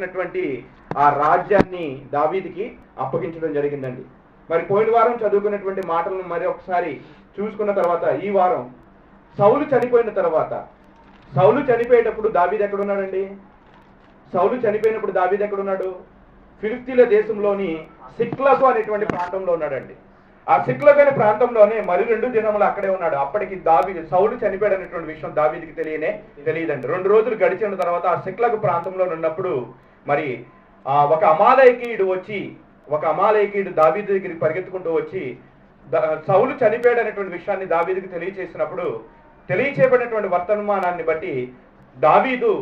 చేసినటువంటి ఆ రాజ్యాన్ని దావీదుకి అప్పగించడం జరిగిందండి. మరి పోయిన వారం చదువుకున్నటువంటి మాటలను మరి ఒకసారి చూసుకున్న తర్వాత ఈ వారం సౌలు చనిపోయిన తర్వాత, సౌలు చనిపోయేటప్పుడు దావీదు ఎక్కడున్నాడండి? సౌలు చనిపోయినప్పుడు దావీదు ఎక్కడున్నాడు? ఫిలిస్తీన్ల దేశంలోని సిక్లగు అనేటువంటి ప్రాంతంలో ఉన్నాడండి. ఆ సిక్లగు అనే ప్రాంతంలోనే మరి 2 దినములు అక్కడే ఉన్నాడు. అప్పటికి సౌలు చనిపోయాడు అనేటువంటి విషయం దావీదుకి తెలియదండి. 2 రోజులు గడిచిన తర్వాత ఆ సిక్లగు ప్రాంతంలో ఉన్నప్పుడు మరి ఒక అమాలేకీయుడు దావీదు దగ్గరికి పరిగెత్తుకుంటూ వచ్చి సౌలు చనిపోయాడు అనేటువంటి విషయాన్ని దావీదుకి తెలియచేయబడినటువంటి వర్తమానాన్ని బట్టి దావీదు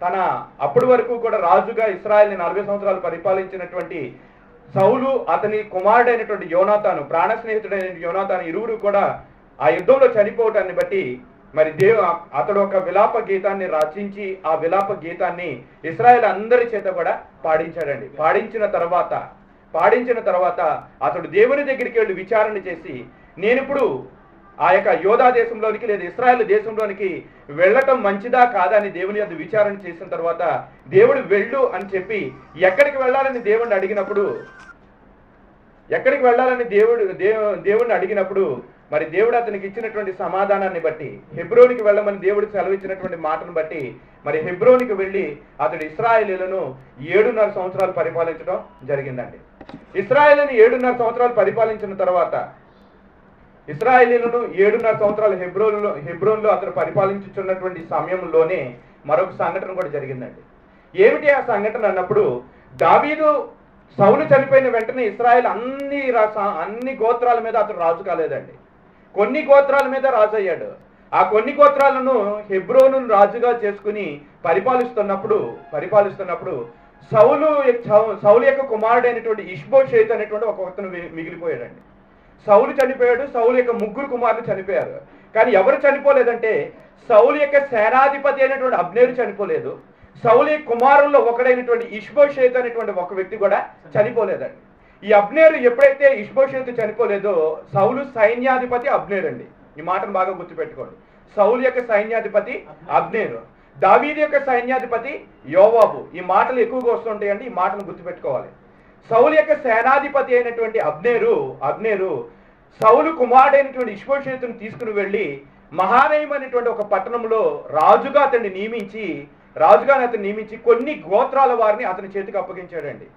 తన అప్పటి వరకు కూడా రాజుగా ఇశ్రాయేల్ని 40 సంవత్సరాలు పరిపాలించినటువంటి సౌలు, అతని కుమారుడైనటువంటి యోనాతాను, ప్రాణ స్నేహితుడైన యోనాతాను ఇరువురు కూడా ఆ యుద్ధంలో చనిపోవటాన్ని బట్టి మరి అతడు ఒక విలాప గీతాన్ని రచించి ఆ విలాప గీతాన్ని ఇశ్రాయేల్ అందరి చేత కూడా పాడించాడండి. పాడించిన తర్వాత అతడు దేవుని దగ్గరికి వెళ్ళి విచారణ చేసి, నేనిప్పుడు ఆ యొక్క యోధా దేశంలోనికి లేదా ఇశ్రాయేల్ దేశంలోనికి వెళ్ళటం మంచిదా కాదా అని దేవుని యొద్ద విచారణ చేసిన తర్వాత దేవుడు వెళ్ళు అని చెప్పి ఎక్కడికి వెళ్ళాలని దేవుడిని అడిగినప్పుడు మరి దేవుడు అతనికి ఇచ్చినటువంటి సమాధానాన్ని బట్టి హెబ్రోనికి వెళ్ళమని దేవుడు సెలవిచ్చినటువంటి మాటను బట్టి మరి హెబ్రోనికి వెళ్ళి అతడు ఇశ్రాయేలీలను 7.5 సంవత్సరాలు పరిపాలించడం జరిగిందండి. ఇశ్రాయేలుని 7.5 సంవత్సరాలు పరిపాలించిన తర్వాత ఇశ్రాయేలీలను 7.5 సంవత్సరాలు హెబ్రోన్లో అతను పరిపాలించుచున్నటువంటి సమయంలోనే మరొక సంఘటన కూడా జరిగిందండి. ఏమిటి ఆ సంఘటన అన్నప్పుడు, దావీదు సౌలు చనిపోయిన వెంటనే ఇశ్రాయేల్ అన్ని గోత్రాల మీద అతను రాజు కాలేదండి. కొన్ని గోత్రాల మీద రాజు అయ్యాడు. ఆ కొన్ని గోత్రాలను హెబ్రోను రాజుగా చేసుకుని పరిపాలిస్తున్నప్పుడు సౌలు యొక్క కుమారుడైనటువంటి ఇష్బోషేతు అనేటువంటి ఒక అతను మిగిలిపోయాడండి. సౌలు చనిపోయాడు, సౌలు యొక్క 3 కుమారులు చనిపోయారు. కానీ ఎవరు చనిపోలేదంటే సౌలు యొక్క సేనాధిపతి అయినటువంటి అబ్నేరు చనిపోలేదు. సౌలు యొక్క కుమారుల్లో ఒకడైనటువంటి ఇష్బోషేతు అనేటువంటి ఒక వ్యక్తి కూడా చనిపోలేదండి. ఈ అబ్నేరు ఎప్పుడైతే ఇష్బోషేతు చనిపోలేదో సౌలు సైన్యాధిపతి అబ్నేరు అండి. ఈ మాటను బాగా గుర్తుపెట్టుకోండి. సౌలు యొక్క సైన్యాధిపతి అబ్నేరు, దావీదు యొక్క సైన్యాధిపతి యోవాబు. ఈ మాటలు ఎక్కువగా వస్తుంటాయండి, ఈ మాటను గుర్తుపెట్టుకోవాలి. సౌలు యొక్క సేనాధిపతి అయినటువంటి అబ్నేరు సౌలు కుమారుడైనటువంటి ఇష్బోషేతును తీసుకుని వెళ్ళి మహానయము అనేటువంటి ఒక పట్టణంలో రాజుగా అతన్ని నియమించి కొన్ని గోత్రాల వారిని అతని చేతికి అప్పగించాడండి.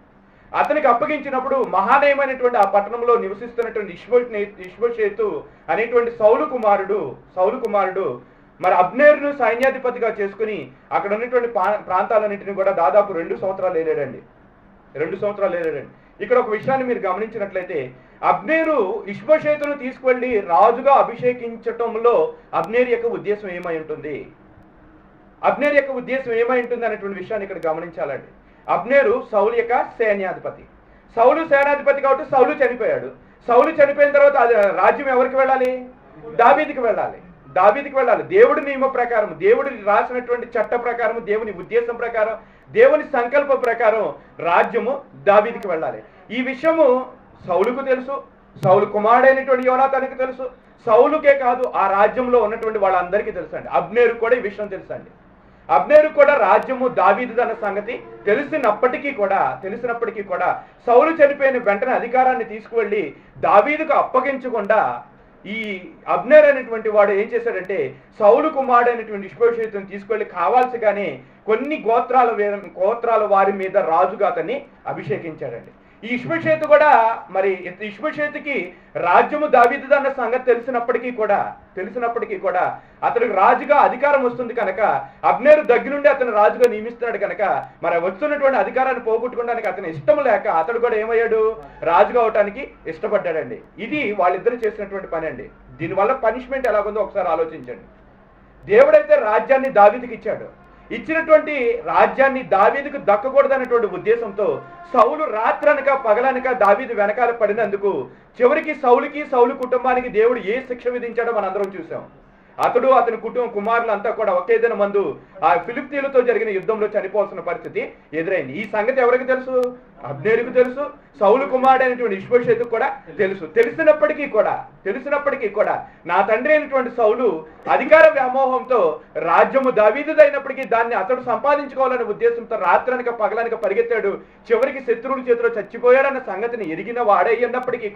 అతనికి అప్పగించినప్పుడు మహానయమైనటువంటి ఆ పట్టణంలో నివసిస్తున్నటువంటి ఇష్బోషేతు అనేటువంటి సౌలు కుమారుడు మరి అబ్నేరును సైన్యాధిపతిగా చేసుకుని అక్కడ ఉన్నటువంటి ప్రాంతాలన్నింటినీ కూడా దాదాపు 2 సంవత్సరాలు ఏలాడండి. ఇక్కడ ఒక విషయాన్ని మీరు గమనించినట్లయితే అబ్నేరు ఇష్బోషేతును తీసుకువెళ్ళి రాజుగా అభిషేకించటంలో అబ్నేరు యొక్క ఉద్దేశం ఏమై ఉంటుంది అనేటువంటి విషయాన్ని ఇక్కడ గమనించాలండి. అబ్నేరు సౌలు యొక్క సేనాధిపతి. సౌలు సేనాధిపతి కాబట్టి సౌలు చనిపోయాడు. సౌలు చనిపోయిన తర్వాత రాజ్యం ఎవరికి వెళ్ళాలి? దావీదుకి వెళ్ళాలి. దేవుడి నియమ ప్రకారం, దేవుడి రాసినటువంటి చట్ట ప్రకారం, దేవుని ఉద్దేశం ప్రకారం, దేవుని సంకల్ప ప్రకారం రాజ్యము దావీదుకి వెళ్ళాలి. ఈ విషయము సౌలుకు తెలుసు, సౌలు కుమారుడైనటువంటి యోనాతానుకు తెలుసు. సౌలుకే కాదు, ఆ రాజ్యంలో ఉన్నటువంటి వాళ్ళందరికీ తెలుసు అండి. అబ్నేరు కూడా ఈ విషయం తెలుసు అండి. అబ్నేరు కూడా రాజ్యము దావీదుదన్న సంగతి తెలిసినప్పటికీ కూడా సౌలు చనిపోయిన వెంటనే అధికారాన్ని తీసుకువెళ్ళి దావీదుకు అప్పగించకుండా ఈ అబ్నేర్ అనేటువంటి వాడు ఏం చేశాడంటే సౌలు కుమారుడైనటువంటి ఇష్బోషేతును తీసుకెళ్లి కావాల్సిగానే కొన్ని గోత్రాల వారి మీద రాజుగా అతన్ని అభిషేకించాడండి. ఈ ఇష్బోషేతు కూడా మరి ఇష్బోషేతుకి రాజ్యము దావీదుదన్న సంగతి తెలిసినప్పటికీ కూడా అతనికి రాజుగా అధికారం వస్తుంది కనుక అబ్నేరు దగ్గరుండి అతను రాజుగా నియమిస్తున్నాడు కనుక మరి వస్తున్నటువంటి అధికారాన్ని పోగొట్టుకోవడానికి అతను ఇష్టం లేక అతడు కూడా ఏమయ్యాడు? రాజుగా అవటానికి ఇష్టపడ్డాడండి. ఇది వాళ్ళిద్దరు చేసినటువంటి పని అండి. దీనివల్ల పనిష్మెంట్ ఎలాగుందో ఒకసారి ఆలోచించండి. దేవుడైతే రాజ్యాన్ని దావీదుకి ఇచ్చినటువంటి రాజ్యాన్ని దావీదుకు దక్కకూడదనేటువంటి ఉద్దేశంతో సౌలు రాత్రనక పగలనక దావీదు వెనకాల పడినందుకు చివరికి సౌలు కుటుంబానికి దేవుడు ఏ శిక్ష విధించాడో మనందరం చూసాం. అతడు అతని కుమారులు అంతా కూడా ఒకే దిన మందు ఆ ఫిలిష్తీయులతో జరిగిన యుద్ధంలో చనిపోవాల్సిన పరిస్థితి ఎదురైంది. ఈ సంగతి ఎవరికి తెలుసు? అబ్నేరుకు తెలుసు, సౌలు కుమారుడైనటువంటి ఇష్బోషెతుకు కూడా తెలుసు. తెలిసినప్పటికీ కూడా నా తండ్రి అయినటువంటి సౌలు అధికార వ్యామోహంతో రాజ్యము దావీదుదైనప్పటికీ దాన్ని అతడు సంపాదించుకోవాలనే ఉద్దేశంతో రాత్రనక పగలనక పరిగెత్తాడు. చివరికి శత్రువుల చేతిలో చచ్చిపోయాడన్న సంగతిని ఎరిగిన వాడైనప్పటికీ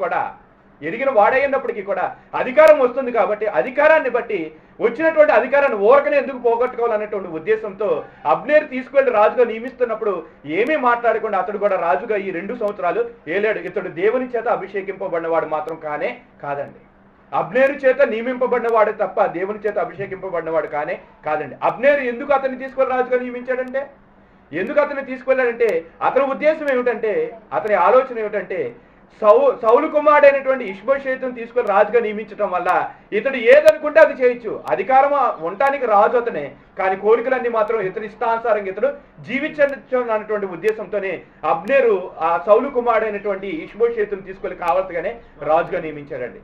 కూడా అధికారం వస్తుంది కాబట్టి అధికారాన్ని బట్టి వచ్చినటువంటి అధికారాన్ని ఊరకనే ఎందుకు పోగొట్టుకోవాలనేటువంటి ఉద్దేశంతో అబ్నేరు తీసుకువెళ్ళి రాజుగా నియమిస్తున్నప్పుడు ఏమీ మాట్లాడకుండా అతడు కూడా రాజుగా ఈ 2 సంవత్సరాలు ఏలాడు. ఇతడు దేవుని చేత అభిషేకింపబడినవాడు మాత్రం కాదండి. అబ్నేరు చేత నియమింపబడినవాడు తప్ప దేవుని చేత అభిషేకింపబడినవాడు కాదండి. అబ్నేరు ఎందుకు అతన్ని తీసుకొని రాజుగా నియమించాడంటే, ఎందుకు అతన్ని తీసుకెళ్ళాడంటే అతని ఉద్దేశం ఏమిటంటే, అతని ఆలోచన ఏమిటంటే, సౌలు కుమారుడైనటువంటి ఇష్బోషెతును తీసుకొని రాజుగా నియమించడం వల్ల ఇతడు ఏదనుకుంటే అది చేయొచ్చు. అధికారం ఉండటానికి రాజు అతనే, కానీ కోరికలన్నీ మాత్రం ఇతని ఇష్టానుసారంగా ఇతడు జీవించవచ్చు అన్నటువంటి ఉద్దేశంతోనే అబ్నేరు ఆ సౌలు కుమారుడైనటువంటి ఇష్బోషెతును తీసుకొని కావాల్సిగానే రాజుగా నియమించాడండి.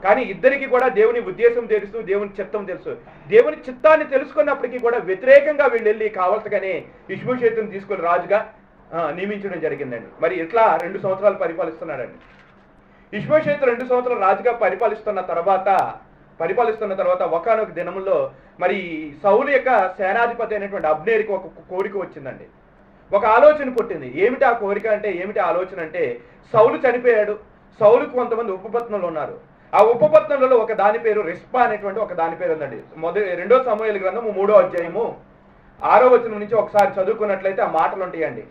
కానీ ఇద్దరికి కూడా దేవుని ఉద్దేశం తెలుసు, దేవుని చిత్తం తెలుసు. దేవుని చిత్తాన్ని తెలుసుకున్నప్పటికీ కూడా వ్యతిరేకంగా వీళ్ళు వెళ్ళి కావాల్సిగానే ఇష్బోషెతును తీసుకొని రాజుగా నియమించడం జరిగిందండి. మరి ఇట్లా 2 సంవత్సరాలు పరిపాలిస్తున్నాడండి. ఇష్బోషెతు 2 సంవత్సరాలు రాజుగా పరిపాలిస్తున్న తర్వాత ఒకానొక దినములో మరి సౌలు యొక్క సేనాధిపతి అయినటువంటి అబ్నేరుకి ఒక కోరిక వచ్చిందండి. ఒక ఆలోచన పుట్టింది. ఏమిటి ఆ కోరిక అంటే, ఏమిటి ఆలోచన అంటే, సౌలు చనిపోయాడు. సౌలుకు కొంతమంది ఉపపత్నులు ఉన్నారు. ఆ ఉపపత్నులలో ఒక దాని పేరు రిస్పా అనేటువంటి ఒక దాని పేరు ఉందండి. 2 సమూయేలు గ్రంథము 3వ అధ్యాయము 6వ వచనం నుంచి ఒకసారి చదువుకున్నట్లయితే ఆ మాటలు ఉంటాయండి.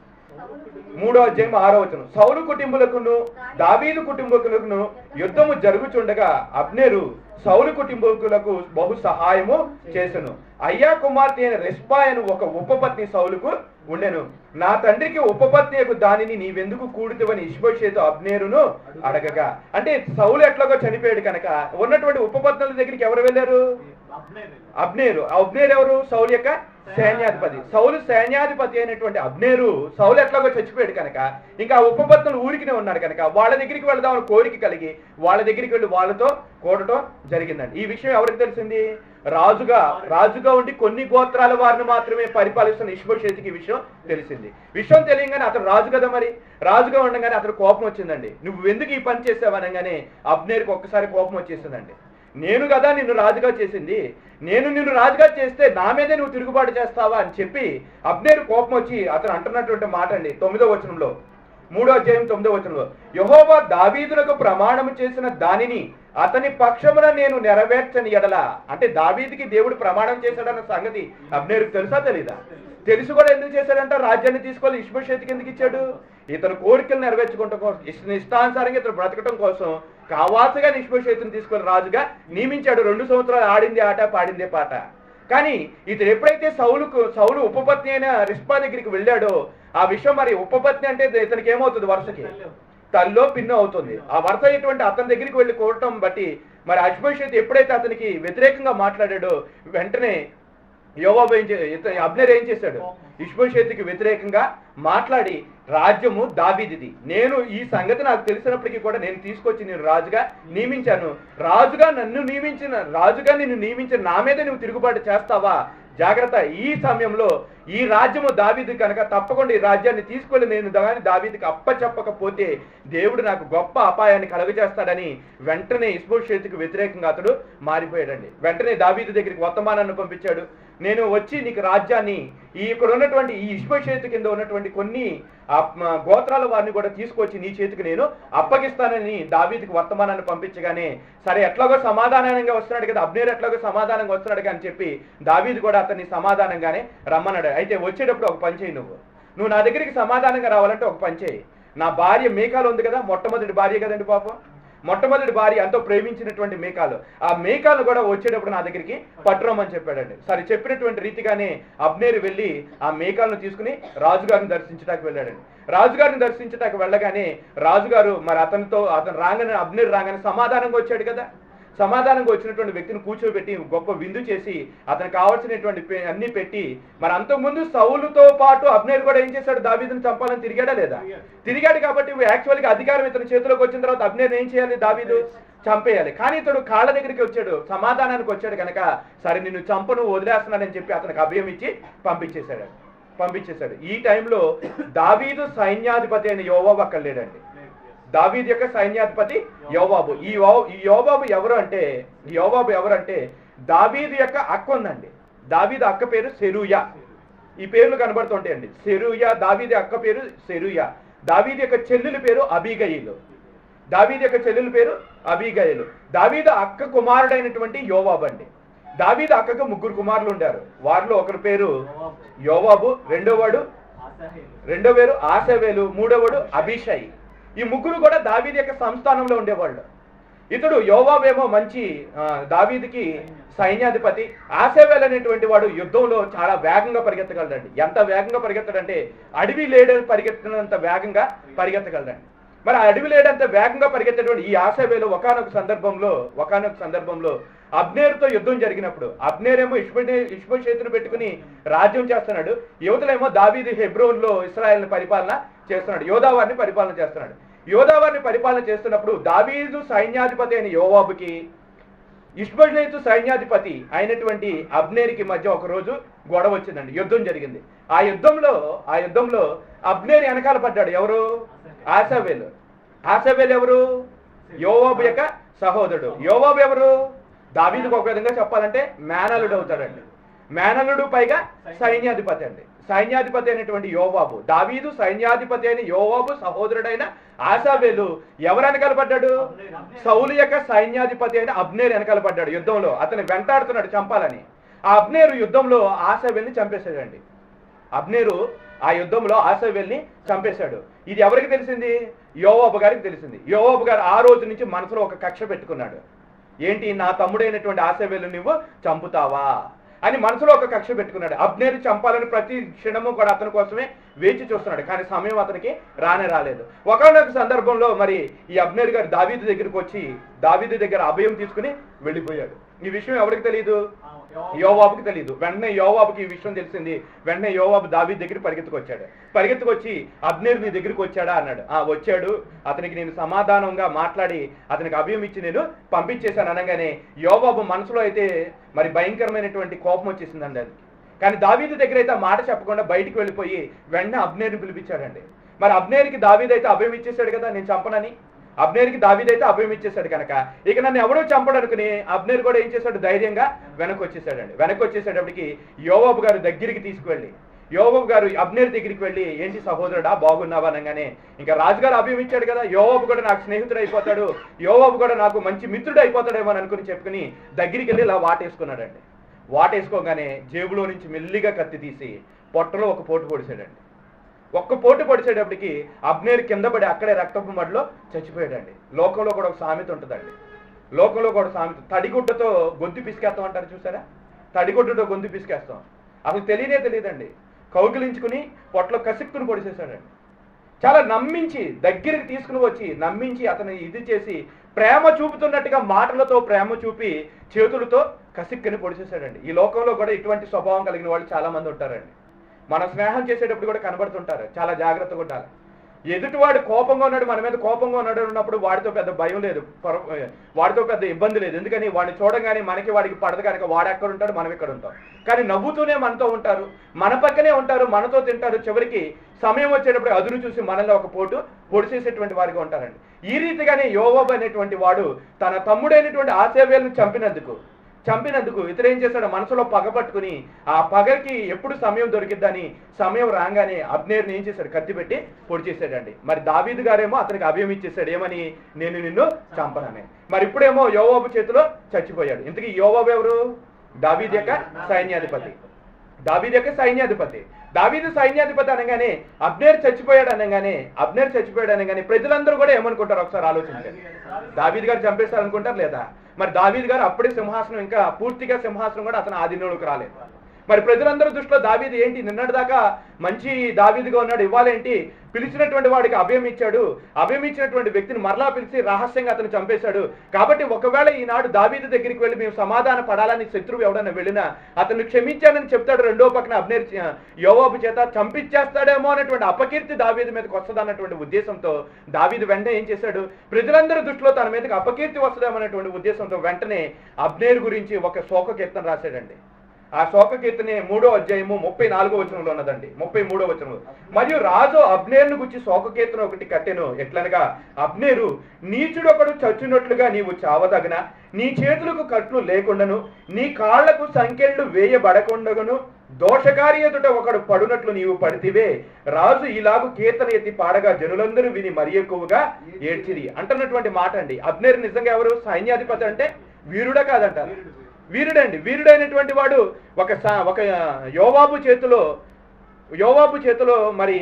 3వ అధ్యాయం 6వ వచనం. సౌలు కుటుంబులకును దావీదు కుటుంబకులకు యుద్ధము జరుగుచుండగా అబ్నేరు సౌలు కుటుంబకులకు బహు సహాయము చేసెను. అయ్యా కుమార్తె అయిన రిస్పా అని ఒక ఉపపత్ని సౌలుకు ఉండెను. నా తండ్రికి ఉపపత్ని దానిని నీవెందుకు కూడుతువని ఇష్బోషెతు అబ్నేరును అడగగా, అంటే సౌలు ఎట్లాగో చనిపోయాడు కనుక ఉన్నటువంటి ఉపపత్నుల దగ్గరికి ఎవరు వెళ్ళారు? అబ్నేరు ఎవరు? సౌలు యొక్క సైన్యాధిపతి. సౌలు సైన్యాధిపతి అయినటువంటి అబ్నేరు సౌలు ఎట్లాగో చచ్చిపోయాడు కనుక ఇంకా ఉపపత్నులు ఊరికినే ఉన్నారు కనుక వాళ్ళ దగ్గరికి వెళదామని కోరిక కలిగి వాళ్ళ దగ్గరికి వెళ్ళి వాళ్ళతో కూడటం జరిగిందండి. ఈ విషయం ఎవరికి తెలిసింది? రాజుగా ఉండి కొన్ని గోత్రాల వారిని మాత్రమే పరిపాలిస్తున్న ఇష్బోషెతుకి విషయం తెలిసింది. విషయం తెలియగానే అతను రాజు కదా, మరి రాజుగా ఉండగానే అతను కోపం వచ్చిందండి. నువ్వు ఎందుకు ఈ పని చేసావనగానే అబ్నేరుకి ఒక్కసారి కోపం వచ్చేసిందండి. నేను కదా నిన్ను రాజుగా చేసింది, నిన్ను రాజుగా చేస్తే నా మీదే నువ్వు తిరుగుబాటు చేస్తావా అని చెప్పి అబ్నేరు కోపం వచ్చి అతను అంటున్నటువంటి మాట అండి 9వ వచనంలో, 3వ అధ్యాయం 9వ వచనంలో, యెహోవా దావీదులకు ప్రమాణం చేసిన దానిని అతని పక్షమున నేను నెరవేర్చని ఎడల, అంటే దావీదుకి దేవుడు ప్రమాణం చేశాడన్న సంగతి అబ్నేరుకు తెలుసా తెలీదా? తెలిసి కూడా ఎందుకు చేశాడంట? రాజ్యాన్ని తీసుకొని ఇష్బోషెతుకి ఎందుకు ఇచ్చాడు? ఇతను కోరికలు నెరవేర్చుకోవడం కోసం, ఇష్టానుసారంగా ఇతను బ్రతకడం కోసం కావాల్సిగా ఇష్బోషెతుని తీసుకొని రాజుగా నియమించాడు. 2 సంవత్సరాలు ఆడిందే ఆట, పాడిందే పాట. కానీ ఇతను ఎప్పుడైతే సౌలు ఉపపత్ని అయిన రిస్పా దగ్గరికి వెళ్ళాడో ఆ విషయం, మరి ఉపపత్ని అంటే ఇతనికి ఏమవుతుంది? వరుసకి తల్లో పిన్ను అవుతుంది. ఆ వరుస అయ్యేటువంటి అతని దగ్గరికి వెళ్ళి కోరటం బట్టి మరి ఇష్బోషెతు ఎప్పుడైతే అతనికి వ్యతిరేకంగా మాట్లాడాడో వెంటనే అబ్నేరు ఏం చేశాడు? ఇష్బోషెతుకి వ్యతిరేకంగా మాట్లాడి రాజ్యము దావీదుది, నేను ఈ సంగతి నాకు తెలిసినప్పటికీ కూడా నేను తీసుకొచ్చి నేను రాజుగా నియమించాను, రాజుగా నిన్ను నియమించిన నా మీద నువ్వు తిరుగుబాటు చేస్తావా? జాగ్రత్త, ఈ సమయంలో ఈ రాజ్యము దావీదు కనుక తప్పకుండా ఈ రాజ్యాన్ని తీసుకొని నేను దావీదుకి అప్పచెప్పకపోతే దేవుడు నాకు గొప్ప అపాయాన్ని కలుగజేస్తాడని వెంటనే ఇష్బోషెతుకు వ్యతిరేకంగా అతడు మారిపోయాడండి. వెంటనే దావీదు దగ్గరికి వర్తమానాన్ని పంపించాడు. నేను వచ్చి నీకు రాజ్యాన్ని ఇక్కడ ఉన్నటువంటి ఈ ఇష్బోషెతు కింద ఉన్నటువంటి కొన్ని గోత్రాల వారిని కూడా తీసుకొచ్చి నీ చేతికి నేను అప్పగిస్తానని దావీదుకి వర్తమానాన్ని పంపించగానే, సరే ఎట్లాగో సమాధానంగా వస్తున్నాడు కదా, అబ్నేరు ఎట్లాగో సమాధానంగా వస్తున్నాడు అని చెప్పి దావీదు కూడా అతన్ని సమాధానంగానే రమ్మన్నాడు. అయితే వచ్చేటప్పుడు ఒక పని చేయి, నువ్వు నా దగ్గరికి సమాధానంగా రావాలంటే ఒక పని చేయి. నా భార్య మీకాలు ఉంది కదా, మొట్టమొదటి భార్య కదండి పాపం, మొట్టమొదటి భార్య ఎంతో ప్రేమించినటువంటి మీకాలు, ఆ మీకాలు కూడా వచ్చేటప్పుడు నా దగ్గరికి పట్టురమ్మని చెప్పాడండి. సరే చెప్పినటువంటి రీతిగానే అబ్నేరు వెళ్ళి ఆ మీకాలను తీసుకుని రాజుగారిని దర్శించడానికి వెళ్ళాడండి. రాజుగారిని దర్శించడానికి వెళ్ళగానే రాజుగారు మరి అతను రాగానే అబ్నేరు రాగానే సమాధానంగా వచ్చాడు కదా, సమాధానంగా వచ్చినటువంటి వ్యక్తిని కూర్చోబెట్టి గొప్ప విందు చేసి అతనికి కావాల్సినటువంటి అన్ని పెట్టి, మరి అంతకుముందు సౌలుతో పాటు అబ్నేరు కూడా ఏం చేశాడు? దావీదుని చంపాలని తిరిగాడా లేదా? తిరిగాడు. కాబట్టి యాక్చువల్గా అధికారం ఇతని చేతిలోకి వచ్చిన తర్వాత అబ్నేరు ఏం చేయాలి? దావీదు చంపేయాలి. కానీ ఇతడు కాళ్ళ దగ్గరికి వచ్చాడు, సమాధానానికి వచ్చాడు కనుక సరే నిన్ను చంపను వదిలేస్తున్నానని చెప్పి అతనికి అభయం ఇచ్చి పంపించేశాడు. ఈ టైంలో దావీదు సైన్యాధిపతి అయిన యోవాబు అక్కడ లేడండి. దావీదు యొక్క సైన్యాధిపతి యోవాబు. ఈ యోవాబు ఎవరు అంటే దావీదు యొక్క అక్క ఉందండి. దావీదు అక్క పేరు సెరూయా. ఈ పేర్లు కనబడుతుంటాయండి. సెరూయా, దావీదు అక్క పేరు సెరూయా. దావీదు యొక్క చెల్లెలి పేరు అబీగయీలు. దావీదు అక్క కుమారుడైనటువంటి యోవాబు అండి. దావీదు అక్కకు 3 కుమారులు ఉండారు. వారిలో ఒకరి పేరు యోవాబు, రెండో పేరు ఆసవేలు, మూడోవాడు అభిషాయి. ఈ 3 కూడా దావీదు యొక్క సంస్థానంలో ఉండేవాళ్ళు. ఇతడు యోవాబేమో మంచి దావీదుకి సైన్యాధిపతి. ఆసేవేల్ అనేటువంటి వాడు యుద్ధంలో చాలా వేగంగా పరిగెత్తగలడండి. ఎంత వేగంగా పరిగెత్తడంటే అడవి లేడని పరిగెత్తినంత వేగంగా పరిగెత్తగలడండి. మరి ఆ అడవి లేడంత వేగంగా పరిగెత్తేటువంటి ఈ ఆసేవేలు ఒకానొక సందర్భంలో అబ్నేరుతో యుద్ధం జరిగినప్పుడు అబ్నేరేమో ఇష్బోషేతును పెట్టుకుని రాజ్యం చేస్తున్నాడు. యువతలేమో దావీదు హెబ్రోన్లో ఇశ్రాయేల్ని పరిపాలన చేస్తున్నాడు, యోదావారిని పరిపాలన చేస్తున్నాడు. యోదావారిని పరిపాలన చేస్తున్నప్పుడు దావీదు సైన్యాధిపతి అయిన యోవాబుకి ఇష్బోషేతు సైన్యాధిపతి అయినటువంటి అబ్నేరికి మధ్య ఒక రోజు గొడవ వచ్చిందండి. యుద్ధం జరిగింది. ఆ యుద్ధంలో అబ్నేరు వెనకాల పడ్డాడు. ఎవరు? ఆసవేలు ఎవరు? యోవాబు యొక్క సహోదరుడు. యోవాబు ఎవరు? దావీదుకు ఒక విధంగా చెప్పాలంటే మేనలుడు అవుతాడండి. మేనలుడు పైగా సైన్యాధిపతి అండి. సైన్యాధిపతి అయినటువంటి యోవాబు, దావీదు సైన్యాధిపతి అయిన యోవాబు సహోదరుడైన ఆసావేలు ఎవరు వెనకాల పడ్డాడు? సౌలు యొక్క సైన్యాధిపతి అయిన అబ్నేరు వెనకాల పడ్డాడు. యుద్ధంలో అతను వెంటాడుతున్నాడు చంపాలని. ఆ అబ్నేరు యుద్ధంలో ఆసావేల్ని చంపేశాడండి. అబ్నేరు ఆ యుద్ధంలో ఆసావేల్ని చంపేశాడు. ఇది ఎవరికి తెలిసింది? యోవాబు గారికి తెలిసింది. యోవాబు గారు ఆ రోజు నుంచి మనసులో ఒక కక్ష పెట్టుకున్నాడు. ఏంటి, నా తమ్ముడైనటువంటి ఆసావేలు నువ్వు చంపుతావా అని మనసులో ఒక కక్ష పెట్టుకున్నాడు. అబ్నేరు చంపాలని ప్రతి క్షణము కూడా అతని కోసమే వేచి చూస్తున్నాడు. కానీ సమయం అతనికి రాలేదు. ఒకనొక సందర్భంలో మరి ఈ అబ్నేరు గారు దావీదు దగ్గరికి వచ్చి దావీదు దగ్గర అభయం తీసుకుని వెళ్ళిపోయాడు. ఈ విషయం ఎవరికి తెలియదు? యోవాబుకి తెలియదు. వెంటనే యోవాబుకి ఈ విషయం తెలిసింది. వెంటనే యోవాబు దావీదు దగ్గర పరిగెత్తుకొచ్చి అబ్నేరు నీ దగ్గరికి వచ్చాడా అన్నాడు. వచ్చాడు, అతనికి నేను సమాధానంగా మాట్లాడి అతనికి అభయం ఇచ్చి నేను పంపించేశాను అనగానే యోవాబు మనసులో అయితే మరి భయంకరమైనటువంటి కోపం వచ్చేసిందండి అది. కానీ దావీదు దగ్గర అయితే ఆ మాట చెప్పకుండా బయటికి వెళ్ళిపోయి వెంటనే అబ్నేరుని పిలిపించాడండి. మరి అబ్నేరుకి దావీదు అయితే అభయం ఇచ్చేసాడు కదా నేను చంపనని. అబ్నేరుకి దావీదు అయితే అభయం ఇచ్చేసాడు కనుక ఇక నన్ను ఎవడో చంపడనుకుని అబ్నేరు కూడా ఏం చేశాడు? ధైర్యంగా వెనక్కి వచ్చేసేటప్పటికి యోవాబు గారు దగ్గరికి తీసుకువెళ్ళి యోవాబు గారు అబ్నేరు దగ్గరికి వెళ్ళి ఏంటి సహోదరుడా బాగున్నావా అనగానే ఇంకా రాజుగారు అభయం ఇచ్చాడు కదా, యోవాబు కూడా నాకు స్నేహితుడు అయిపోతాడు, యోవాబు కూడా నాకు మంచి మిత్రుడు అయిపోతాడేమో అని అనుకుని చెప్పుకుని దగ్గరికి వెళ్ళి ఇలా వాటేసుకున్నాడండి. వాటేసుకోగానే జేబులో నుంచి మెల్లిగా కత్తి తీసి పొట్టలో ఒక పోటు పొడిచాడండి. ఒక్క పోటు పొడిచేటప్పటికి అబ్నేరు కింద పడి అక్కడే రక్తపు మడిలో చచ్చిపోయాడండి. లోకంలో కూడా ఒక సామెత ఉంటుందండి. తడిగుడ్డతో గొంతు పిసికేస్తాం అంటారు చూసారా? తడిగుడ్డతో గొంతు పిసికేస్తాం. అసలు తెలియదండి. కౌగిలించుకుని పొట్టలో కసిక్కుని పొడిచేశాడండి. చాలా నమ్మించి దగ్గరికి తీసుకుని వచ్చి నమ్మించి అతను ఇది చేసి ప్రేమ చూపుతున్నట్టుగా మాటలతో ప్రేమ చూపి చేతులతో కసిక్కుని పొడిచేశాడండి. ఈ లోకంలో కూడా ఇటువంటి స్వభావం కలిగిన వాళ్ళు చాలా మంది ఉంటారండి. మనం స్నేహం చేసేటప్పుడు కూడా కనబడుతుంటారు. చాలా జాగ్రత్తగా ఉండాలి. ఎదుటివాడు కోపంగా ఉన్నాడు, మన మీద కోపంగా ఉన్నాడు అన్నప్పుడు వాడితో పెద్ద భయం లేదు, వాడితో పెద్ద ఇబ్బంది లేదు. ఎందుకని వాడిని చూడగానే వాడికి పడదు కనుక వాడు ఎక్కడ ఉంటాడు, మనం ఎక్కడ ఉంటాం. కానీ నవ్వుతూనే మనతో ఉంటారు, మన పక్కనే ఉంటారు, మనతో తింటారు. చివరికి సమయం వచ్చేటప్పుడు అదును చూసి మనల్ని ఒక పోటు పొడిచేసేటువంటి వారిగా ఉంటారండి. ఈ రీతిగానే యోవాబు అనేటువంటి వాడు తన తమ్ముడైనటువంటి ఆసేవేలును చంపినందుకు ఇతరు ఏం చేశాడు? మనసులో పగ పట్టుకుని ఆ పగకి ఎప్పుడు సమయం దొరికిద్దని సమయం రాగానే అబ్నేరుని ఏం చేశాడు? కత్తి పెట్టి పొడి చేశాడండి. మరి దావీదు గారేమో అతనికి అభయం ఇచ్చేసాడు, ఏమని? నేను నిన్ను చంపనని. మరి ఇప్పుడేమో యోవాబు చేతిలో చచ్చిపోయాడు. ఇంతకీ యోవాబు ఎవరు? దావీదు యొక్క సైన్యాధిపతి. దావీదు సైన్యాధిపతి అనగానే అబ్నేరు చచ్చిపోయాడు అనగానే ప్రజలందరూ కూడా ఏమనుకుంటారు? ఒకసారి ఆలోచించండి. దావీదు గారు చంపేశారు అనుకుంటారు లేదా? మరి దావీదు గారు అప్పుడే సింహాసనం, ఇంకా పూర్తిగా సింహాసనం కూడా అతను ఆధీనంలోకి రాలేదు. మరి ప్రజలందరూ దృష్టిలో దావీదు ఏంటి నిన్నటి దాకా మంచి దావీదుగా ఉన్నాడు, ఇవ్వాలేంటి పిలిచినటువంటి వాడికి అభయం ఇచ్చాడు, అభయం ఇచ్చినటువంటి వ్యక్తిని మరలా పిలిచి రహస్యంగా అతను చంపేశాడు. కాబట్టి ఒకవేళ ఈనాడు దావీదు దగ్గరికి వెళ్ళి మేము సమాధాన పడాలని శత్రువు ఎవడన్నా వెళ్ళినా అతను క్షమించానని చెప్తాడు. రెండో పక్కన అబ్నేరు యోవాబు చేత చంపించేస్తాడేమో అనేటువంటి అపకీర్తి దావీదు మీదకి వస్తుంది అన్నటువంటి ఉద్దేశంతో దావీదు వెంటనే ఏం చేశాడు, ప్రజలందరి దృష్టిలో తన మీదకి అపకీర్తి వస్తుందేమో అనేటువంటి ఉద్దేశంతో వెంటనే అబ్నేరు గురించి ఒక శోక కీర్తన రాశాడండి. ఆ శోక కీర్తన 3వ అధ్యాయము 34వ వచనంలో ఉన్నదండి. 33వ వచనంలో, మరియు రాజు అబ్నేరును గురించి శోక కీర్తన ఒకటి కట్టెను. ఎట్లనగా, అబ్నేరు, నీచుడొకడు చచ్చునట్లుగా నీవు చావదగన, నీ చేతులకు కట్లు లేకుండాను, నీ కాళ్లకు సంకెళ్ళు వేయబడకుండగను, దోషకారి ఎదుట ఒకడు పడునట్లు నీవు పడితివే. రాజు ఇలాగు కీర్తన ఎత్తి పాడగా జనులందరూ విని మరి ఎక్కువగా ఏడ్చిరి అంటున్నటువంటి మాట అండి. అబ్నేరు నిజంగా ఎవరు? సైన్యాధిపతి అంటే వీరుడా కాదంటారు? వీరుడండి. వీరుడైనటువంటి వాడు ఒక యోవాబు చేతిలో మరి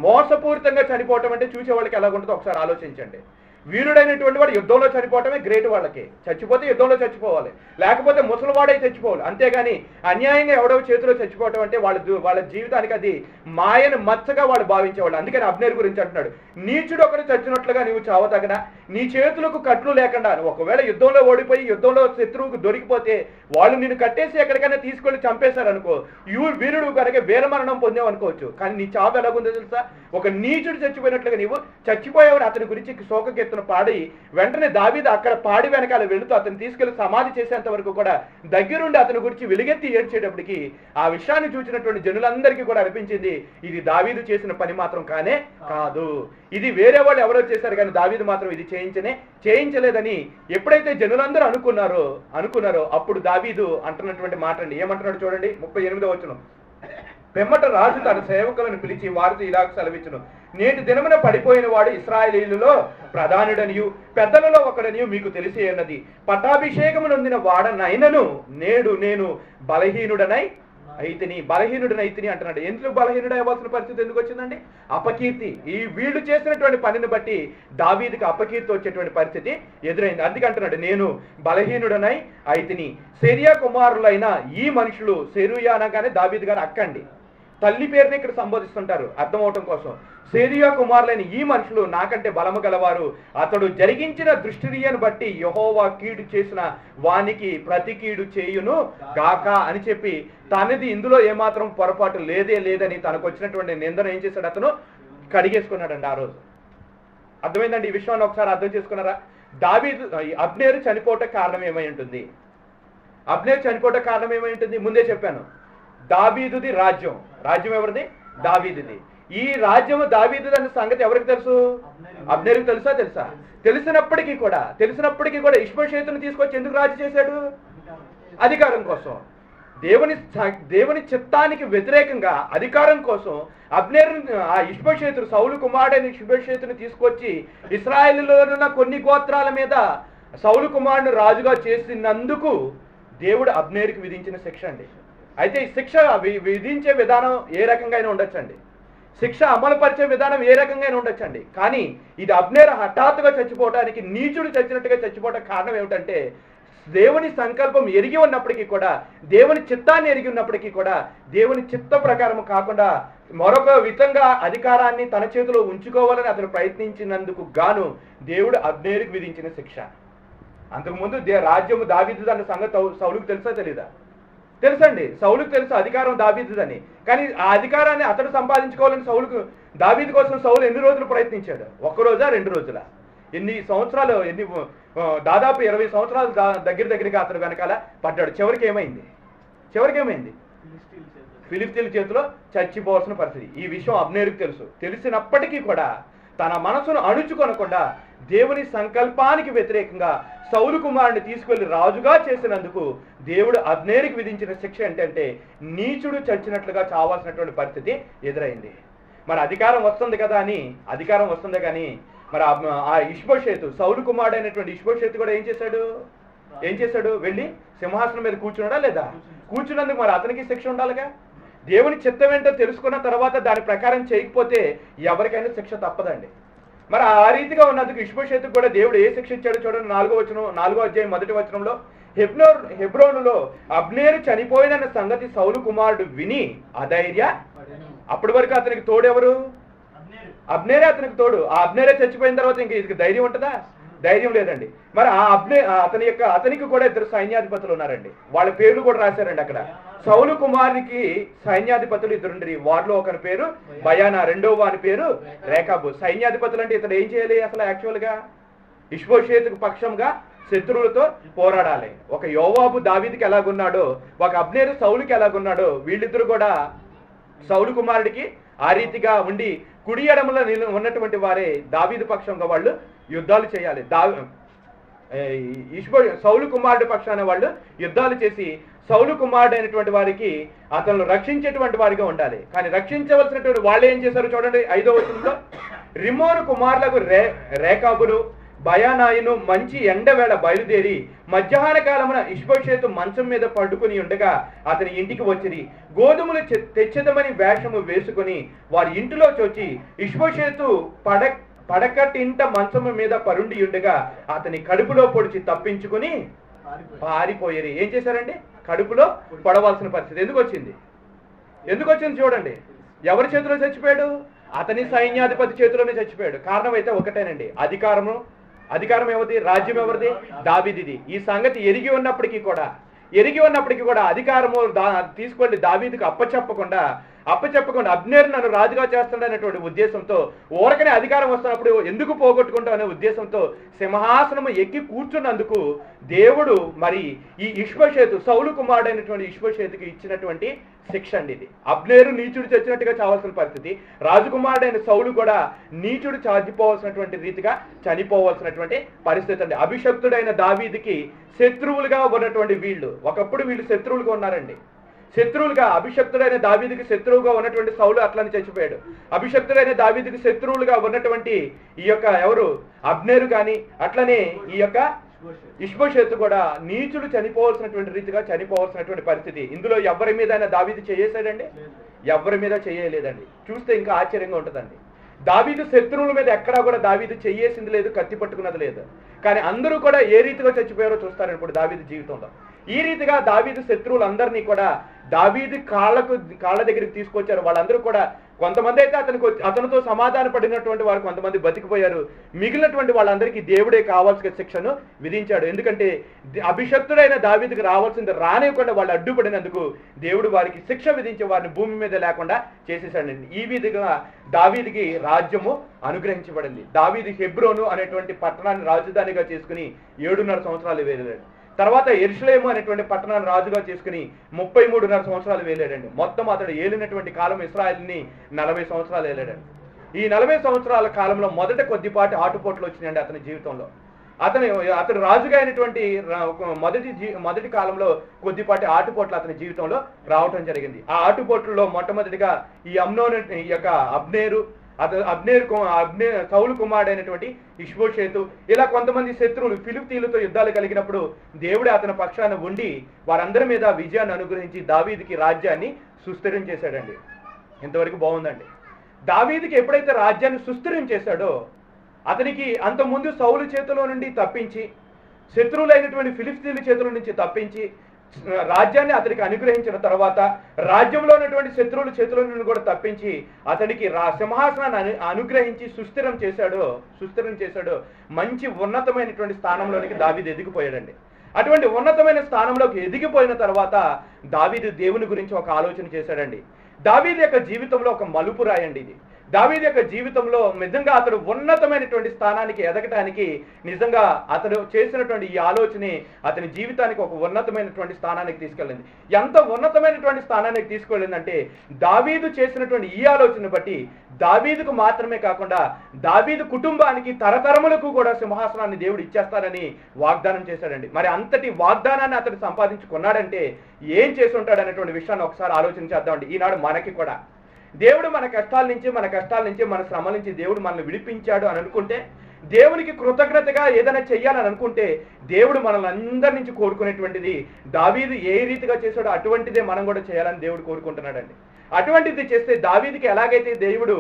మోసపూరితంగా చనిపోవటం అంటే చూసే వాళ్ళకి ఎలా ఉంటుందో ఒకసారి ఆలోచించండి. వీరుడైనటువంటి వాడు యుద్ధంలో చనిపోవటమే గ్రేట్. వాళ్ళకి చచ్చిపోతే యుద్ధంలో చచ్చిపోవాలి, లేకపోతే ముసలివాడై చచ్చిపోవాలి. అంతేగాని అన్యాయంగా ఎవడో చేతిలో చచ్చిపోవటం అంటే వాళ్ళ జీవితానికి అది మాయను మచ్చగా వాళ్ళు భావించేవాళ్ళు. అందుకని అబ్నేరు గురించి అంటున్నాడు, నీచుడు ఒకడు చచ్చినట్లుగా నీవు చావతగన, నీ చేతులకు కట్లు లేకుండా. ఒకవేళ యుద్ధంలో ఓడిపోయి యుద్ధంలో శత్రువుకు దొరికిపోతే వాళ్ళు నిన్ను కట్టేసి ఎక్కడికైనా తీసుకెళ్లి చంపేశారనుకో, వీరుడు కనుక వీరమరణం పొందావు అనుకోవచ్చు. కానీ నీ చావు ఎలాగుందో తెలుసా? ఒక నీచుడు చచ్చిపోయినట్లుగా నీవు చచ్చిపోయావని అతని గురించి శోక కీర్తన పాడి వెంటనే దావీదు అక్కడ పాడి వెనకాల వెళుతూ అతను తీసుకెళ్లి సమాధి చేసేంత వరకు కూడా దగ్గరుండి అతని గురించి వెలుగెత్తి ఏడ్చేటప్పటికి ఆ విషయాన్ని చూసినటువంటి జనులందరికీ కూడా అనిపించింది, ఇది దావీదు చేసిన పని మాత్రం కానే కాదు, ఇది వేరే వాళ్ళు ఎవరో చేశారు కానీ దావీదు మాత్రం ఇది చేయించలేదని ఎప్పుడైతే జనులందరూ అనుకున్నారో అప్పుడు దావీదు అంటున్నటువంటి మాట అండి. ఏమంటున్నాడు చూడండి, 38వ వచనం. పెమ్మట రాజు తన సేవకులను పిలిచి వారితో ఇలాగ సెలవిచ్చును, నేటి దినమున పడిపోయిన వాడు ఇశ్రాయేలీయులలో ప్రధానుడనియు పెద్దలలో ఒకడనియు మీకు తెలిసి ఉన్నది. పట్టాభిషేకము నొందిన వాడనైనను నేడు నేను బలహీనుడనైతిని అంటున్నాడు. ఎందుకు బలహీనుడు అవ్వాల్సిన పరిస్థితి ఎందుకు వచ్చిందండి? అపకీర్తి. వీళ్ళు చేసినటువంటి పనిని బట్టి దావీదుకి అపకీర్తి వచ్చేటువంటి పరిస్థితి ఎదురైంది. అందుకే అంటున్నాడు, నేను బలహీనుడనై అయితిని. సెరియా కుమారులైన ఈ మనుషులు, సెరూయా అనగానే దావీదు గారు అక్కండి, తల్లి పేరుని ఇక్కడ సంబోధిస్తుంటారు అర్థం అవటం కోసం. సెరూయా కుమారులైన ఈ మనుషులు నాకంటే బలము గలవారు, అతడు జరిగించిన దృష్టిని బట్టి యెహోవా కీడు చేసిన వానికి ప్రతి కీడు చేయును గాక అని చెప్పి తనది ఇందులో ఏమాత్రం పొరపాటు లేదని తనకు వచ్చినటువంటి నిందను ఏం చేశాడు, అతను కడిగేసుకున్నాడండి ఆ రోజు. అర్థమైందండి? ఈ విషయాన్ని ఒకసారి అర్థం చేసుకున్నారా? అబ్నేరు చనిపోవటం కారణం ఏమై ఉంటుంది? ముందే చెప్పాను, దావీదుది రాజ్యం ఎవరిది? దావీదుది. ఈ రాజ్యం దావీదుది అనే సంగతి ఎవరికి తెలుసు? అబ్నేరుకి తెలుసా? తెలిసినప్పటికీ కూడా ఇష్బోషేతుని తీసుకొచ్చి ఎందుకు రాజు చేశాడు? అధికారం కోసం. దేవుని చిత్తానికి వ్యతిరేకంగా అధికారం కోసం అబ్నేరు ఆ ఇష్బోషేతు, సౌలు కుమారుడైన ఇష్బోషేతుని తీసుకొచ్చి ఇశ్రాయేలులో ఉన్న కొన్ని గోత్రాల మీద సౌలు కుమారుడు రాజుగా చేసినందుకు దేవుడు అబ్నేరుకి విధించిన శిక్ష అండి. అయితే ఈ శిక్ష విధించే విధానం ఏ రకంగా అయినా ఉండొచ్చండి, శిక్ష అమలు పరిచే విధానం ఏ రకంగా అయినా ఉండొచ్చండి. కానీ ఇది అబ్నేరు హఠాత్తుగా చచ్చిపోవడానికి, నీచుడు చచ్చినట్టుగా చచ్చిపోవడానికి కారణం ఏమిటంటే, దేవుని సంకల్పం ఎరిగి ఉన్నప్పటికీ కూడా, దేవుని చిత్తాన్ని ఎరిగి ఉన్నప్పటికీ కూడా, దేవుని చిత్త ప్రకారం కాకుండా మరొక విధంగా అధికారాన్ని తన చేతిలో ఉంచుకోవాలని అతను ప్రయత్నించినందుకు గాను దేవుడు అబ్నేరుకి విధించిన శిక్ష. అంతకుముందు రాజ్యము దావీదుది అన్న సంగతి సౌలుకు తెలుసా తెలీదా? తెలుసండి, సౌలుకు తెలుసు అధికారం దావీదుదని. కానీ ఆ అధికారాన్ని అతడు సంపాదించుకోవాలని దావీదు కోసం సౌలు ఎన్ని రోజులు ప్రయత్నించాడు? 1 రోజా 2 రోజులా? ఎన్ని సంవత్సరాలు, దాదాపు 20 సంవత్సరాలు దగ్గరగా అతడు వెనకాల పడ్డాడు. చివరికి ఏమైంది? ఫిలిష్తీయుల చేతిలో చచ్చిపోవాల్సిన పరిస్థితి. ఈ విషయం అబ్నేరుకు తెలిసినప్పటికీ కూడా తన మనసును అణుచుకొనకుండా దేవుని సంకల్పానికి వ్యతిరేకంగా సౌలు కుమారుని తీసుకెళ్లి రాజుగా చేసినందుకు దేవుడు అబ్నేరుకి విధించిన శిక్ష ఏంటంటే నీచుడు చచ్చినట్లుగా చావాల్సినటువంటి పరిస్థితి ఎదురైంది. మరి అధికారం వస్తుంది కానీ మరి ఆ ఇష్బోషేతు, సౌలు కుమారుడు అయినటువంటి ఇష్బోషేతు కూడా ఏం చేశాడు? వెళ్ళి సింహాసనం మీద కూర్చున్నాడా లేదా? కూర్చున్నందుకు మరి అతనికి శిక్ష ఉండాలిగా. దేవుని చిత్తం ఏంటో తెలుసుకున్న తర్వాత దాని ప్రకారం చేయకపోతే ఎవరికైనా శిక్ష తప్పదండి. మరి ఆ రీతిగా ఉన్నందుకు ఇష్బోషేతుకు కూడా దేవుడు ఏ శిక్ష ఇచ్చాడో చూడండి. 4వ అధ్యాయం 1వ వచనంలో, హెబ్రోనులో అబ్నేరు చనిపోయినన్న సంగతి సౌలు కుమారుడు విని అధైర్య. అప్పటి వరకు అతనికి తోడెవరు? అబ్నేరే అతనికి తోడు. ఆ అబ్నేరే చచ్చిపోయిన తర్వాత ఇంక ఇది ధైర్యం ఉంటుందా? ధైర్యం లేదండి. మరి ఆ అతనికి కూడా ఇద్దరు సైన్యాధిపతులు ఉన్నారండి. వాళ్ళ పేర్లు కూడా రాశారండి అక్కడ. సౌలు కుమారునికి సైన్యాధిపతులు ఇద్దరుండ్రి. వారిలో ఒకరి పేరు బయానా, రెండో వాని పేరు రేకాబు. సైన్యాధిపతులు అంటే ఇతను ఏం చేయాలి అసలు? యాక్చువల్ గా ఇష్బోషేతుకు పక్షంగా శత్రువులతో పోరాడాలి. ఒక యోవాబు దావీదుకి ఎలాగున్నాడో, ఒక అబ్నేరు సౌలుకి ఎలాగున్నాడో, వీళ్ళిద్దరు కూడా సౌలు కుమారుడికి ఆ రీతిగా ఉండి కుడి ఎడమలో ఉన్నటువంటి వారే దావీదు పక్షంగా వాళ్ళు యుద్ధాలు చేయాలి. సౌలు కుమారుడి పక్షాన వాళ్ళు యుద్ధాలు చేసి సౌలు కుమారుడు అయినటువంటి వారికి అతను రక్షించేటువంటి వారిగా ఉండాలి. కానీ రక్షించవలసినటువంటి వాళ్ళు ఏం చేశారు చూడండి 5వ వచనంలో. రిమోను కుమారులకు రేకాబును బయానాయును మంచి ఎండవేళ బయలుదేరి మధ్యాహ్న కాలమున ఇష్బోషేతు మంచం మీద పడుకుని ఉండగా అతని ఇంటికి వచ్చిరి. గోధుమలు తెచ్చదమని వేషము వేసుకుని వారి ఇంటిలో చొచ్చి ఇష్బోషేతు పడకటింట మంచము మీద పరుండి ఉండగా అతని కడుపులో పొడిచి తప్పించుకుని పారిపోయేది. ఏం చేశారండి? కడుపులో పడవలసిన పరిస్థితి ఎందుకు వచ్చింది చూడండి. ఎవరి చేతిలో చచ్చిపోయాడు? అతని సైన్యాధిపతి చేతిలోనే చచ్చిపోయాడు. కారణం అయితే ఒకటేనండి, అధికారం ఎవరిది? రాజ్యం ఎవరిది? దావీదిది. ఈ సంగతి ఎరిగి ఉన్నప్పటికీ కూడా అధికారము తీసుకొని దావీదుకు అప్పచెప్పకుండా అబ్నేరు నన్ను రాజుగా చేస్తాడనేటువంటి ఉద్దేశంతో, ఊరకనే అధికారం వస్తున్నప్పుడు ఎందుకు పోగొట్టుకుంటాం అనే ఉద్దేశంతో సింహాసనము ఎక్కి కూర్చున్నందుకు దేవుడు మరి ఈ ఇష్బోషేతు, సౌలు కుమారుడైనటువంటి ఇష్బోషేతుకి ఇచ్చినటువంటి శిక్ష అండి ఇది. అబ్నేరు నీచుడు చచ్చినట్టుగా చావాల్సిన పరిస్థితి, రాజకుమారుడైన సౌలు కూడా నీచుడు చచ్చిపోవాల్సినటువంటి రీతిగా చనిపోవాల్సినటువంటి పరిస్థితి అండి. అభిషక్తుడైన దావీదుకి శత్రువులుగా ఉన్నటువంటి ఒకప్పుడు వీళ్ళు శత్రువులుగా ఉన్నారండి. అభిషక్తుడైన దావీదుకి శత్రువుగా ఉన్నటువంటి సౌలు అట్లని చచ్చిపోయాడు. అభిషక్తుడైన దావీదుకి శత్రువులుగా ఉన్నటువంటి ఈ యొక్క ఎవరు? అబ్నేరు కానీ, అట్లనే ఈ యొక్క ఇష్బోషేతు కూడా నీచుడు చనిపోవాల్సినటువంటి రీతిగా చనిపోవాల్సినటువంటి పరిస్థితి. ఇందులో ఎవరి మీద దావీదు చేయేసాడండి? ఎవరి మీద చేయలేదండి. చూస్తే ఇంకా ఆశ్చర్యంగా ఉంటుందండి. దావీదు శత్రువుల మీద ఎక్కడా కూడా దావీదు చెయ్యేసింది లేదు, కత్తి పట్టుకున్నది లేదు. కానీ అందరూ కూడా ఏ రీతిగా చచ్చిపోయారో చూస్తారు ఇప్పుడు దావీదు జీవితంలో. ఈ రీతిగా దావీదు శత్రువులందరినీ కూడా దావీదు కాళ్ళ దగ్గరికి తీసుకొచ్చారు. వాళ్ళందరూ కూడా కొంతమంది అయితే అతనితో సమాధాన పడినటువంటి వారు కొంతమంది బతికిపోయారు. మిగిలినటువంటి వాళ్ళందరికీ దేవుడే కావాల్సిన శిక్షను విధించాడు. ఎందుకంటే అభిషక్తుడైన దావీదుకి రావాల్సింది రానివ్వకుండా వాళ్ళు అడ్డుపడినందుకు దేవుడు వారికి శిక్ష విధించి వారిని భూమి మీద లేకుండా చేసేసాడండి. ఈ విధంగా దావీదుకి రాజ్యము అనుగ్రహించబడింది. దావీదు హెబ్రోను అనేటువంటి పట్టణాన్ని రాజధానిగా చేసుకుని 7.5 సంవత్సరాలు వేలాడు. తర్వాత యెరూషలేము అనేటువంటి పట్టణాన్ని రాజుగా చేసుకుని 33.5 సంవత్సరాలు వేలాడండి. మొత్తం అతడు ఏలినటువంటి కాలం ఇశ్రాయేలుని 40 సంవత్సరాలు ఏలాడండి. ఈ 40 సంవత్సరాల కాలంలో కొద్దిపాటి ఆటుపోట్లు వచ్చినాయండి అతని జీవితంలో. అతను రాజుగా అయినటువంటి మొదటి కాలంలో కొద్దిపాటి ఆటుపోట్లు అతని జీవితంలో రావటం జరిగింది. ఆ ఆటుపోట్లలో మొట్టమొదటిగా ఈ యొక్క అబ్నేరు, సౌలు కుమారుడైనటువంటి ఇష్బోషేతు, ఇలా కొంతమంది శత్రువులు ఫిలిష్తీయులతో యుద్ధాలు కలిగినప్పుడు దేవుడే అతని పక్షాన ఉండి వారందరి మీద విజయాన్ని అనుగ్రహించి దావీదుకి రాజ్యాన్ని సుస్థిరం చేశాడండి. ఇంతవరకు బాగుందండి. దావీదుకి ఎప్పుడైతే రాజ్యాన్ని సుస్థిరం చేశాడో అతనికి అంతకుముందు సౌలు చేతిలో నుండి తప్పించి, శత్రువులైనటువంటి ఫిలిష్తీయుల చేతుల నుంచి తప్పించి రాజ్యాన్ని అతనికి అనుగ్రహించిన తర్వాత రాజ్యంలో ఉన్నటువంటి శత్రువుల చేతుల నుండి కూడా తప్పించి అతడికి సింహాసనాన్ని అనుగ్రహించి సుస్థిరం చేశాడు. మంచి ఉన్నతమైనటువంటి స్థానంలోనికి దావీదు ఎదిగిపోయాడండి. అటువంటి ఉన్నతమైన స్థానంలోకి ఎదిగిపోయిన తర్వాత దావీదు దేవుని గురించి ఒక ఆలోచన చేశాడండి. దావీదు యొక్క జీవితంలో ఒక మలుపు రాయండి ఇది. దావీదు యొక్క జీవితంలో నిజంగా అతడు ఉన్నతమైనటువంటి స్థానానికి ఎదగటానికి నిజంగా అతడు చేసినటువంటి ఈ ఆలోచనే అతని జీవితానికి ఒక ఉన్నతమైనటువంటి స్థానానికి తీసుకెళ్ళింది. ఎంత ఉన్నతమైనటువంటి స్థానానికి తీసుకెళ్ళిందంటే దావీదు చేసినటువంటి ఈ ఆలోచన బట్టి దావీదుకు మాత్రమే కాకుండా దావీదు కుటుంబానికి తరతరములకు కూడా సింహాసనాన్ని దేవుడు ఇచ్చేస్తానని వాగ్దానం చేశాడండి. మరి అంతటి వాగ్దానాన్ని అతడు సంపాదించుకున్నాడంటే ఏం చేసి ఉంటాడు అనేటువంటి విషయాన్ని ఒకసారి ఆలోచన చేద్దామండి. ఈనాడు మనకి కూడా దేవుడు మన కష్టాల నుంచి మన శ్రమల నుంచి దేవుడు మనల్ని విడిపించాడు అని అనుకుంటే, దేవునికి కృతజ్ఞతగా ఏదైనా చెయ్యాలని అనుకుంటే దేవుడు మనల్ని అందరి నుంచి కోరుకునేటువంటిది దావీదు ఏ రీతిగా చేశాడో అటువంటిదే మనం కూడా చేయాలని దేవుడు కోరుకుంటున్నాడండి. అటువంటిది చేస్తే దావీదుకి ఎలాగైతే దేవుడు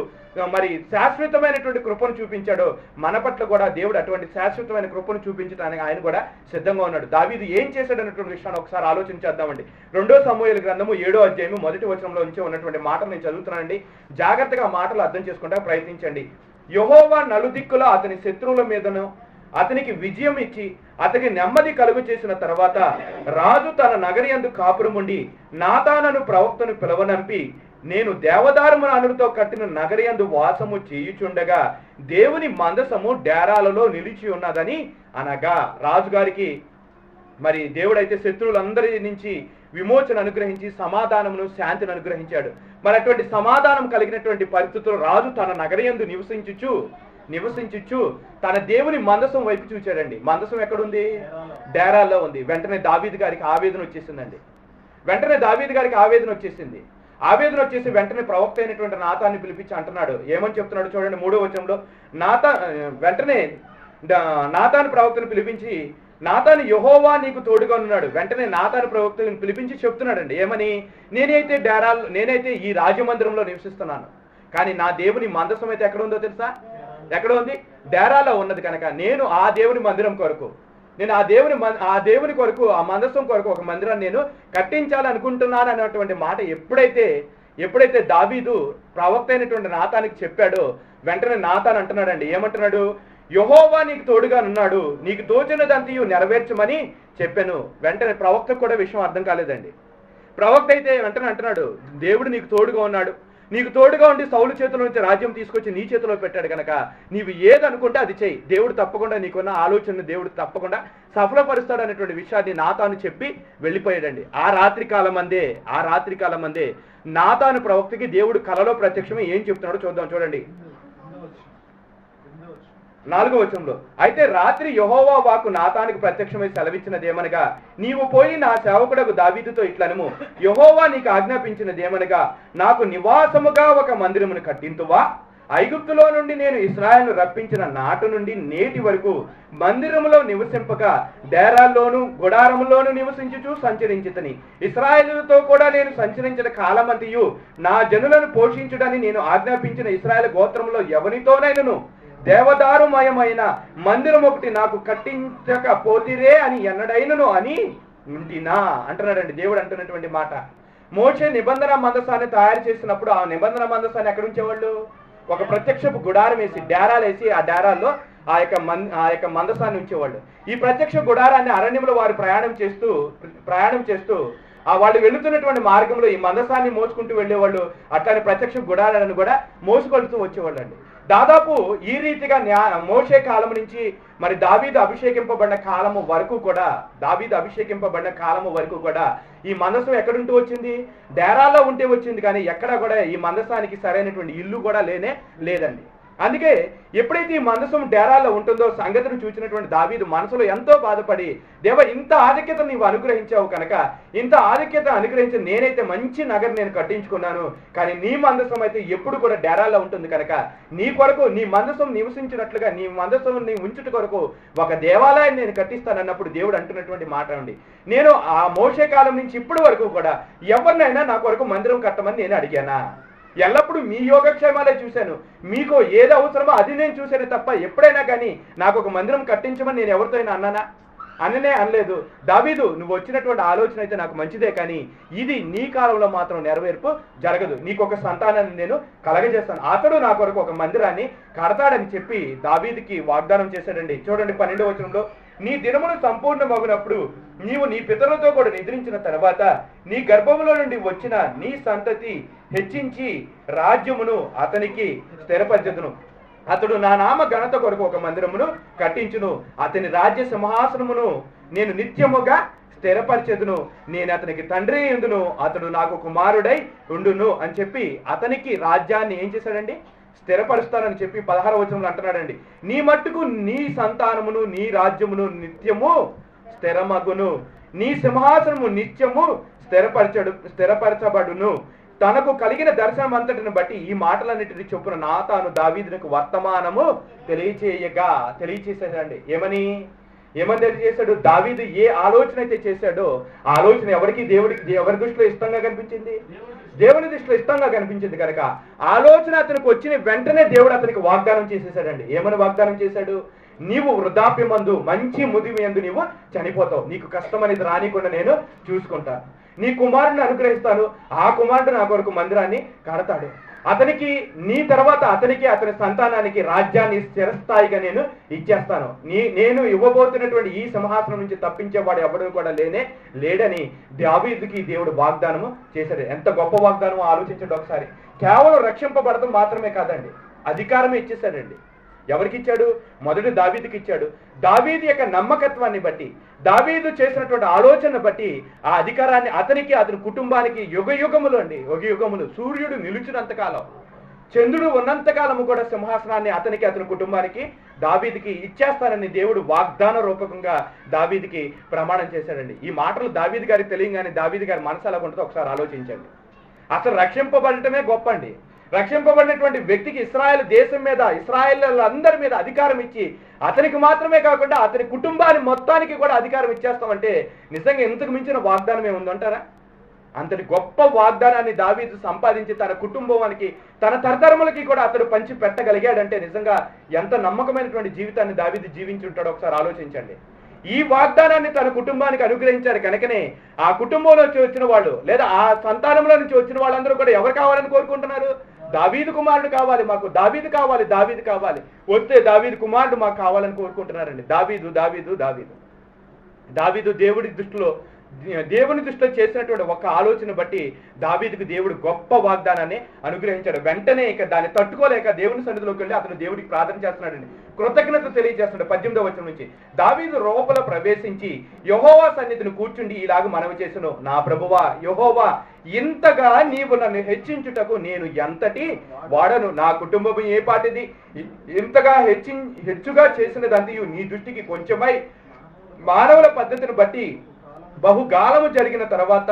మరి శాశ్వతమైనటువంటి కృపను చూపించాడో మన పట్ల కూడా దేవుడు అటువంటి శాశ్వతమైన కృపను చూపించడానికి ఆయన కూడా సిద్ధంగా ఉన్నాడు. దావీదు ఏం చేశాడు అన్నటువంటి విషయాన్ని ఒకసారి ఆలోచించేద్దామండి. 2 సమూయేలు గ్రంథము 7వ అధ్యాయము 1వ వచనంలో నుంచి ఉన్నటువంటి మాటలు నేను చదువుతున్నానండి. జాగ్రత్తగా మాటలు అర్థం చేసుకుంటా ప్రయత్నించండి. యెహోవా నలుదిక్కుల అతని శత్రువుల మీదను అతనికి విజయం ఇచ్చి అతనికి నెమ్మది కలుగు చేసిన తర్వాత రాజు తన నగరి యందు కాపురముండి నాతానను ప్రవక్తను పిలవనంపి, నేను దేవదారుమున అనుడితో కట్టిన నగరి యందు వాసము చేయుచుండగా దేవుని మందసము డేరాలలో నిలిచి ఉన్నదని అనగా, రాజుగారికి మరి దేవుడైతే శత్రువులందరి నుంచి విమోచన అనుగ్రహించి సమాధానమును శాంతిని అనుగ్రహించాడు. మరి అటువంటి సమాధానం కలిగినటువంటి పరిస్థితుల్లో రాజు తన నగరి యందు నివసించుచు తన దేవుని మందసం వైపు చూచాడండి. మందసం ఎక్కడుంది? డేరాల్లో ఉంది. వెంటనే దావీదు గారికి ఆవేదన వచ్చేసిందండి. ఆవేదన వచ్చేసి వెంటనే ప్రవక్త అయినటువంటి నాతాన్ని పిలిపించి అంటున్నాడు. ఏమని చెప్తున్నాడు చూడండి 3వ వచనంలో. వెంటనే నాతాను ప్రవక్తను పిలిపించి, నాతాను యెహోవా నీకు తోడుగా ఉన్నాడు. వెంటనే నాతాను ప్రవక్తను పిలిపించి చెప్తున్నాడండి. ఏమని? నేనైతే ఈ రాజమందిరంలో నివసిస్తున్నాను, కానీ నా దేవుని మందసం అయితే ఎక్కడ ఉందో తెలుసా? ఎక్కడ ఉంది? డేరాలో ఉన్నది కనుక నేను ఆ దేవుని మందిరం కొరకు, నేను ఆ దేవుని కొరకు, ఆ మందసం కొరకు ఒక మందిరాన్ని నేను కట్టించాలనుకుంటున్నాను అన్నటువంటి మాట ఎప్పుడైతే దావీదు ప్రవక్త అయినటువంటి నాతానికి చెప్పాడో వెంటనే నాతాన్ అంటున్నాడండి. ఏమంటున్నాడు? యెహోవా నీకు తోడుగా ఉన్నాడు, నీకు తోచినదంతయు నెరవేర్చమని చెప్పాను. వెంటనే ప్రవక్తకు కూడా విషయం అర్థం కాలేదండి. ప్రవక్త అయితే వెంటనే అంటున్నాడు, దేవుడు నీకు తోడుగా ఉన్నాడు, నీకు తోడుగా ఉండి సౌలు చేతిలో నుంచి రాజ్యం తీసుకొచ్చి నీ చేతిలో పెట్టాడు కనుక నీవు ఏదనుకుంటే అది చెయ్యి, దేవుడు తప్పకుండా నీకున్న ఆలోచనను దేవుడు తప్పకుండా సఫలపరుస్తాడు అనేటువంటి విషయాన్ని నాతాను చెప్పి వెళ్ళిపోయాడండి. ఆ రాత్రి కాలమందే నాతాను ప్రవక్తకి దేవుడు కలలో ప్రత్యక్షమే ఏం చెప్తున్నాడో చూద్దాం. చూడండి 4వ వచనంలో. అయితే రాత్రి యెహోవా వాక్కు నాతానికి ప్రత్యక్షమై సెలవిచ్చినదేమనగా, నీవు పోయి నా సేవకుడకు దావీదుతో ఇట్లనుము, యెహోవా నీకు ఆజ్ఞాపించినదేమనగా, నాకు నివాసముగా ఒక మందిరమును కట్టింతువా? ఐగుప్తులో నుండి నేను ఇశ్రాయేలును రప్పించిన నాటు నుండి నేటి వరకు మందిరములో నివసింపక డేరాల్లోను గుడారములోను నివసించుచూ సంచరించితని. ఇశ్రాయేలుతో కూడా నేను సంచరించిన కాలమంతయు నా జనులను పోషించుడని నేను ఆజ్ఞాపించిన ఇశ్రాయేలు గోత్రంలో ఎవరితోనైనను దేవదారుమయమైన మందిరం ఒకటి నాకు కట్టించకపోతిరే అని ఎన్నడైనను అని ఉంటినా అంటున్నాడండి. దేవుడు అంటున్నటువంటి మాట. మోషే నిబంధన మందసాన్ని తయారు చేసినప్పుడు ఆ నిబంధన మందసాన్ని ఎక్కడ ఉంచేవాళ్ళు? ఒక ప్రత్యక్షపు గుడారం వేసి డేరాలు వేసి ఆ డేరాల్లో ఆ యొక్క మందసాన్ని ఉంచేవాళ్ళు. ఈ ప్రత్యక్ష గుడారాన్ని అరణ్యంలో వారు ప్రయాణం చేస్తూ వాళ్ళు వెళుతున్నటువంటి మార్గంలో ఈ మందసాన్ని మోసుకుంటూ వెళ్ళేవాళ్ళు. అట్లానే ప్రత్యక్ష గుడారాలను కూడా మోసుకొడుతూ వచ్చేవాళ్ళు అండి. దాదాపు ఈ రీతిగా మోషే కాలం నుంచి మరి దావీదు అభిషేకింపబడిన కాలము వరకు కూడా ఈ మందసం ఎక్కడుంటూ వచ్చింది? డేరాల్లో ఉంటే వచ్చింది, కానీ ఎక్కడా కూడా ఈ మందసానికి సరైనటువంటి ఇల్లు కూడా లేదండి. అందుకే ఎప్పుడైతే ఈ మందసం డేరాల్లో ఉంటుందో సంగతిని చూసినటువంటి దావీదు మనసులో ఎంతో బాధపడి, దేవా ఇంత ఆధిక్యత నీవు అనుగ్రహించావు కనుక, ఇంత ఆధిక్యత అనుగ్రహించి నేనైతే మంచి నగరం నేను కట్టించుకున్నాను, కానీ నీ మందసం అయితే ఎప్పుడు కూడా డేరాల్లో ఉంటుంది కనుక నీ కొరకు నీ మందసం నివసించినట్లుగా నీ మందసం నీ ఉంచుట కొరకు ఒక దేవాలయాన్ని నేను కట్టిస్తానన్నప్పుడు దేవుడు అంటున్నటువంటి మాట అండి. నేను ఆ మోషే కాలం నుంచి ఇప్పటి వరకు కూడా ఎవరినైనా నా కొరకు మందిరం కట్టమని నేను అడిగానా? ఎల్లప్పుడూ మీ యోగక్షేమాలే చూశాను, మీకు ఏది అవసరమో అది నేను చూశాను తప్ప ఎప్పుడైనా కానీ నాకు ఒక మందిరం కట్టించమని నేను ఎవరితో అయినా అన్నానా? అనలేదు. దావీదు, నువ్వు వచ్చినటువంటి ఆలోచన అయితే నాకు మంచిదే, కానీ ఇది నీ కాలంలో మాత్రం నెరవేర్పు జరగదు, నీకు ఒక సంతానాన్ని నేను కలగజేస్తాను, అతడు నా కొరకు ఒక మందిరాన్ని కడతాడని చెప్పి దావీదుకి వాగ్దానం చేశాడండి. చూడండి 12వ వచనంలో, నీ దినములు సంపూర్ణమగునప్పుడు నీవు నీ పితరులతో కూడా నిద్రించిన తర్వాత నీ గర్భములో నుండి వచ్చిన నీ సంతతి హెచ్చించి రాజ్యమును అతనికి స్థిరపరచెదను. అతడు నా నామ ఘనత కొరకు ఒక మందిరమును కట్టించును, అతని రాజ్య సింహాసనమును నేను నిత్యముగా స్థిరపరచెదను, నేను అతనికి తండ్రి యందును, అతడు నాకు కుమారుడై ఉండును అని చెప్పి అతనికి రాజ్యాన్ని ఏం చేశాడండి? స్థిరపరుస్తానని చెప్పి 16వ వచనంలో అంటున్నాడండి. నీ మట్టుకు నీ సంతానమును నీ రాజ్యమును నిత్యము స్థిరమగును, నీ సింహాసనము నిత్యము స్థిరపరచబడును. తనకు కలిగిన దర్శనం అంతటిని బట్టి ఈ మాటలన్నిటిని చొప్పున నాతాను దావీదునకు వర్తమానము తెలియచేశాడండి. ఏమని తెలియజేశాడు? దావీదు ఏ ఆలోచన అయితే చేశాడో ఆ ఆలోచన ఎవరి దృష్టిలో ఇష్టంగా కనిపించింది? దేవుని దృష్టిలో ఇష్టంగా కనిపించింది కనుక ఆలోచన అతనికి వచ్చిన వెంటనే దేవుడు అతనికి వాగ్దానం చేసేసాడండి. ఏమని వాగ్దానం చేశాడు? నీవు వృద్ధాప్యమందు మంచి ముదిమి యందు నీవు చనిపోతావు, నీకు కష్టం అనేది రానికుండా నేను చూసుకుంటాను, నీ కుమారుడిని అనుగ్రహిస్తాను, ఆ కుమారుడు నా కొరకు మందిరాన్ని కడతాడు, అతనికి నీ తర్వాత అతనికి అతని సంతానానికి రాజ్యాన్ని స్థిరస్థాయిగా నేను ఇచ్చేస్తాను, నేను ఇవ్వబోతున్నటువంటి ఈ సింహాసనం నుంచి తప్పించేవాడు ఎవడు కూడా లేడని దావీదుకి దేవుడు వాగ్దానము చేశాడు. ఎంత గొప్ప వాగ్దానమో ఆలోచించండి ఒకసారి. కేవలం రక్షింపబడటం మాత్రమే కాదండి, అధికారమే ఇచ్చేశాడండి. ఎవరికి ఇచ్చాడు? మొదటి దావీదుకి ఇచ్చాడు. దావీదు యొక్క నమ్మకత్వాన్ని బట్టి, దావీదు చేసినటువంటి ఆలోచన బట్టి ఆ అధికారాన్ని అతనికి అతని కుటుంబానికి యుగయుగములు అండి, యుగయుగములు, సూర్యుడు నిలుచున్నంతకాలం, చంద్రుడు ఉన్నంతకాలము కూడా సింహాసనాన్ని అతనికి అతని కుటుంబానికి దావీదుకి ఇచ్చేస్తానని దేవుడు వాగ్దాన రూపకంగా దావీదుకి ప్రమాణం చేశాడండి. ఈ మాటలు దావీదు గారికి తెలియగానే దావీదు గారి మనసు ఎలా ఉంటుందో ఒకసారి ఆలోచించండి. అసలు రక్షింపబడటమే గొప్ప అండి. రక్షింపబడినటువంటి వ్యక్తికి ఇశ్రాయేల్ దేశం మీద, ఇశ్రాయేలీయులందరి మీద అధికారం ఇచ్చి అతనికి మాత్రమే కాకుండా అతని కుటుంబాన్ని మొత్తానికి కూడా అధికారం ఇచ్చేస్తామంటే నిజంగా ఇంతకు మించిన వాగ్దానం ఏముందంటారా? అంతటి గొప్ప వాగ్దానాన్ని దావీదు సంపాదించి తన కుటుంబానికి, తన తరతరములకి కూడా అతడు పంచి పెట్టగలిగాడంటే నిజంగా ఎంత నమ్మకమైనటువంటి జీవితాన్ని దావీదు జీవించి ఉంటాడో ఒకసారి ఆలోచించండి. ఈ వాగ్దానాన్ని తన కుటుంబానికి అనుగ్రహించారు కనుకనే ఆ కుటుంబంలో నుంచి వచ్చిన వాళ్ళు లేదా ఆ సంతానంలో నుంచి వచ్చిన వాళ్ళందరూ కూడా ఎవరు కావాలని కోరుకుంటున్నారు? దావీదు కుమారుడు కావాలి, మాకు దావీదు కావాలి, దావీదు కావాలి, వస్తే దావీదు కుమారుడు మాకు కావాలని కోరుకుంటున్నారండి. దావీదు దావీదు దావీదు దావీదు దేవుని దృష్టిలో చేసినటువంటి ఒక ఆలోచన బట్టి దావీదుకు దేవుడు గొప్ప వాగ్దానాన్ని అనుగ్రహించాడు. వెంటనే ఇక దాన్ని తట్టుకోలేక దేవుని సన్నిధిలోకి వెళ్ళి అతను దేవుడికి ప్రార్థన చేస్తున్నాడండి, కృతజ్ఞత తెలియజేస్తున్నాడు. 18వ వచనం నుంచి, దావీదు లోపల ప్రవేశించి యెహోవా సన్నిధిని కూర్చుండి ఇలాగ మనవి చేసెను, నా ప్రభువా యెహోవా, ఇంతగా నీవు నన్ను హెచ్చించుటకు నేను ఎంతటి వాడను, నా కుటుంబం ఏ పాటిది, ఇంతగా హెచ్చుగా చేసినదంతయు నీ దృష్టికి కొంచెమై మానవుల పద్ధతిని బట్టి బహుగాలము జరిగిన తర్వాత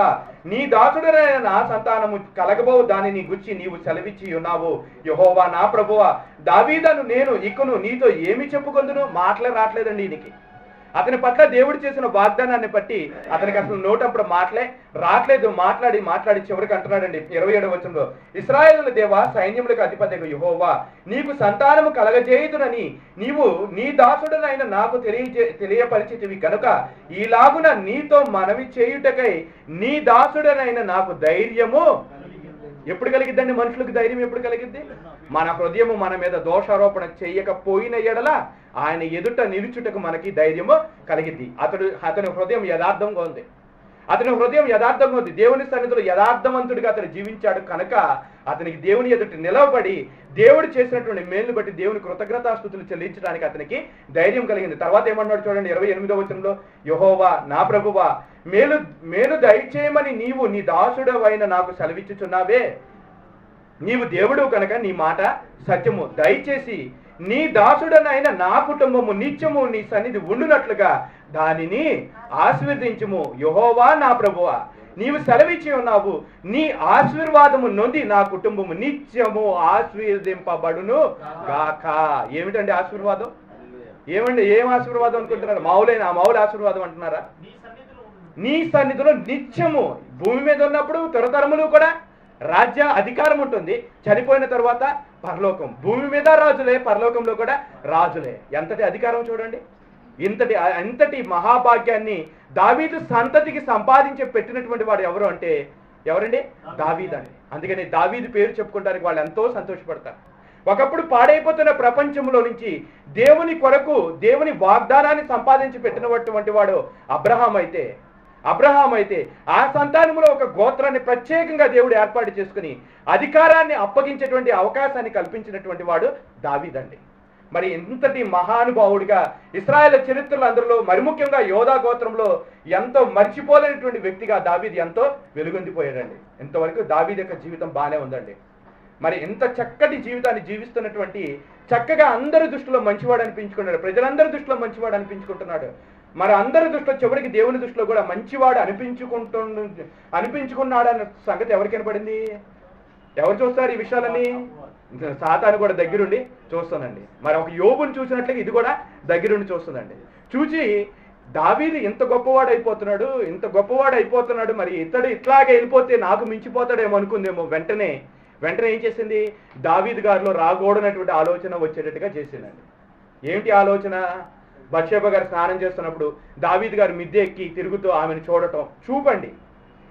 నీ దాసుడైన నా సంతానము కలగబోవు దానిని గుచ్చి నీవు సెలవిచ్చి ఉన్నావు. యెహోవా నా ప్రభువా, దావీదను నేను ఇకను నీతో ఏమి చెప్పుకొందును? మాటలే రావట్లేదండి ఈయనకి. అతని పట్ల దేవుడు చేసిన వాగ్దానాన్ని బట్టి అతనికి అసలు నోటప్పుడు మాటలే రావట్లేదు. మాట్లాడి చివరికి అంటున్నాడండి 27వ వచనంలో, ఇశ్రాయేలు దేవా, సైన్యములకు అధిపతిగా యెహోవా, నీకు సంతానము కలగజేయుదునని నీవు నీ దాసుడనైన నాకు తెలియపరిచితివి కనుక ఈలాగున నీతో మనవి చేయుటకై నీ దాసుడనైన నాకు ధైర్యము ఎప్పుడు కలిగిద్దండి? మనుషులకు ధైర్యం ఎప్పుడు కలిగిద్ది? మన హృదయము మన మీద దోషారోపణ చేయకపోయిన ఎడల ఆయన ఎదుట నిలుచుటకు మనకి ధైర్యము కలిగిద్ది. అతని హృదయం యథార్థంగా ఉంది. దేవుని సన్నిధిలో యథార్థవంతుడిగా అతను జీవించాడు కనుక అతనికి దేవుని ఎదుట నిలవబడి దేవుడు చేసినటువంటి మేలును బట్టి దేవుని కృతజ్ఞతాస్తుతులు చెల్లించడానికి అతనికి ధైర్యం కలిగింది. తర్వాత ఏమన్నాడు చూడండి 28వ వచనంలో, యెహోవా నా ప్రభువా, మేలు దయచేయమని నీవు నీ దాసుడవైన నాకు సెలవిచ్చుచున్నావే, నీవు దేవుడు కనుక నీ మాట సత్యము, దయచేసి నీ దాసుడనైన నా కుటుంబము నిత్యము నీ సన్నిధి ఉండునట్లుగా దానిని ఆశీర్వదించుము. యెహోవా నా ప్రభువా, నీవు సెలవిచ్చి ఉన్నావు, నీ ఆశీర్వాదము నొంది నా కుటుంబము నిత్యము ఆశీర్వదింపబడును గాక. ఏమిటండి ఆశీర్వాదం? ఏం ఆశీర్వాదం అనుకుంటున్నారు? మామూలు ఆశీర్వాదం అంటున్నారా? నీ సన్నిధిలో నిత్యము, భూమి మీద ఉన్నప్పుడు తరతరములు కూడా రాజ్య అధికారం ఉంటుంది, చనిపోయిన తర్వాత పరలోకం, భూమి మీద రాజులే, పరలోకంలో కూడా రాజులే. ఎంతటి అధికారం చూడండి! ఇంతటి మహాభాగ్యాన్ని దావీదు సంతతికి సంపాదించి పెట్టినటువంటి వాడు ఎవరు అంటే ఎవరండి? దావీదు అండి. అందుకని దావీదు పేరు చెప్పుకోవడానికి వాళ్ళు ఎంతో సంతోషపడతారు. ఒకప్పుడు పాడైపోతున్న ప్రపంచంలో నుంచి దేవుని కొరకు దేవుని వాగ్దానాన్ని సంపాదించి పెట్టినటువంటి వాడు అబ్రహాం అయితే ఆ సంతానంలో ఒక గోత్రాన్ని ప్రత్యేకంగా దేవుడు ఏర్పాటు చేసుకుని అధికారాన్ని అప్పగించేటువంటి అవకాశాన్ని కల్పించినటువంటి వాడు దావీదండి. మరి ఎంతటి మహానుభావుడిగా ఇశ్రాయేల్ చరిత్రలు అందరిలో, మరి ముఖ్యంగా యోధా గోత్రంలో ఎంతో మర్చిపోలేనటువంటి వ్యక్తిగా దావీదు ఎంతో వెలుగొందిపోయాడండి. ఇంతవరకు దావీదు యొక్క జీవితం బాగానే ఉందండి. మరి ఎంత చక్కటి జీవితాన్ని జీవిస్తున్నటువంటి, చక్కగా అందరి దృష్టిలో మంచివాడు అనిపించుకున్నాడు, ప్రజలందరి దృష్టిలో మంచివాడు అనిపించుకుంటున్నాడు. మరి అందరి దృష్టిలో చివరికి దేవుని దృష్టిలో కూడా మంచివాడు అనిపించుకున్నాడు అన్న సంగతి ఎవరికి కనపడింది? ఎవరు చూస్తారు ఈ విషయాలని? సాతాను కూడా దగ్గరుండి చూస్తానండి. మరి ఒక యోబుని చూసినట్లుగా ఇది కూడా దగ్గరుండి చూస్తుందండి. చూచి దావీదు ఇంత గొప్పవాడు అయిపోతున్నాడు, మరి ఇతడు ఇట్లాగే వెళ్ళిపోతే నాకు మించిపోతాడేమో అనుకుందేమో. వెంటనే ఏం చేసింది, దావీదు గారిలో రాకూడనటువంటి ఆలోచన వచ్చేటట్టుగా చేసిందండి. ఏమిటి ఆలోచన? బత్షెబ గారు స్నానం చేస్తున్నప్పుడు దావీదు గారు మిద్దె ఎక్కి తిరుగుతూ ఆమెను చూడటం, చూపండి.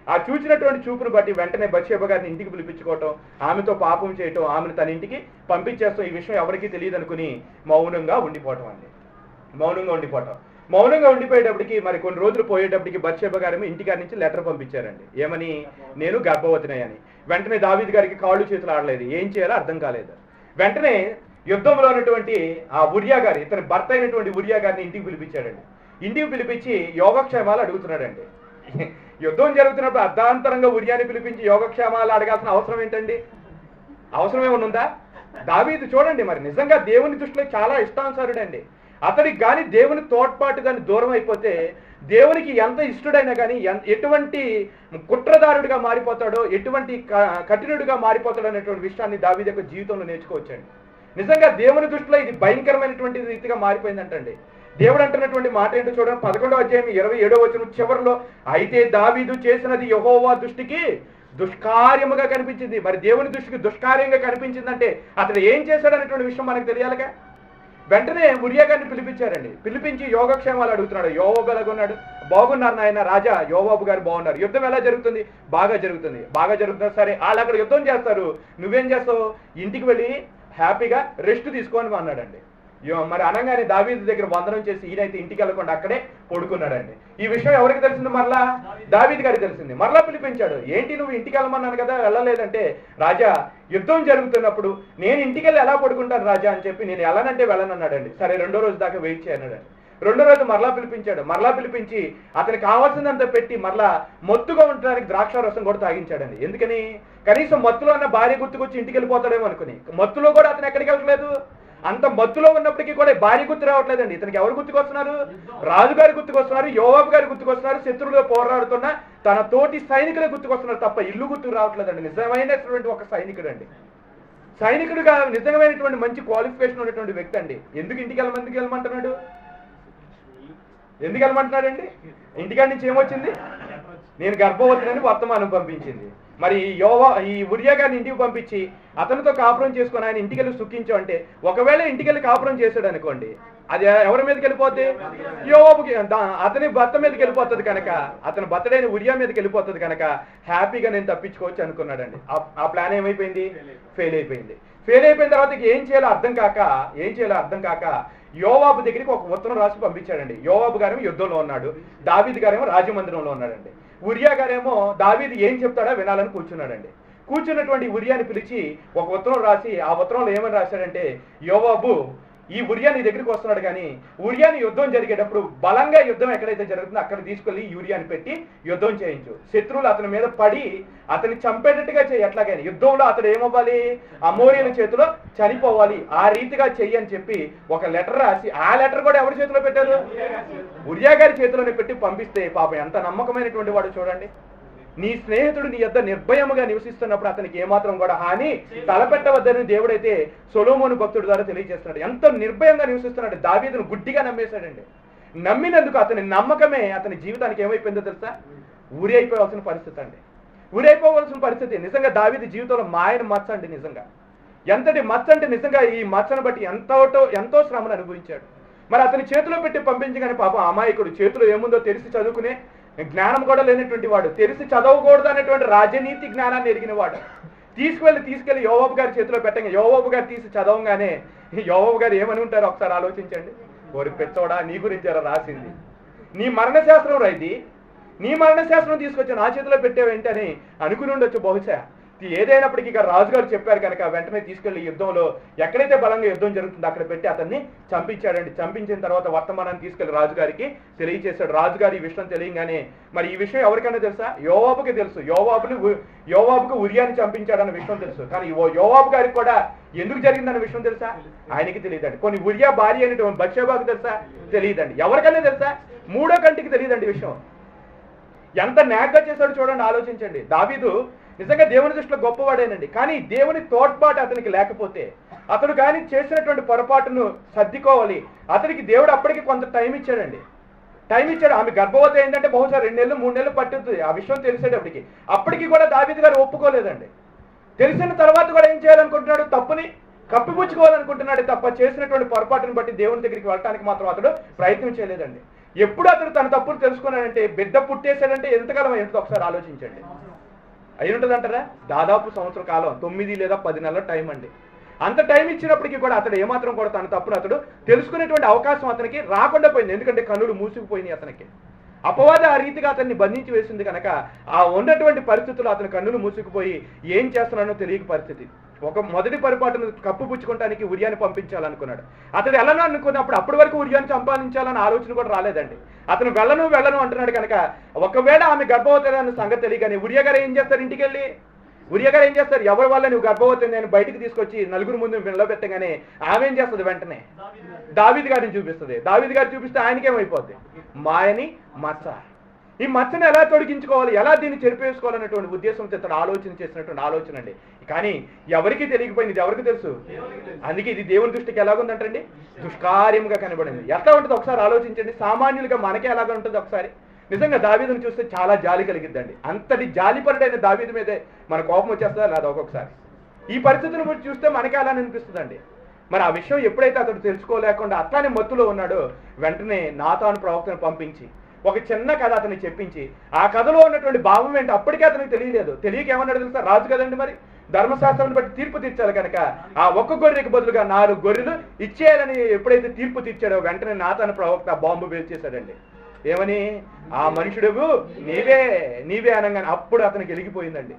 ఆ చూసినటువంటి చూపును బట్టి వెంటనే బత్షెబ గారిని ఇంటికి పిలిపించుకోవటం, ఆమెతో పాపం చేయటం, ఆమెను తన ఇంటికి పంపించేస్తాం, ఈ విషయం ఎవరికీ తెలియదు అనుకుని మౌనంగా ఉండిపోవటం. మౌనంగా ఉండిపోయేటప్పటికి మరి కొన్ని రోజులు పోయేటప్పటికి బత్షెబ గారేమో ఇంటికారి నుంచి లెటర్ పంపించారండి. ఏమని? నేను గర్భవతినని. వెంటనే దావీదు గారికి కాళ్ళు చేతులు ఆడలేదు, ఏం చేయాలో అర్థం కాలేదు. వెంటనే యుద్ధంలో ఉన్నటువంటి ఆ ఉరియా గారి, ఇతని భర్త అయినటువంటి ఉరియా గారిని ఇంటికి పిలిపించాడండి. ఇంటికి పిలిపించి యోగక్షేమాలు అడుగుతున్నాడండి. యుద్ధం జరుగుతున్నప్పుడు అర్ధాంతరంగా ఉరియాని పిలిపించి యోగక్షేమాలు అడగాల్సిన అవసరం ఏంటండి? అవసరం ఏమనుందా? దావీదు చూడండి, మరి నిజంగా దేవుని దృష్టిలో చాలా ఇష్టానుసారుడండి. అతడికి కానీ దేవుని తోడ్పాటు కానీ దూరం అయిపోతే దేవునికి ఎంత ఇష్టడైనా కానీ ఎటువంటి కుట్రదారుడిగా మారిపోతాడో, ఎటువంటి కఠినుడిగా మారిపోతాడో అనేటువంటి విషయాన్ని దావీదు యొక్క జీవితంలో నేర్చుకోవచ్చండి. నిజంగా దేవుని దృష్టిలో ఇది భయంకరమైనటువంటి రీతిగా మారిపోయిందంటండి. దేవుడు అంటున్నటువంటి మాట ఏంటో చూడండి, 11వ అధ్యాయం 27వ వచనం చివరిలో, అయితే దావీదు చేసినది యెహోవా దృష్టికి దుష్కార్యముగా కనిపించింది. మరి దేవుని దృష్టికి దుష్కార్యంగా కనిపించిందంటే అతడు ఏం చేశాడనేటువంటి విషయం మనకు తెలియాలిగా. వెంటనే ఉరియా గారిని పిలిపించారండి. పిలిపించి యోగక్షేమాలు అడుగుతున్నాడు. యోవాబు ఎలాగున్నాడు? బాగున్నారు నాయన రాజా, యోవాబు గారు బాగున్నారు. యుద్ధం ఎలా జరుగుతుంది? బాగా జరుగుతుంది. సరే, వాళ్ళు అక్కడ యుద్ధం చేస్తారు, నువ్వేం చేస్తావు? ఇంటికి వెళ్ళి హ్యాపీగా రెస్ట్ తీసుకొని అన్నాడండి. మరి అనగానే దావీదు దగ్గర వందనం చేసి ఈయనైతే ఇంటికి వెళ్ళకుండా అక్కడే పడుకున్నాడండి. ఈ విషయం ఎవరికి తెలిసింది? మరలా దావీదు గారికి తెలిసింది. మరలా పిలిపించాడు. ఏంటి నువ్వు ఇంటికి వెళ్ళమన్నాను కదా, వెళ్ళలేదంటే, రాజా యుద్ధం జరుగుతున్నప్పుడు నేను ఇంటికి వెళ్ళి ఎలా పడుకుంటాను రాజా అని చెప్పి, నేను వెళ్ళనంటే వెళ్ళనన్నాడండి. సరే, 2వ రోజు దాకా వెయిట్ చేయన్నాడండి. 2వ రోజు మరలా పిలిపించాడు. మరలా పిలిపించి అతనికి కావాల్సిందంతా పెట్టి మరలా మొత్తుగా ఉండడానికి ద్రాక్ష రసం కూడా తాగించాడండి. ఎందుకని? కనీసం మత్తులో ఉన్న భార్య గుర్తుకొచ్చి ఇంటికి వెళ్ళిపోతాడేమో అనుకుని. మత్తులో కూడా అతను ఎక్కడికి వెళ్ళట్లేదు. అంత మత్తులో ఉన్నప్పటికీ కూడా భార్య గుర్తు రావట్లేదండి. ఇతనికి ఎవరు గుర్తుకొస్తున్నారు? రాజుగారి గుర్తుకొస్తున్నారు, యోవాబు గారి గుర్తుకొస్తున్నారు, శత్రువులో పోరాడుతున్న తన తోటి సైనికులే గుర్తుకొస్తున్నారు తప్ప ఇల్లు గుర్తుకు రావట్లేదండి. నిజమైనటువంటి ఒక సైనికుడు అండి. సైనికుడిగా నిజమైనటువంటి మంచి క్వాలిఫికేషన్ ఉన్నటువంటి వ్యక్తి అండి. ఎందుకు ఇంటికి వెళ్ళమంటున్నాడు? ఎందుకు వెళ్ళమంటున్నాడండి? ఇంటికాడి నుంచి ఏమొచ్చింది? నేను గర్భవతిని వర్తమానం పంపించింది. మరి ఈ ఉరియా గారిని ఇంటికి పంపించి అతనితో కాపురం చేసుకొని ఆయన ఇంటికి వెళ్ళి సుఖించు అంటే, ఒకవేళ ఇంటికి వెళ్ళి కాపురం చేశాడు అనుకోండి, అది ఎవరి మీదకి వెళ్ళిపోద్ది? యోవాబుకి, అతని భర్త మీదకి వెళ్ళిపోతుంది కనుక, అతని భర్తడైన ఉరియా మీదకి వెళ్ళిపోతుంది కనుక హ్యాపీగా నేను తప్పించుకోవచ్చు అనుకున్నాడండి. ఆ ప్లాన్ ఏమైపోయింది? ఫెయిల్ అయిపోయింది. ఫెయిల్ అయిపోయిన తర్వాత ఏం చేయాలో అర్థం కాక యోవాబు దగ్గరికి ఒక ఉత్తరం రాసి పంపించాడండి. యోవాబు గారేమో యుద్ధంలో ఉన్నాడు, దావీదు గారేమో రాజమందిరంలో ఉన్నాడండి. ఉరియా గారేమో దావీదు ఏం చెప్తాడో వినాలని కూర్చున్నాడండి. కూర్చున్నటువంటి ఉరియాని పిలిచి ఒక ఉత్తరం రాసి, ఆ ఉత్తరంలో ఏమని రాశాడంటే, యోవాబు ఈ ఉరియా నీ దగ్గరికి వస్తున్నాడు, కానీ ఉరియాని యుద్ధం జరిగేటప్పుడు బలంగా యుద్ధం ఎక్కడైతే జరుగుతుందో అక్కడ తీసుకెళ్లి యూరియాని పెట్టి యుద్ధం చేయించు. శత్రువులు అతని మీద పడి అతన్ని చంపేటట్టుగా చేయి. ఎట్లాగైనా యుద్ధంలో అతడు ఏమవ్వాలి? అమోరీయుల చేతిలో చనిపోవాలి. ఆ రీతిగా చెయ్యి అని చెప్పి ఒక లెటర్ రాసి, ఆ లెటర్ కూడా ఎవరి చేతిలో పెట్టారు? ఉరియా గారి చేతిలోనే పెట్టి పంపిస్తే, పాపం ఎంత నమ్మకమైనటువంటి వాడు చూడండి. నీ స్నేహితుడు నీ యొద్ద నిర్భయముగా నివసిస్తున్నప్పుడు అతనికి ఏమాత్రం కూడా హాని తలపెట్టవద్దని దేవుడైతే సొలొమోను భక్తుడి ద్వారా తెలియజేస్తున్నాడు. ఎంత నిర్భయంగా నివసిస్తున్నాడు. దావీదును గుడ్డిగా నమ్మేశాడండి. నమ్మినందుకు అతని నమ్మకమే అతని జీవితానికి ఏమైపోయిందో తెలుసా? ఊరి అయిపోవాల్సిన పరిస్థితి. నిజంగా దావీదు జీవితంలో మాయను మచ్చ అండి. నిజంగా ఎంతటి మచ్చ అంటే, నిజంగా ఈ మచ్చను బట్టి ఎంతో శ్రమను అనుభవించాడు. మరి అతని చేతిలో పెట్టి పంపించగానే పాపం అమాయకుడు, చేతిలో ఏముందో తెలిసి చదువుకునే జ్ఞానం కూడా లేనటువంటి వాడు, తెలిసి చదవకూడదు అనేటువంటి రాజనీతి జ్ఞానాన్ని ఎరిగిన వాడు, తీసుకెళ్లి యోవాబు గారి చేతిలో పెట్టంగా యోవాబు గారు తీసి చదవగానే యోవాబు గారు ఏమని ఉంటారో ఒకసారి ఆలోచించండి. ఓరి పెచ్చోడా, నీ గురించి ఎలా రాసింది? నీ మరణశాస్త్రం రైది, నీ మరణశాస్త్రం తీసుకొచ్చి నా చేతిలో పెట్టేవేంటి అని అనుకుని ఉండొచ్చు బహుశా. ఏదైనప్పటికీ ఇక రాజుగారు చెప్పారు కనుక వెంటనే తీసుకెళ్లి యుద్ధంలో ఎక్కడైతే బలంగా యుద్ధం జరుగుతుందో అక్కడ పెట్టి అతన్ని చంపించాడండి. చంపించిన తర్వాత వర్తమానాన్ని తీసుకెళ్లి రాజుగారికి తెలియజేశాడు. రాజుగారు ఈ విషయం తెలియగానే, మరి ఈ విషయం ఎవరికైనా తెలుసా? యోవాబుకి తెలుసు. యోవాబుకు ఉరియాని చంపించాడన్న విషయం తెలుసు. కానీ యోవాబు గారికి కూడా ఎందుకు జరిగిందన్న విషయం తెలుసా? ఆయనకి తెలియదండి. కొన్ని ఉరియా భార్య అయినటువంటి బత్షెబాకు తెలుసా? తెలియదండి. ఎవరికైనా తెలుసా? మూడో కంటికి తెలియదండి విషయం. ఎంత న్యాగ్గా చేశాడు చూడండి, ఆలోచించండి. దావీదు నిజంగా దేవుని దృష్టిలో గొప్పవాడేనండి. కానీ దేవుని తోడ్పాటు అతనికి లేకపోతే, అతడు కానీ చేసినటువంటి పొరపాటును సర్దుకోవాలి. అతనికి దేవుడు అప్పటికి కొంత టైం ఇచ్చాడండి. టైం ఇచ్చాడు. ఆమె గర్భవతి ఏంటంటే బహుశా 2 నెలలు 3 నెలలు పట్టుతుంది ఆ విషయం తెలిసేటప్పటికి. అప్పటికి కూడా దావీదు గారు ఒప్పుకోలేదండి. తెలిసిన తర్వాత కూడా ఏం చేయాలనుకుంటున్నాడు? తప్పుని కప్పిపుచ్చుకోవాలనుకుంటున్నాడు తప్ప చేసినటువంటి పొరపాటును బట్టి దేవుని దగ్గరికి వెళ్ళటానికి మాత్రం అతడు ప్రయత్నం చేయలేదండి. ఎప్పుడు అతడు తన తప్పులు తెలుసుకున్నాడంటే, బిడ్డ పుట్టేశాడంటే ఎంతకాలం అయ్యిందో ఒకసారి ఆలోచించండి. అయి ఉంటుందంటారా? దాదాపు సంవత్సరం కాలం, 9 లేదా 10 నెలల టైం అండి. అంత టైం ఇచ్చినప్పటికీ కూడా అతడు ఏమాత్రం కూడా తన తప్పును అతడు తెలుసుకునేటువంటి అవకాశం అతనికి రాకుండా పోయింది. ఎందుకంటే కన్నులు మూసుకుపోయినాయి అతనికి. అపవాద ఆ రీతిగా అతన్ని బంధించి వేసింది కనుక ఆ ఉన్నటువంటి పరిస్థితుల్లో అతని కన్నులు మూసుకుపోయి ఏం చేస్తున్నానో తెలియక పరిస్థితి. ఒక మొదటి పరిపాటును కప్పుపుచ్చుకోవడానికి ఉరియాని పంపించాలనుకున్నాడు. అతడు వెళ్ళను అనుకున్నప్పుడు అప్పటి వరకు ఉరియాని సంపాదించాలన్న ఆలోచన కూడా రాలేదండి. అతను వెళ్ళను అంటున్నాడు కనుక ఒకవేళ ఆమె గర్భవతి అన్న సంగతి తెలియగానే ఉరియా గారు ఏం చేస్తారు? ఇంటికి వెళ్ళి ఉరియా గారు ఏం చేస్తారు? ఎవరి వల్ల నువ్వు గర్భవతి నేను బయటికి తీసుకొచ్చి నలుగురు ముందు నిలబెట్టగానే ఆమె ఏం చేస్తుంది? వెంటనే దావీదు గారిని చూపిస్తుంది. దావీదు గారు చూపిస్తే ఆయనకేమైపోద్ది? మాయని మచ్చ. ఈ మచ్చని ఎలా తొలగించుకోవాలి, ఎలా దీన్ని చెరిపేసుకోవాలనేటువంటి ఉద్దేశంతో ఇతడు ఆలోచన చేసినటువంటి ఆలోచన అండి. కానీ ఎవరికి తెలియకపోయింది, ఇది ఎవరికి తెలుసు? అందుకే ఇది దేవుని దృష్టికి ఎలాగుందంటండి? దుష్కార్యముగా కనబడింది. ఎట్లా ఉంటుంది ఒకసారి ఆలోచించండి. సామాన్యులుగా మనకే ఎలాగ ఉంటుంది ఒకసారి. నిజంగా దావీదును చూస్తే చాలా జాలి కలిగిద్దండి. అంతటి జాలిపరుడైన దావీదు మీదే మన కోపం వచ్చేస్తుందా లేదా ఒక్కొక్కసారి? ఈ పరిస్థితులను గురించి చూస్తే మనకే అలా అనిపిస్తుందండి. మరి ఆ విషయం ఎప్పుడైతే అతడు తెలుసుకోలేకుండా అట్లానే మత్తులో ఉన్నాడో వెంటనే నాతాను ప్రవక్తను పంపించి ఒక చిన్న కథ అతనికి చెప్పించి ఆ కథలో ఉన్నటువంటి భావం ఏంటి అప్పటికే అతనికి తెలియలేదు. తెలియక ఏమన్నాడు తెలుసా? రాజు కదండి, మరి ధర్మశాస్త్రాన్ని బట్టి తీర్పు తీర్చాలి కనుక ఆ ఒక్క గొర్రెకి బదులుగా 4 గొర్రెలు ఇచ్చేయాలని ఎప్పుడైతే తీర్పు తీర్చాడో వెంటనే నాతాను ప్రవక్త బాంబు పేల్చేశాడండి. ఏమని? ఆ మనుషుడు నీవే అనగానే అప్పుడు అతనికి వెలిగిపోయిందండి.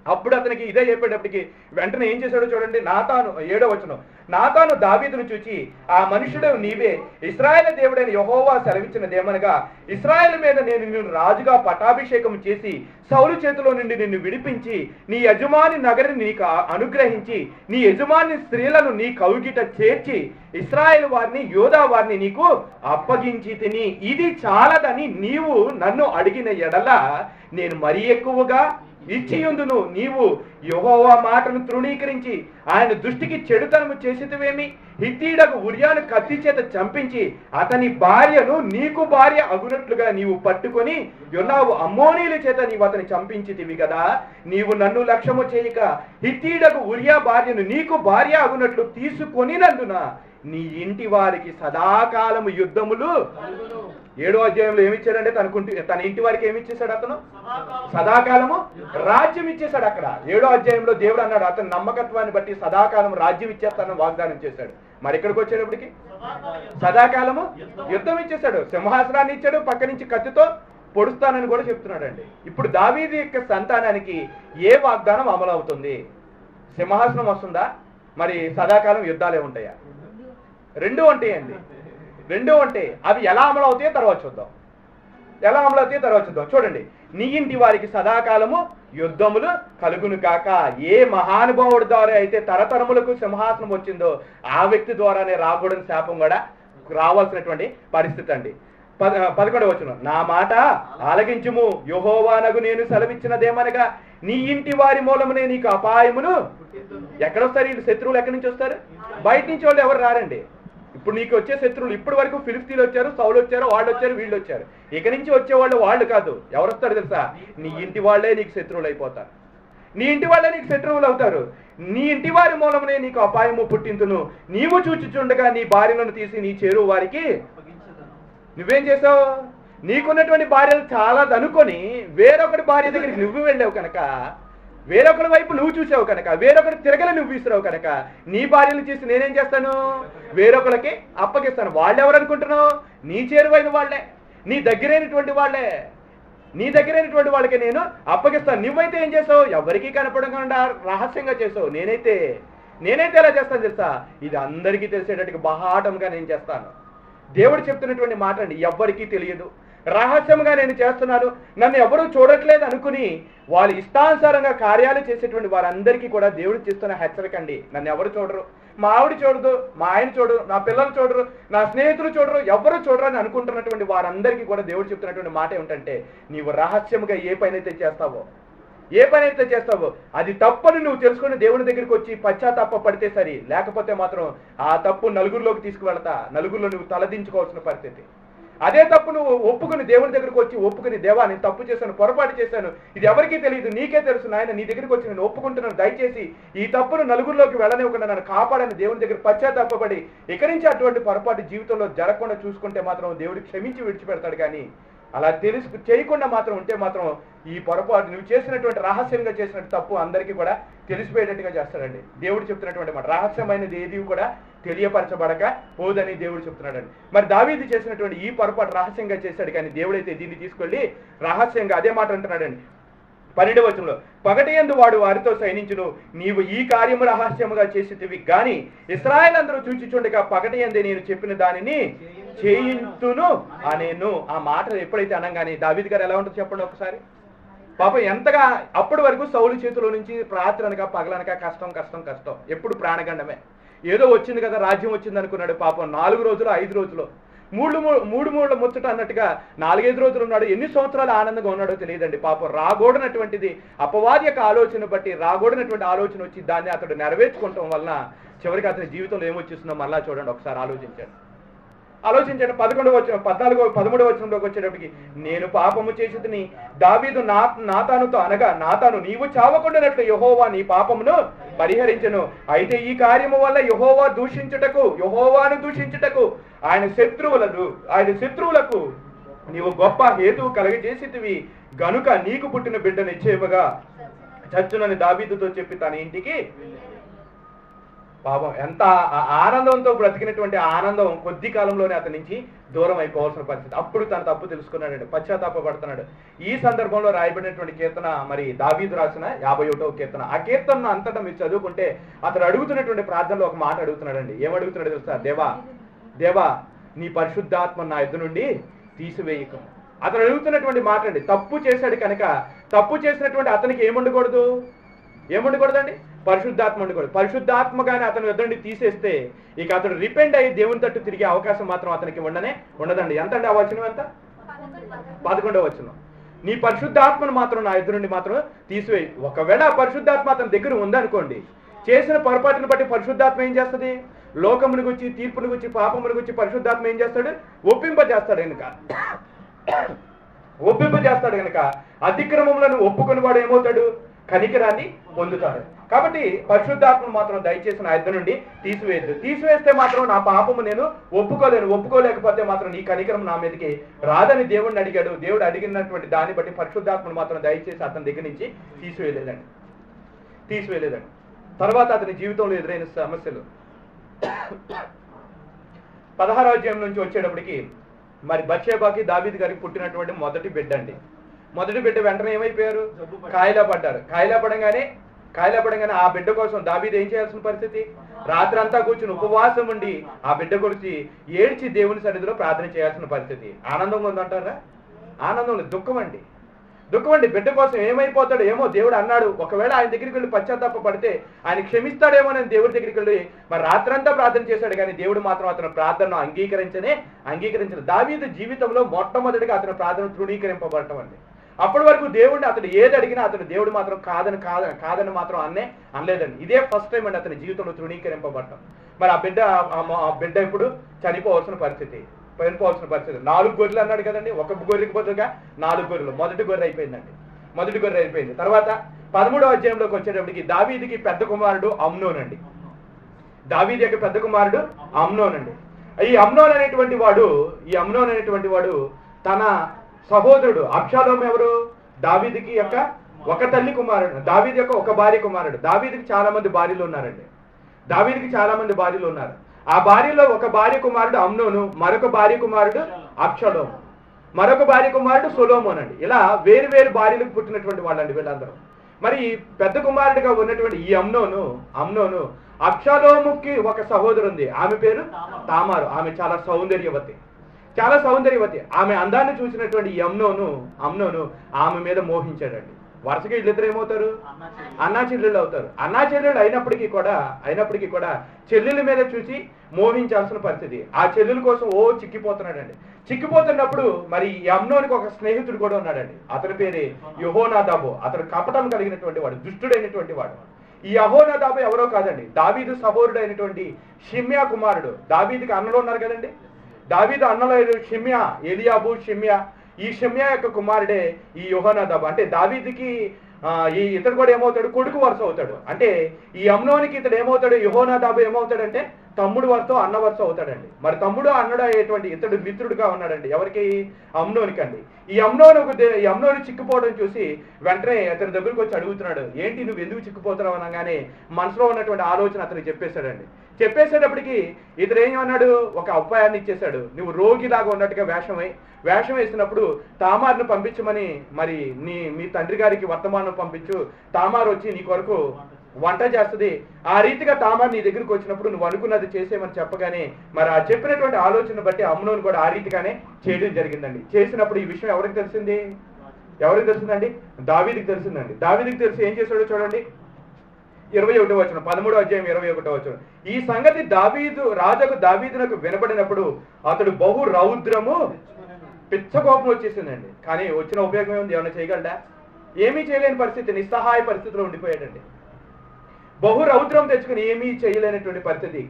అప్పుడు అతనికి ఇదే చెప్పేటప్పటికి వెంటనే ఏం చేశాడో చూడండి. నాతాను 7వ వచనం, నాతాను దావీదును చూచి ఆ మనుషుడు నీవే, ఇశ్రాయేలు దేవుడైన యెహోవా సెలవిచ్చినదేమనగా ఇశ్రాయేలు మీద నేను నిన్ను రాజుగా పట్టాభిషేకం చేసి సౌలు చేతిలో నుండి నిన్ను విడిపించి నీ యజమాని నగరిని నీకు అనుగ్రహించి నీ యజమాని స్త్రీలను నీ కౌగిట చేర్చి ఇశ్రాయేలు వారిని యోధా వారిని నీకు అప్పగించి తిని ఇది చాలదని నీవు నన్ను అడిగిన ఎడల నేను మరీ ఎక్కువగా ఇచ్చియుందును. నీవు యెహోవా మాటను తృణీకరించి ఆయన దృష్టికి చెడుతనము చేసితివేమి? హిత్తీయుడగు ఉరియాను కత్తి చేత చంపించి అతని భార్యను నీకు భార్య అగునట్లుగా నీవు పట్టుకొని యున్నావు. అమ్మోనీల చేత నీవు అతని చంపించితివి కదా. నీవు నన్ను లక్ష్యము చేయక హిత్తీయుడగు ఉరియా భార్యను నీకు భార్య అగునట్లు తీసుకొనినందున నీ ఇంటి వారికి సదాకాలము యుద్ధములు. 7వ అధ్యాయంలో ఏమిచ్చాడంటే తన ఇంటి వారికి ఏమిచ్చేశాడు? అతను సదాకాలము రాజ్యం ఇచ్చేశాడు. అక్కడ 7వ అధ్యాయంలో దేవుడు అన్నాడు అతని నమ్మకత్వాన్ని బట్టి సదాకాలం రాజ్యం ఇచ్చేస్తానని వాగ్దానం చేశాడు. మరి ఎక్కడికి వచ్చేటప్పటికి సదాకాలము యుద్ధం ఇచ్చేశాడు. సింహాసనాన్ని ఇచ్చాడు, పక్క నుంచి కత్తితో పొడుస్తానని కూడా చెప్తున్నాడండి. ఇప్పుడు దావీదు యొక్క సంతానానికి ఏ వాగ్దానం అమలు అవుతుంది? సింహాసనం వస్తుందా? మరి సదాకాలం యుద్ధాలే ఉంటాయా? రెండు ఉంటాయండి. అవి ఎలా అమలు అవుతాయో తర్వాత చూద్దాం. చూడండి, నీ ఇంటి వారికి సదాకాలము యుద్ధములు కలుగును కాక. ఏ మహానుభావుడి ద్వారా అయితే తరతరములకు సింహాసనం వచ్చిందో ఆ వ్యక్తి ద్వారానే రాకూడని శాపం కూడా రావాల్సినటువంటి పరిస్థితి అండి. 11వ వచనం, నా మాట ఆలకించుము, యెహోవానగు నేను సెలవిచ్చినదేమనగా నీ ఇంటి వారి మూలమునే నీకు అపాయమును. ఎక్కడొస్తారు వీళ్ళు? శత్రువులు ఎక్కడి నుంచి వస్తారు? బయట నుంచి వాళ్ళు ఎవరు రారండి. ఇప్పుడు నీకు వచ్చే శత్రువులు ఇప్పటి వరకు ఫిలిస్తీన్లు వచ్చారు, సౌలు వచ్చారు, వాళ్ళు వచ్చారు, వీళ్ళు వచ్చారు. ఇక నుంచి వచ్చేవాళ్ళు వాళ్ళు కాదు. ఎవరు వస్తారు తెలుసా? నీ ఇంటి వాళ్ళే నీకు శత్రువులు అయిపోతారు. నీ ఇంటి వాళ్ళే నీకు శత్రువులు అవుతారు. నీ ఇంటి వారి మూలమునే నీకు అపాయము పుట్టింతును. నీవు చూచుచుండగా నీ భార్యలను తీసి నీ చేరువు వారికి. నువ్వేం చేసావు? నీకున్నటువంటి భార్యలు చాలా అనుకొని వేరొకటి భార్య దగ్గరికి నువ్వు వెళ్ళావు కనుక, వేరొకరి వైపు నువ్వు చూసావు కనుక, వేరొకరి తిరగలు నువ్వు విసిరావు కనుక నీ భార్యలు చేసి నేనేం చేస్తాను? వేరొకరికి అప్పగిస్తాను. వాళ్ళెవరు అనుకుంటున్నావు? నీ చేరువైన వాళ్ళే, నీ దగ్గరైనటువంటి వాళ్ళకి నేను అప్పగిస్తాను. నువ్వైతే ఏం చేసావు? ఎవరికీ కనపడకుండా రహస్యంగా చేసావు. నేనైతే ఎలా చేస్తాను తెలుసా? ఇది అందరికీ తెలిసేటట్టుగా బహాటంగా నేను చేస్తాను. దేవుడు చెప్తున్నటువంటి మాట అండి. ఎవ్వరికీ తెలియదు, రహస్యంగా నేను చేస్తున్నాను, నన్ను ఎవరూ చూడట్లేదు అనుకుని వాళ్ళు ఇష్టానుసారంగా కార్యాలు చేసేటువంటి వారందరికీ కూడా దేవుడు చేస్తున్న హెచ్చరిక అండి. నన్ను ఎవరు చూడరు, మా ఆవిడ చూడదు, మా ఆయన చూడరు, నా పిల్లలు చూడరు, నా స్నేహితులు చూడరు, ఎవరు చూడరు అని అనుకుంటున్నటువంటి వారందరికీ కూడా దేవుడు చెప్తున్నటువంటి మాట ఏమిటంటే, నీవు రహస్యంగా ఏ పనైతే చేస్తావో అది తప్పని నువ్వు తెలుసుకుని దేవుని దగ్గరికి వచ్చి పశ్చాత్తాప పడితే సరి. లేకపోతే మాత్రం ఆ తప్పు నలుగురిలోకి తీసుకువెళతా, నలుగురిలో నువ్వు తలదించుకోవాల్సిన పరిస్థితి. అదే తప్పు నువ్వు ఒప్పుకుని దేవుని దగ్గరకు వచ్చి ఒప్పుకుని, దేవా నేను తప్పు చేశాను, పొరపాటు చేశాను, ఇది ఎవరికీ తెలియదు, నీకే తెలుసు నాయన, నీ దగ్గరికి వచ్చి నేను ఒప్పుకుంటున్నాను, దయచేసి ఈ తప్పును నలుగురిలోకి వెళ్ళనివ్వకుండా నన్ను కాపాడని దేవుని దగ్గర పశ్చాత్తాపపడి ఇక్కడి నుంచి అటువంటి పొరపాటు జీవితంలో జరగకుండా చూసుకుంటే మాత్రం దేవుడు క్షమించి విడిచిపెడతాడు. కానీ అలా చేయకుండా మాత్రం ఉంటే మాత్రం ఈ పొరపాటు నువ్వు చేసినటువంటి రహస్యంగా చేసినట్టు తప్పు అందరికీ కూడా తెలిసిపోయేటట్టుగా చేస్తాడండి. దేవుడు చెప్తున్నటువంటి మాట, రహస్యమైనది ఏది కూడా తెలియపరచబడక పోదని దేవుడు చెప్తున్నాడండి. మరి దావీదు చేసినటువంటి ఈ పొరపాటు రహస్యంగా చేశాడు, కానీ దేవుడైతే దీన్ని తీసుకెళ్ళి రహస్యంగా అదే మాట అంటున్నాడండి 12వ వచనంలో, పగటియందు వాడు వారితో సైనించును, నీవు ఈ కార్యము రహస్యముగా చేసితివి గాని ఇశ్రాయేలు అందరూ చూచిచుండగా పగటియందే నేను చెప్పిన దానిని చేయించును అనేను. ఆ మాటలు ఎప్పుడైతే అనగానే దావీదు గారు ఎలా ఉంటుందో చెప్పండి ఒకసారి. పాపం ఎంతగా అప్పటి వరకు సౌలు చేతిలో నుంచి రాత్రి అనక పగలనక కష్టం కష్టం కష్టం, ఎప్పుడు ప్రాణగండమే. ఏదో వచ్చింది కదా, రాజ్యం వచ్చింది అనుకున్నాడు. పాపం 4 రోజులు 5 రోజులు మూడు ముచ్చట అన్నట్టుగా 4-5 రోజులు ఉన్నాడు. ఎన్ని సంవత్సరాలు ఆనందంగా ఉన్నాడో తెలియదండి. పాపం రాగూడనటువంటిది అపవాది యొక్క ఆలోచన బట్టి రాగూడనటువంటి ఆలోచన వచ్చి దాన్ని అతడు నెరవేర్చుకోవటం వలన చివరికి అతని జీవితంలో ఏమొచ్చిస్తుందో మళ్ళా చూడండి ఒకసారి ఆలోచించండి. 13వ వచనంలోకి వచ్చేటప్పటికి, నేను పాపము చేసితిని, దావీదు నాతానుతో అనగా, నాతాను నీవు చావకుండానట్లు యెహోవా నీ పాపమును పరిహరించెను. అయితే ఈ కార్యము వల్ల యెహోవాను దూషించుటకు ఆయన శత్రువులకు నీవు గొప్ప హేతువు కలగజేసితివి గనుక నీకు పుట్టిన బిడ్డ నిశ్చయముగా చచ్చునని దావీదుతో చెప్పి తన ఇంటికి. పాపం ఎంత ఆనందంతో బ్రతికినటువంటి ఆనందం కొద్ది కాలంలోనే అతని నుంచి దూరం అయిపోవాల్సిన పరిస్థితి. అప్పుడు తన తప్పు తెలుసుకున్నాడండి, పశ్చాత్తాపడుతున్నాడు. ఈ సందర్భంలో రాయబడినటువంటి కీర్తన మరి దావీదు రాసిన 51వ కీర్తన. ఆ కీర్తన అంతటా మీరు చదువుకుంటే అతడు అడుగుతున్నటువంటి ప్రార్థనలో ఒక మాట అడుగుతున్నాడండి. ఏమడుగుతున్నాడు తెలుసా? దేవా నీ పరిశుద్ధాత్మ నా ఎద్దు నుండి తీసివేయకు. అతను అడుగుతున్నటువంటి మాట అండి. తప్పు చేశాడు కనుక తప్పు చేసినటువంటి అతనికి ఏముండకూడదండి? పరిశుద్ధాత్మ ఉండకూడదు. పరిశుద్ధాత్మ కానీ అతను ఎదురుండి తీసేస్తే ఇక అతడు రిపెండ్ అయ్యి దేవుని తట్టు తిరిగే అవకాశం మాత్రం అతనికి ఉండదండి. ఎంత అండి ఆ వచనం? ఎంత? 11వ వచనం. నీ పరిశుద్ధాత్మను మాత్రం నా ఎదురు నుండి మాత్రం తీసివేయి. ఒకవేళ ఆ పరిశుద్ధాత్మ అతని దగ్గర ఉందనుకోండి, చేసిన పొరపాటును బట్టి పరిశుద్ధాత్మ ఏం చేస్తుంది? లోకమును గురించి, తీర్పును గురించి, పాపమును గురించి పరిశుద్ధాత్మ ఏం చేస్తాడు? ఒప్పింపజేస్తాడు కనుక అతిక్రమములను ఒప్పుకుని వాడు ఏమవుతాడు? కనికరాన్ని పొందుతాడు. కాబట్టి పరిశుద్ధాత్మను మాత్రం దయచేసి నా ఇద్దరు నుండి తీసివేయద్దు. తీసివేస్తే మాత్రం నా పాపము నేను ఒప్పుకోలేకపోతే మాత్రం నీ కనికరం నా మీదకి రాదని దేవుడిని అడిగాడు. దేవుడు అడిగినటువంటి దాన్ని బట్టి పరిశుద్ధాత్మను మాత్రం దయచేసి అతని దగ్గర నుంచి తీసివేయలేదండి. తర్వాత అతని జీవితంలో ఎదురైన సమస్యలు 16వ అధ్యాయం నుంచి వచ్చేటప్పటికి, మరి బత్షెబాకి దావీదు గారికి పుట్టినటువంటి మొదటి బిడ్డ అండి. మొదటి బిడ్డ వెంటనే ఏమైపోయారు? కాయిలా పడ్డారు. కాయిలా పడంగానే ఆ బిడ్డ కోసం దావీదు ఏం చేయాల్సిన పరిస్థితి? రాత్రంతా కూర్చుని ఉపవాసం ఉండి ఆ బిడ్డ గురించి ఏడ్చి దేవుని సన్నిధిలో ప్రార్థన చేయాల్సిన పరిస్థితి. ఆనందంగా ఉందంటారా? ఆనందం లేదు, దుఃఖం అండి. బిడ్డ కోసం ఏమైపోతాడు ఏమో. దేవుడు అన్నాడు, ఒకవేళ ఆయన దగ్గరికి వెళ్ళి పశ్చాత్తాప పడితే ఆయన క్షమిస్తాడేమో అని దేవుడి దగ్గరికి వెళ్ళి మరి రాత్రంతా ప్రార్థన చేశాడు. కానీ దేవుడు మాత్రం అతను ప్రార్థనను అంగీకరించలేదు. దావీదు జీవితంలో మొట్టమొదటిగా అతని ప్రార్థన తృణీకరింపబడటం అండి. అప్పటి వరకు దేవుడిని అతను ఏది అడిగినా దేవుడు మాత్రం కాదని మాత్రం అనలేదండి. ఇదే ఫస్ట్ టైం అండి అతని జీవితంలో తృణీకరింపబడటం. మరి ఆ బిడ్డ ఇప్పుడు చనిపోవాల్సిన పరిస్థితి. 4 గొర్రెలు అన్నాడు కదండి. ఒక గొర్రెకి బదులుగా 4 గొర్రెలు. మొదటి గొర్రె అయిపోయింది. తర్వాత 13వ అధ్యాయంలోకి వచ్చేటప్పటికి దావీదుకి పెద్ద కుమారుడు అమ్నోన్ అండి. దావీదు యొక్క పెద్ద కుమారుడు అమ్నోన్ అండి. ఈ అమ్నోన్ అనేటువంటి వాడు తన సహోదరుడు అబ్షాలోము ఎవరు? దావీదుకి యొక్క ఒక తల్లి కుమారుడు, దావీదు యొక్క ఒక భార్య కుమారుడు. దావీదుకి చాలా మంది భార్యలు ఉన్నారు. ఆ భార్యలో ఒక భార్య కుమారుడు అమ్నోను, మరొక భార్య కుమారుడు అబ్షాలోము, మరొక భార్య కుమారుడు సొలొమోన్ అండి. ఇలా వేరు భార్యలకు పుట్టినటువంటి వాళ్ళండి వీళ్ళందరూ. మరి పెద్ద కుమారుడిగా ఉన్నటువంటి ఈ అమ్నోను అబ్షాలోముకి ఒక సహోదరు ఉంది. ఆమె పేరు తామారు. ఆమె చాలా సౌందర్యవతి. ఆమె అందాన్ని చూసినటువంటి ఈ అమ్నోను ఆమె మీద మోహించాడండి. వరుసగా వీళ్ళిద్దరు ఏమవుతారు? అన్నా చెల్లెళ్ళు అవుతారు. అన్నా చెల్లెళ్ళు అయినప్పటికీ కూడా చెల్లెల మీద చూసి మోహించాల్సిన పరిస్థితి. ఆ చెల్లెల కోసం చిక్కిపోతున్నప్పుడు మరి ఈ అమ్నోనికి ఒక స్నేహితుడు కూడా ఉన్నాడండి. అతని పేరే యెహోనాదాబు. అతడు కపటం కలిగినటువంటి వాడు, దుష్టుడైనటువంటి వాడు. ఈ యెహోనాదాబు ఎవరో కాదండి, దావీదు సహోదరుడు అయినటువంటి షిమ్యా కుమారుడు. దావీదుకి అన్నలు ఉన్నారు కదండి. దావీదు అన్నలో షిమ్యా, ఎలియాబు, షిమ్యా. ఈ షిమ్యా యొక్క కుమారుడే ఈ యోహోనాదాబు. అంటే దావీదుకి ఇతడు కూడా ఏమవుతాడు, కొడుకు వరుస అవుతాడు. అంటే ఈ అమ్నోనికి ఇతడు ఏమవుతాడు, యోహోనాదాబు ఏమవుతాడంటే తమ్ముడు వరుస, అన్న వరుస అవుతాడండి. మరి తమ్ముడు అన్నడు అయ్యేటువంటి ఇతడు మిత్రుడుగా ఉన్నాడండి. ఎవరికి? అమ్నోనికి అండి. ఈ అమ్నోను చిక్కుపోవడం చూసి వెంటనే అతని దగ్గరికి వచ్చి అడుగుతున్నాడు, ఏంటి నువ్వు ఎందుకు చిక్కుపోతున్నావు అనగానే మనసులో ఉన్నటువంటి ఆలోచన అతనికి చెప్పేశాడండి. చెప్పేసేటప్పటికి ఇతడు ఏమన్నాడు, ఒక ఉపాయాన్ని ఇచ్చేశాడు. నువ్వు రోగిలాగా ఉన్నట్టుగా వేషం వేసినప్పుడు తామారును పంపించమని మరి మీ తండ్రి గారికి వర్తమానం పంపించు, తామారు వచ్చి నీ కొరకు వంట చేస్తుంది. ఆ రీతిగా తామారు నీ దగ్గరికి వచ్చినప్పుడు నువ్వు అనుకున్నది చేసేమని చెప్పగానే మరి ఆ చెప్పినటువంటి ఆలోచన బట్టి అమ్నోను కూడా ఆ రీతిగానే చేయడం జరిగిందండి. చేసినప్పుడు ఈ విషయం ఎవరికి తెలిసింది? ఎవరికి తెలిసిందండి? దావీదుకి తెలిసిందండి. దావీదుకి తెలిసి ఏం చేశాడో చూడండి, 21వ వచనం, 13వ అధ్యాయం 21వ వచనం. ఈ సంగతి రాజుకు దావీదునకు వినబడినప్పుడు అతడు బహు రౌద్రము, పిచ్చ కోపం వచ్చేసిందండి. కానీ వచ్చిన ఉపయోగం ఏముంది? ఏమైనా చేయగలడా? ఏమీ చేయలేని పరిస్థితి, నిస్సహాయ పరిస్థితిలో ఉండిపోయాడండి. బహు రౌద్రం తెచ్చుకుని ఏమీ చేయలేనటువంటి పరిస్థితి.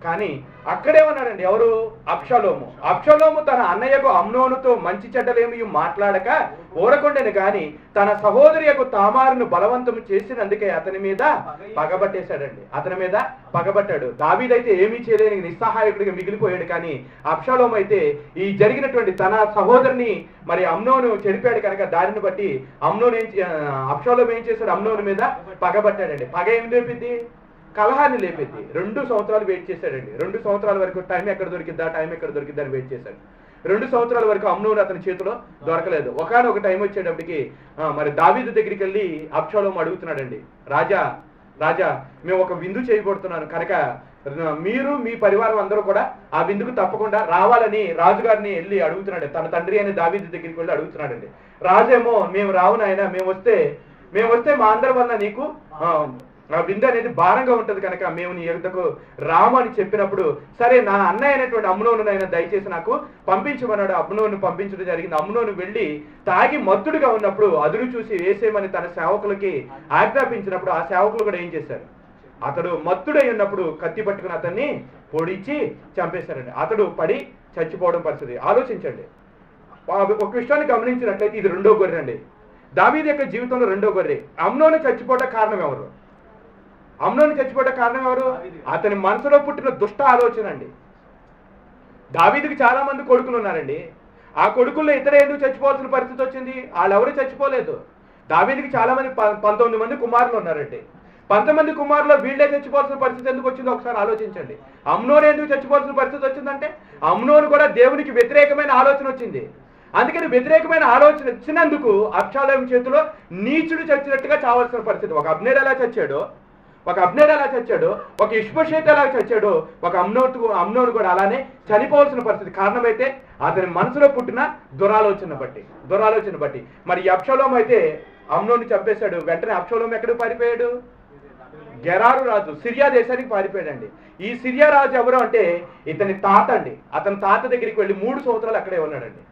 కానీ అక్కడే ఉన్నాడండి ఎవరు? అబ్షాలోము తన అన్నయ్యకు అమ్నోనుతో మంచి చెడ్డలేమి మాట్లాడక ఊరకుండెను గాని తన సహోదరి యొక్క తామారును బలవంతము చేసినందుకే అతని మీద పగబట్టేశాడండి. అతని మీద పగబట్టాడు. దావీదైతే ఏమీ చేయలేని నిస్సహాయకుడిగా మిగిలిపోయాడు. కానీ అబ్షాలోము అయితే ఈ జరిగినటువంటి తన సహోదరిని మరి అమ్నోను చెడిపాడు కనుక దానిని బట్టి అబ్షాలోము ఏం చేశాడు? అమ్నోను మీద పగబట్టాడండి. పగ ఏం లేపింది? కలహాన్ని లేపింది. 2 సంవత్సరాలు వెయిట్ చేశాడండి. 2 సంవత్సరాల వరకు టైం ఎక్కడ దొరికిద్దా అని వెయిట్ చేశాడు. 2 సంవత్సరాల వరకు అమ్నోను అతని చేతిలో దొరకలేదు. ఒకనొక టైం వచ్చేటప్పటికి మరి దావీదు దగ్గరికి వెళ్ళి అబ్షాలోము అడుగుతున్నాడండి, రాజా మేము ఒక విందు చేయబడుతున్నాను కనుక మీరు మీ పరివారం అందరూ కూడా ఆ విందుకు తప్పకుండా రావాలని రాజుగారిని వెళ్ళి అడుగుతున్నాడు. తన తండ్రి అనే దావీదు దగ్గరికి వెళ్ళి అడుగుతున్నాడండి. రాజేమో మేము రావునాయన, మేము వస్తే మా అందరి వల్ల నీకు విందు అనేది భారంగా ఉంటది కనుక మేము నీ యొద్దకు రామని చెప్పినప్పుడు, సరే నా అన్నయ్య అయినటువంటి అమ్నోనునైనా దయచేసి నాకు పంపించమన్నాడు. అమ్నోను పంపించడం జరిగింది. అమ్నోను వెళ్ళి తాగి మత్తుడుగా ఉన్నప్పుడు అదును చూసి వేసేయమని తన సేవకులకి ఆజ్ఞాపించినప్పుడు ఆ సేవకులు కూడా ఏం చేశారు? అతడు మత్తుడై ఉన్నప్పుడు కత్తి పట్టుకుని అతన్ని పొడిచి చంపేశారండి. అతడు పడి చచ్చిపోవడం పరిస్థితి. ఆలోచించండి. ఒక విషయాన్ని గమనించినట్లయితే ఇది 2వ గొర్రె అండి. దావీదు యొక్క జీవితంలో 2వ గొర్రె. అమ్నోను చచ్చిపోవడం కారణం ఎవరు? అతని మనసులో పుట్టిన దుష్ట ఆలోచన అండి. దావీదుకి చాలా మంది కొడుకులు ఉన్నారండి. ఆ కొడుకుల్లో ఇతర ఎందుకు చచ్చిపోవాల్సిన పరిస్థితి వచ్చింది? వాళ్ళెవరు చచ్చిపోలేదు. దావీదుకి చాలా మంది 19 మంది కుమారులు ఉన్నారండి. 19 మంది కుమారులు వీళ్ళే చచ్చిపోవాల్సిన పరిస్థితి ఎందుకు వచ్చిందో ఒకసారి ఆలోచించండి. అమ్నోను ఎందుకు చచ్చిపోవాల్సిన పరిస్థితి వచ్చిందంటే అమ్నోను కూడా దేవునికి వ్యతిరేకమైన ఆలోచన వచ్చింది. అందుకని వ్యతిరేకమైన ఆలోచన వచ్చినందుకు అబ్షాలోము చేతిలో నీచుడు చచ్చినట్టుగా చావాల్సిన పరిస్థితి. ఒక అబ్నేరు ఎలా చచ్చాడో, ఒక ఇష్బోషేతు ఎలా చచ్చాడో, ఒక అమ్నోను కూడా అలానే చనిపోవాల్సిన పరిస్థితి. కారణమైతే అతని మనసులో పుట్టిన దురాలోచన బట్టి. మరి అబ్షాలోము అయితే అమ్నోను చంపేశాడు. వెంటనే అబ్షాలోము ఎక్కడికి పారిపోయాడు? గెరారు రాజు, సిరియా దేశానికి పారిపోయాడండి. ఈ సిరియా రాజు ఎవరు అంటే ఇతని తాత అండి. అతని తాత దగ్గరికి వెళ్ళి 3 సంవత్సరాలు అక్కడే ఉన్నాడండి.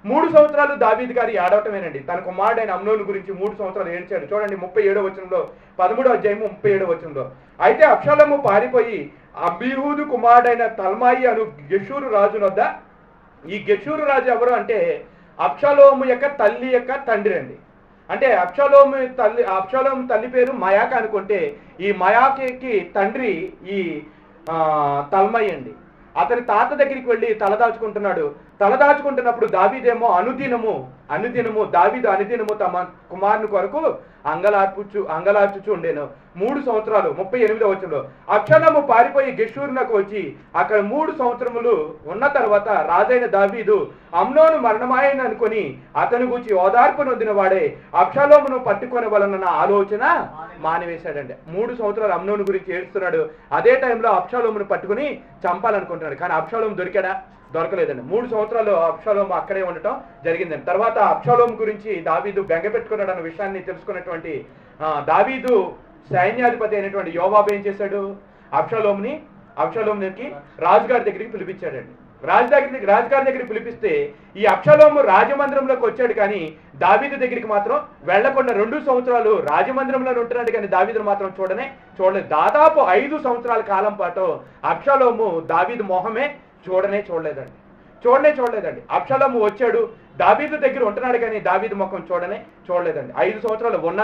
3 సంవత్సరాలు దావీదు గారి ఏడవటమేనండి. తన కుమారుడైన అమ్నోను గురించి 3 సంవత్సరాలు ఏడ్చాడు. చూడండి 37వ వచనంలో, 13వ అధ్యాయము 37వ వచనంలో. అయితే అబ్షాలోము పారిపోయి అబీహూదు కుమారుడైన తల్మాయి అను గెషూరు రాజు వద్ద, ఈ గెషూరు రాజు ఎవరు అంటే అబ్షాలోము యొక్క తల్లి యొక్క తండ్రి అండి. అంటే అబ్షాలోము తల్లి పేరు మయాక అనుకుంటే ఈ మయాకి తండ్రి ఈ తల్మయి అండి. అతని తాత దగ్గరికి వెళ్ళి తలదాచుకుంటున్నప్పుడు దావీదేమో అనుదినము దావీదు అనుదినము తమ కుమారుని కొరకు అంగలార్చుచు ఉండేను. 3 సంవత్సరాలు. 38వ వచనంలో అబ్షాలోము పారిపోయి గెషూరునకు వచ్చి అక్కడ 3 సంవత్సరములు ఉన్న తర్వాత రాజైన దావీదు అమ్నోను మరణమాయని అనుకుని అతని గురించి ఓదార్పు నొందిన వాడే అబ్షాలోమును పట్టుకొని వలన ఆలోచన మానివేశాడండి. 3 సంవత్సరాలు అమ్నోను గురించి ఏడుస్తున్నాడు. అదే టైంలో అబ్షాలోమును పట్టుకుని చంపాలనుకుంటున్నాడు. కానీ అబ్షాలోము దొరకలేదండి. 3 సంవత్సరాలు అబ్షాలోము అక్కడే ఉండటం జరిగిందండి. తర్వాత అబ్షాలోము గురించి దావీదు బెంగ పెట్టుకున్నాడు అన్న విషయాన్ని తెలుసుకున్నటువంటి దావీదు సైన్యాధిపతి అయినటువంటి యోవాబు ఏం చేశాడు? అబ్షాలోమునికి రాజుగారి దగ్గరికి పిలిపించాడండి. రాజుగారి దగ్గరికి పిలిపిస్తే ఈ అబ్షాలోము రాజమందిరంలోకి వచ్చాడు. కానీ దావీదు దగ్గరికి మాత్రం వెళ్లకుండా 2 సంవత్సరాలు రాజమందిరంలో ఉంటున్నాడు. కానీ దావీదును మాత్రం చూడలేదు. దాదాపు 5 సంవత్సరాల కాలం పాటు అబ్షాలోము దావీదు మొహమే చూడలేదండి. అబ్షాలోము వచ్చాడు, దావీదు దగ్గర ఉంటున్నాడు, కానీ దావీదు ముఖం చూడలేదండి. 5 సంవత్సరాలు ఉన్న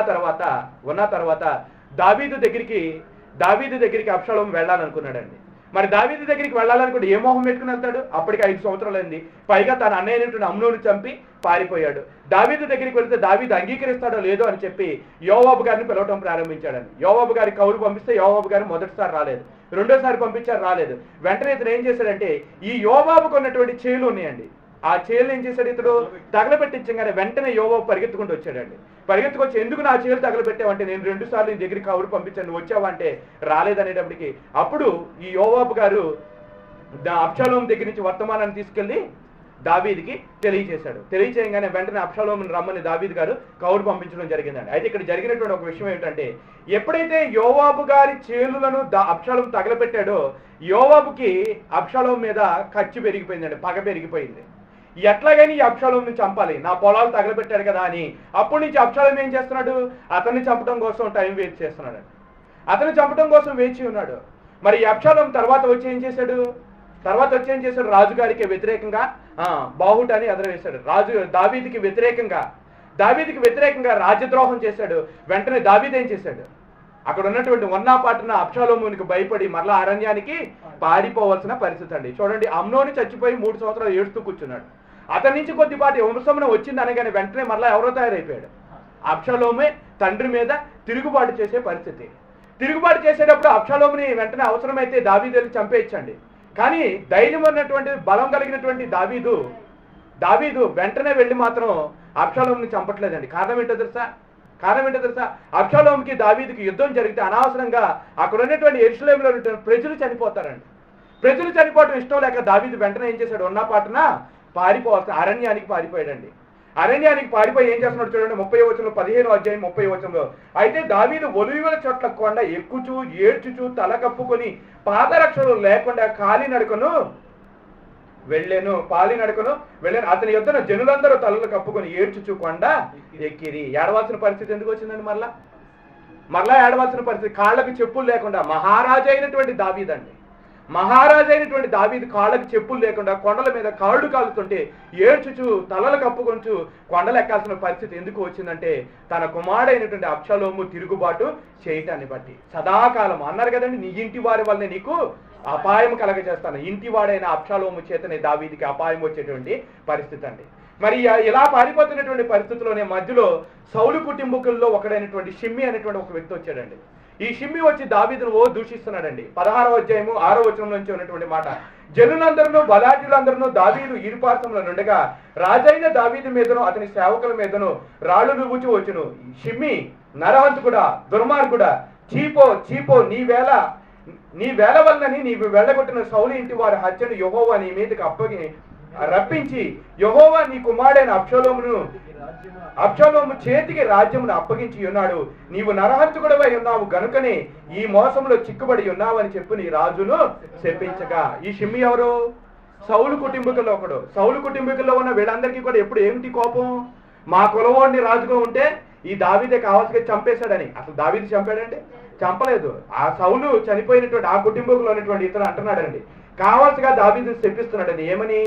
తర్వాత దావీదు దగ్గరికి అబ్షాలోము వెళ్ళాలనుకున్నాడండి. మరి దావీదు దగ్గరికి వెళ్ళాలనుకుంటే ఏ మోహం పెట్టుకుని వెళ్తాడు? అప్పటికి 5 సంవత్సరాలు అయింది. పైగా తన అన్నయ్యనటువంటి అమ్నోను చంపి పారిపోయాడు. దావీదు దగ్గరికి వెళ్తే దావీదు అంగీకరిస్తాడో లేదో అని చెప్పి యోవాబు గారిని పిలవటం ప్రారంభించాడండి. యోవాబు గారి కౌరు పంపిస్తే యోవాబు గారు మొదటిసారి రాలేదు, రెండోసారి పంపించారు, రాలేదు. వెంటనే ఇతను ఏం చేశాడంటే, ఈ యోవాబుకు ఉన్నటువంటి చేలు ఉన్నాయండి, ఆ చేలు ఏం చేశాడు, ఇతడు తగలబెట్టించగానే వెంటనే యోవాబు పరిగెత్తుకుంటూ వచ్చాడండి. పరిగెత్తుకొచ్చి, ఎందుకు నా చేలు తగలబెట్టావంటే, నేను 2 సార్లు నీ దగ్గరికి కౌరు పంపించాను, నువ్వు వచ్చావా అంటే రాలేదనేటప్పటికి అప్పుడు ఈ యోవాబు గారు అబ్షాలోము దగ్గర నుంచి వర్తమానాన్ని తీసుకెళ్లి దావీదుకి తెలియచేయగానే వెంటనే అబ్షాలోమును రమ్మని దావీదు గారు కౌరు పంపించడం జరిగిందండి. అయితే ఇక్కడ జరిగినటువంటి ఒక విషయం ఏంటంటే, ఎప్పుడైతే యోవాబు గారి చేలులను అబ్షాలోము తగలబెట్టాడో యోవాబుకి అబ్షాలోము మీద కచ్చి పెరిగిపోయిందండి, పగ పెరిగిపోయింది. ఎట్లాగైనా ఈ అబ్షాలోముని చంపాలి, నా పొలాలు తగలబెట్టాడు కదా అని అప్పటి నుంచి అబ్షాలోము ఏం చేస్తున్నాడు, అతన్ని చంపడం కోసం టైం వేస్ట్ చేస్తున్నాడు. అతన్ని చంపడం కోసం వేచి ఉన్నాడు. మరి ఈ అబ్షాలోము తర్వాత వచ్చి ఏం చేశాడు, రాజుగారికి వ్యతిరేకంగా బాహుటాన్ని ఎదరవేశాడు. దావీదుకి వ్యతిరేకంగా రాజ్యద్రోహం చేశాడు. వెంటనే దావీదు ఏం చేశాడు, అక్కడ ఉన్నటువంటి వన్నాపాటున అబ్షాలోమునికి భయపడి మరలా అరణ్యానికి పారిపోవాల్సిన పరిస్థితి అండి. చూడండి, అమ్నోను చచ్చిపోయి 3 సంవత్సరాలు ఏడుస్తూ కూర్చున్నాడు. అతని నుంచి కొద్దిపాటి వంశమున వచ్చింది అనగానే వెంటనే మరలా ఎవరో తయారైపోయాడు, అబ్షాలోమే తండ్రి మీద తిరుగుబాటు చేసే పరిస్థితి. తిరుగుబాటు చేసేటప్పుడు అబ్షాలోముని వెంటనే అవసరమైతే దావీదు వెళ్ళి చంపేయచ్చండి. కానీ ధైర్యం ఉన్నటువంటి బలం కలిగినటువంటి దావీదు వెంటనే వెళ్ళి మాత్రం అబ్షాలోముని చంపట్లేదండి. కారణం ఏంటో తెలుసా? అబ్షాలోముకి దావీదుకి యుద్ధం జరిగితే అనవసరంగా అక్కడ ఉన్నటువంటి యెరూషలేములో ఉన్నటువంటి ప్రజలు చనిపోతారండి. ప్రజలు చనిపోవడం ఇష్టం లేక దావీదు వెంటనే ఏం చేశాడు, ఉన్నపాటున పారిపోవాల్సిన అరణ్యానికి పారిపోయాడండి. అరణ్యానికి పారిపోయి ఏం చేస్తున్నాడు చూడండి, 30వ వచనంలో, 15వ అధ్యాయం 30వ వచనంలో, అయితే దావీదు ఒలివల చోట్ల కొండ ఎక్కుచూ ఏడ్చుచూ తల కప్పుకొని పాదరక్షలు లేకుండా కాలినడకను వెళ్ళాను. అతని యొద్దన జనులందరూ తలలు కప్పుకొని ఏడ్చుచూ కొండ ఎక్కిరి. ఏడవాల్సిన పరిస్థితి ఎందుకు వచ్చిందండి? మరలా ఏడవాల్సిన పరిస్థితి, కాళ్ళకు చెప్పులు లేకుండా మహారాజు అయినటువంటి దావీదు కాళ్ళకు చెప్పులు లేకుండా కొండల మీద కాళ్ళు కాలుతుంటే ఏడ్చుచూ తలలు కప్పుకొంచు కొండలు ఎక్కాల్సిన పరిస్థితి ఎందుకు వచ్చిందంటే, తన కుమారుడైనటువంటి అబ్షాలోము తిరుగుబాటు చేయటాన్ని బట్టి. సదాకాలం అన్నారు కదండి, నీ ఇంటి వారి వల్లనే నీకు అపాయం కలగజేస్తాను. ఇంటి వాడైన అబ్షాలోము చేతనే దావీదుకి అపాయం వచ్చేటువంటి పరిస్థితి అండి. మరి ఇలా పారిపోతున్నటువంటి పరిస్థితిలోనే మధ్యలో సౌలు కుటుంబకుల్లో ఒకడైనటువంటి షిమ్మి అనేటువంటి ఒక వ్యక్తి వచ్చాడండి. ఈ షిమ్మి వచ్చి దావీదును దూషిస్తున్నాడండి. 16వ అధ్యాయము 6వ వచనం నుంచి ఉన్నటువంటి మాట, జనులందరూ బలాఢ్యులందరూ దావీదు ఇరుపార్శ్వముల నుండగా రాజైన దావీదు మీదను అతని సేవకుల మీదను రాళ్ళు రువ్వుచూ వచ్చును. షిమ్మి, నరహంతకుడా, దుర్మార్గుడా, చీపో నీ వేల వల్లని నీవు వెళ్ళగొట్టిన సౌలు ఇంటి వారి హత్యను యెహోవా నీ మీదకి రప్పించి యెహోవా నీ కుమారుడైన అబ్షాలోము చేతికి రాజ్యమును అప్పగించి ఉన్నాడు. నీవు నరహంతకుడవై ఉన్నావు గనుకనే ఈ మోసంలో చిక్కుబడి ఉన్నావని చెప్పి నీ రాజును శపించగా. ఈ షిమ్మి ఎవరు? సౌలు కుటుంబీకుల్లో ఒకడు. సౌలు కుటుంబీకుల్లో ఉన్న వీళ్ళందరికీ కూడా ఎప్పుడు ఏమిటి కోపం, మా కులవాడిని రాజుగా ఉంటే ఈ దావీదే కావాల్సిగా చంపేశాడని. అసలు దావీదు చంపాడండి? చంపలేదు. ఆ సౌలు చనిపోయినటువంటి ఆ కుటుంబంలో ఉన్నటువంటి ఇతను అంటున్నాడండి, కావాల్సిగా దావీదుని శపిస్తున్నాడండి. ఏమని?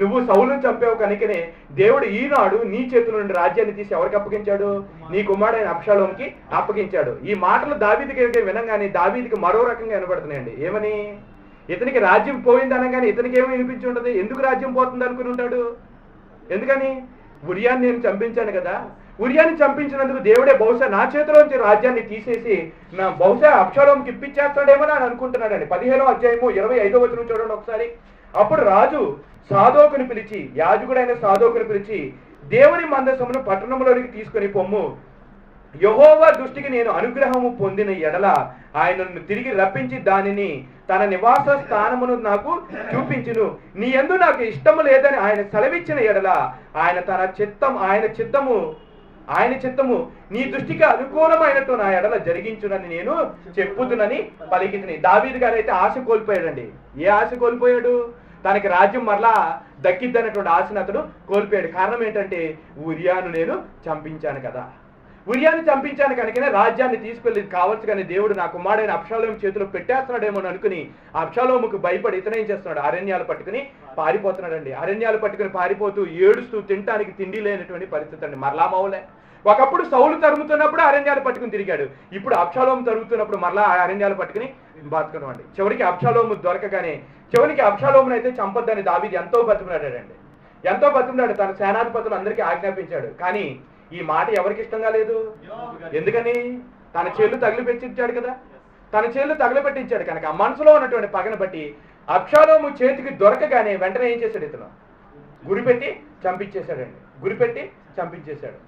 నువ్వు సౌలుని చంపావు కనుకనే దేవుడు ఈనాడు నీ చేతుల నుండి రాజ్యాన్ని తీసి ఎవరికి అప్పగించాడు? నీ కుమారుడైన అబ్షాలోముకి అప్పగించాడు. ఈ మాటలు దావీదుకి వినంగానే దావీదుకి మరో రకంగా వినబడుతున్నాయండి. ఏమని? ఇతనికి రాజ్యం పోయింది అనగానే ఇతనికి ఏమి వినిపించి ఉంటుంది? ఎందుకు రాజ్యం పోతుంది అనుకుని ఉంటాడు? ఎందుకని? ఉరియాన్ని నేను చంపించాను కదా, ఉరియాన్ని చంపించినందుకు దేవుడే బహుశా నా చేతిలోంచి రాజ్యాన్ని తీసేసి బహుశా అబ్షాలోముకి ఇప్పించేస్తాడేమో అని అనుకుంటున్నాడండి. 15వ అధ్యాయము 25వ వచనం చూడండి ఒకసారి. అప్పుడు రాజు సాదోకుని పిలిచి, యాజకుడైన సాదోకుని పిలిచి, దేవుని మందసమును పట్టణంలోనికి తీసుకొని పొమ్ము, యెహోవా దృష్టికి నేను అనుగ్రహము పొందిన ఎడల ఆయనను తిరిగి రప్పించి దానిని తన నివాస స్థానమును నాకు చూపించును. నీ యందు నాకు ఇష్టము లేదని ఆయన సెలవిచ్చిన ఎడల ఆయన చిత్తము నీ దృష్టికి అనుకూలమైనట్టు నా ఎడల జరిగించునని నేను చెప్పుదునని పలికింది. దావీదు గారు అయితే ఆశ కోల్పోయాడండి. ఏ ఆశ కోల్పోయాడు? తనకి రాజ్యం మరలా దక్కిద్దన్నటువంటి ఆశను అతడు కోల్పోయాడు. కారణం ఏంటంటే, ఉరియాను నేను చంపించాను కదా. ఉరియాని చంపించాను కనుకనే రాజ్యాన్ని తీసుకెళ్ళి కావచ్చు, కానీ దేవుడు నా కుమారుడైన అబ్షాలోము చేతిలో పెట్టేస్తున్నాడేమో అని అనుకుని అబ్షాలోముకు భయపడి ఇతను ఏం చేస్తున్నాడు, అరణ్యాలు పట్టుకుని పారిపోతున్నాడండి. అరణ్యాలు పట్టుకుని పారిపోతూ ఏడుస్తూ తినడానికి తిండి లేనటువంటి పరిస్థితి అండి. మరలా మౌలే. ఒకప్పుడు సౌలు తరుగుతున్నప్పుడు అరణ్యాలు పట్టుకుని తిరిగాడు, ఇప్పుడు అబ్షాలోము తరుగుతున్నప్పుడు మరలా ఆ అరణ్యాలు పట్టుకుని బతుకున్నాడు. చివరికి అబ్షాలోము దొరకగానే చివరికి అబ్షాలోమును అయితే చంపొద్దని దావీదు ఎంతో బతిమలాడాడండి. ఎంతో బతిమలాడు, తన సేనాధిపతులు అందరికీ ఆజ్ఞాపించాడు. కానీ ఈ మాట ఎవరికి ఇష్టంగా లేదు. ఎందుకని? తన చేళ్ళు తగిలిపెట్టించాడు కదా, తన చేళ్ళు తగిలిపెట్టించాడు కనుక ఆ మనసులో ఉన్నటువంటి పగను బట్టి అబ్షాలోము చేతికి దొరకగానే వెంటనే ఏం చేశాడు, ఇతను గురిపెట్టి చంపించేశాడండి. గురిపెట్టి చంపించేశాడు.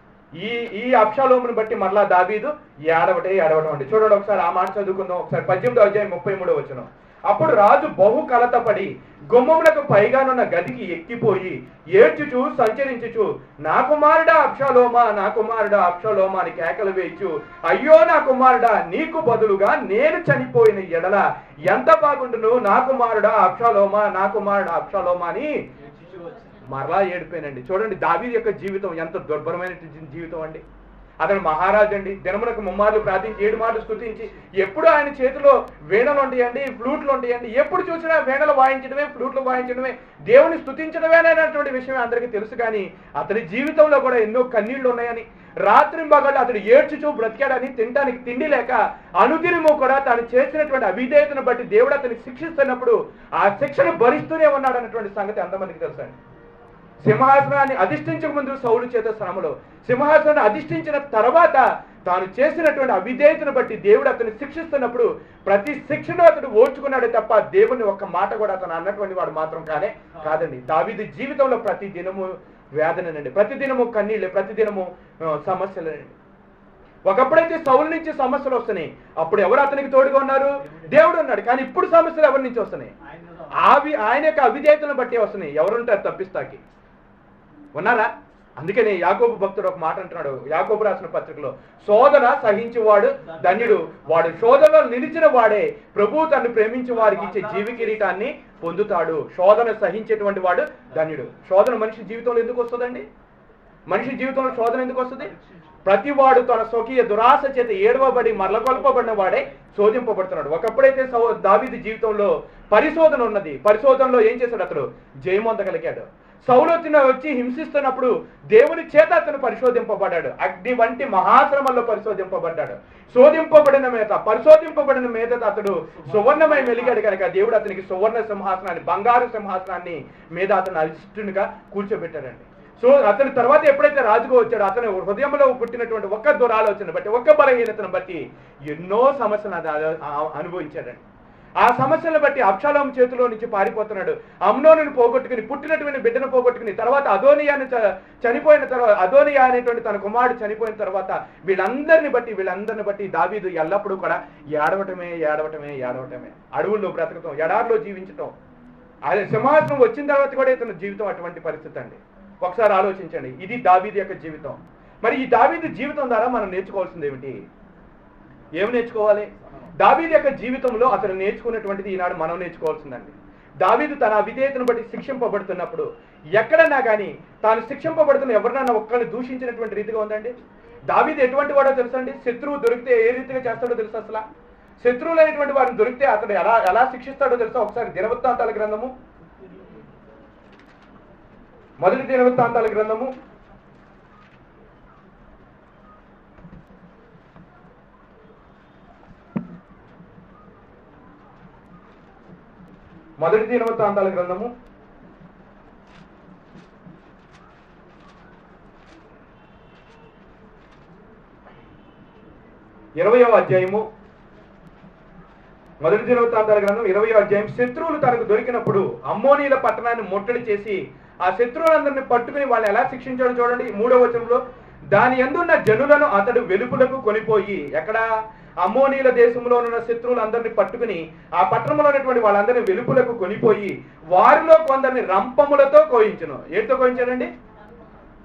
ఈ అబ్షాలోమును బట్టి మరలా దావీదు ఏడవటం అండి. చూడండి ఒకసారి ఆ మాట చదువుకుందాం. ఒకసారి 18వ అధ్యాయం 33వ వచనం. అప్పుడు రాజు బహు కలతపడి గుమ్మములకు పైగానున్న గదికి ఎక్కిపోయి ఏడ్చుచు సంచరించుచు నా కుమారుడా అబ్షాలోమా, నా కుమారుడా అబ్షాలోమా అని కేకలు వేయచ్చు. అయ్యో నా కుమారుడా, నీకు బదులుగా నేను చనిపోయిన ఎడల ఎంత బాగుండును, నా కుమారుడా అబ్షాలోమా, నా కుమారుడా అబ్షాలోమా అని మరలా ఏడిపోయానండి. చూడండి దావీదు యొక్క జీవితం ఎంత దుర్భరమైన జీవితం అండి. అతను మహారాజు అండి. దినమునకు 3 మార్లు ప్రార్థించి 7 మార్లు స్తుతించి ఎప్పుడు ఆయన చేతిలో వీణలు ఉంటాయండి, ఫ్లూట్లు ఉంటాయండి. ఎప్పుడు చూసినా వీణలు వాయించడమే, ఫ్లూట్లు వాయించడమే, దేవుని స్తుతించడమే అనేటువంటి విషయం అందరికీ తెలుసు. కానీ అతని జీవితంలో కూడా ఎన్నో కన్నీళ్లు ఉన్నాయని, రాత్రింబగళ్ళు అతడు ఏడ్చుచూ బ్రతికాడని, తినడానికి తిండి లేక అనుదినము కూడా తాను చేసినటువంటి అవిధేయతను బట్టి దేవుడు అతనికి శిక్షిస్తున్నప్పుడు ఆ శిక్షను భరిస్తూనే ఉన్నాడు అన్నటువంటి సంగతి ఎంతమందికి తెలుసండి. సింహాసనాన్ని అధిష్ఠించక ముందు సౌలు చేత శ్రమలో, సింహాసనాన్ని అధిష్ఠించిన తర్వాత తాను చేసినటువంటి అవిధేయతను బట్టి దేవుడు అతన్ని శిక్షిస్తున్నప్పుడు ప్రతి శిక్షను అతడు ఓర్చుకున్నాడే తప్ప దేవుని ఒక్క మాట కూడా అతను అన్నటువంటి వాడు మాత్రం కాదండి. దావీదు జీవితంలో ప్రతి దినము వేదనండి, ప్రతి దినము కన్నీళ్ళే, ప్రతి దినము సమస్యలేనండి. ఒకప్పుడైతే సౌలు నుంచి సమస్యలు వస్తున్నాయి, అప్పుడు ఎవరు అతనికి తోడుగా ఉన్నారు, దేవుడు ఉన్నాడు. కానీ ఇప్పుడు సమస్యలు ఎవరి నుంచి వస్తున్నాయి, ఆయన యొక్క అవిధేయతను బట్టి వస్తున్నాయి. ఎవరుంటారు తప్పిస్తాకి, ఉన్నారా? అందుకని యాకోబు భక్తుడు ఒక మాట అంటున్నాడు యాకోబు రాసిన పత్రికలో, శోధన సహించేవాడు ధన్యుడు, వాడు శోధనలో నిలిచిన వాడే ప్రభువు తను ప్రేమించే వారికి ఇచ్చే జీవ కిరీటాన్ని పొందుతాడు. శోధన సహించేటువంటి వాడు ధన్యుడు. శోధన మనిషి జీవితంలో ఎందుకు వస్తుందండి? మనిషి జీవితంలో శోధన ఎందుకు వస్తుంది? ప్రతి వాడు తన స్వకీయ దురాశ చేత ఏడవబడి మరలకొల్పబడిన వాడే శోధింపబడుతున్నాడు. ఒకప్పుడైతే దావీదు జీవితంలో పరిశోధన ఉన్నది, పరిశోధనలో ఏం చేశాడు, అతడు జయమొందగలిగాడు. సౌలు వచ్చి హింసిస్తున్నప్పుడు దేవుని చేత అతను పరిశోధింపబడ్డాడు. అగ్ని వంటి మహాశ్రమంలో పరిశోధింపబడ్డాడు. పరిశోధింపబడిన మీద అతడు సువర్ణమై మెలిగాడు కనుక దేవుడు అతనికి సువర్ణ సింహాసనాన్ని, బంగారు సింహాసనాన్ని మీద అతను అరిష్టునిగా కూర్చోబెట్టాడండి. సో అతని తర్వాత ఎప్పుడైతే రాజుగా వచ్చాడో అతని హృదయంలో పుట్టినటువంటి ఒక్క దురాలోచన బట్టి, ఒక్క బలహీనతను బట్టి ఎన్నో సమస్యలు అనుభవించాడండి. ఆ సమస్యలను బట్టి అబ్షాలోము చేతిలో నుంచి పారిపోతున్నాడు. అమ్నోనుని పోగొట్టుకుని, పుట్టినటువంటి బిడ్డను పోగొట్టుకుని, తర్వాత అదోనియాని చనిపోయిన తర్వాత, అదోనియా అనేటువంటి తన కుమారుడు చనిపోయిన తర్వాత వీళ్ళందరిని బట్టి దావీదు ఎల్లప్పుడూ కూడా ఏడవటమే. అడవుల్లో బ్రతకటం, ఎడారిలో జీవించటం. అది సింహాసనం వచ్చిన తర్వాత కూడా ఇతని జీవితం అటువంటి పరిస్థితి అండి. ఒకసారి ఆలోచించండి, ఇది దావీదు యొక్క జీవితం. మరి ఈ దావీదు జీవితం ద్వారా మనం నేర్చుకోవాల్సింది ఏమిటి? ఏమి నేర్చుకోవాలి? దావీదు యొక్క జీవితంలో అతను నేర్చుకున్నటువంటిది ఈనాడు మనం నేర్చుకోవాల్సిందండి. దావీదు తన అవిధేయతను బట్టి శిక్షింపబడుతున్నప్పుడు ఎక్కడన్నా కానీ తాను శిక్షింపబడుతున్న ఎవరినైనా ఒక్కరిని దూషించినటువంటి రీతిగా ఉందండి. దావీదు ఎటువంటి వాడో తెలుసండి? శత్రువు దొరికితే ఏ రీతిగా చేస్తాడో తెలుసు. అసలు శత్రువులు అనేటువంటి వారిని దొరికితే అతను ఎలా శిక్షిస్తాడో తెలుసా? ఒకసారి దినవృత్తాంతాల గ్రంథము, మొదటి దినవృత్తాంతాల గ్రంథము 20వ అధ్యాయము, మొదటి దినవృత్తాంతాల గ్రంథం 20వ అధ్యాయం. శత్రువులు తనకు దొరికినప్పుడు అమ్మోనీల పట్టణాన్ని ముట్టడి చేసి ఆ శత్రువులందరినీ పట్టుకుని వాళ్ళని ఎలా శిక్షించాడో చూడండి. 3వ వచనంలో, దాని యందున్న జనులను అతడు వెలుపులకు కొనిపోయి, ఎక్కడ? అమ్మోనీల దేశంలో ఉన్న శత్రువులందరినీ పట్టుకుని ఆ పట్టణంలో ఉన్నటువంటి వాళ్ళందరినీ వెలుపులకు కొనిపోయి వారిలో కొందరిని రంపములతో కోయించును. ఏంటో కోయించాడండి?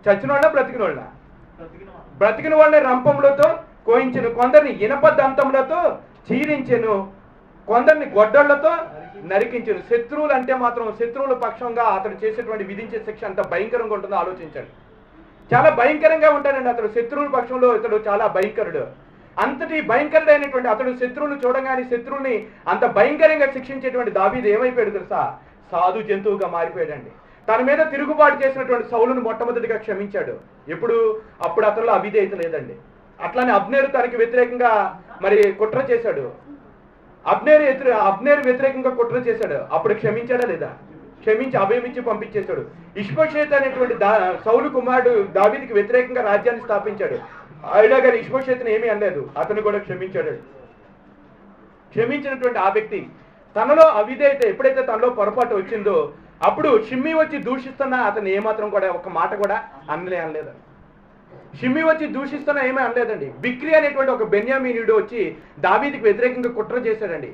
చచ్చిన వాళ్ళ, బ్రతికిన వాళ్ళ? బ్రతికిన వాళ్ళని రంపములతో కోయించెను, కొందరిని ఇనప దంతములతో చీరించెను, కొందరిని గొడ్డళ్లతో నరికించెను. శత్రువులు అంటే మాత్రం శత్రువుల పక్షంగా అతడు చేసేటువంటి విధించే శిక్ష అంత భయంకరంగా ఉంటుందో ఆలోచించండి. చాలా భయంకరంగా ఉంటాడండి అతడు. శత్రువుల పక్షంలో ఇతడు చాలా భయంకరుడు. అంతటి భయంకరుడైనటువంటి అతడు శత్రువును చూడగానే శత్రువుని అంత భయంకరంగా శిక్షించేటువంటి దావీదు ఏమైపోయాడు తెలుసా? సాధు జంతువుగా మారిపోయాడండి. తన మీద తిరుగుబాటు చేసినటువంటి సౌలును మొట్టమొదటిగా క్షమించాడు. ఎప్పుడు? అప్పుడు అతనిలో అవిధేయత లేదండి. అట్లానే అబ్నేరు తనకి వ్యతిరేకంగా మరి కుట్ర చేశాడు. అబ్నేరు వ్యతిరేకంగా కుట్ర చేశాడు. అప్పుడు క్షమించాడా లేదా? క్షమించి అభయమిచ్చి పంపించేశాడు. ఇష్బోషేతు అనేటువంటి సౌలు కుమారుడు దావీదుకి వ్యతిరేకంగా రాజ్యాన్ని స్థాపించాడు. అయినా కానీ ఇష్బోషేతుని ఏమీ అనలేదు. అతను కూడా క్షమించాడు. క్షమించినటువంటి ఆ వ్యక్తి తనలో అవిధేయత ఎప్పుడైతే తనలో పొరపాటు వచ్చిందో అప్పుడు షిమ్మీ వచ్చి దూషిస్తున్నా అతను ఏమాత్రం కూడా ఒక మాట కూడా అనలేదు. షిమ్మీ వచ్చి దూషిస్తున్నా ఏమీ అనలేదండి. బిక్రీ అనేటువంటి ఒక బెన్యామీనుడు వచ్చి దావీదుకి వ్యతిరేకంగా కుట్ర చేశాడండి.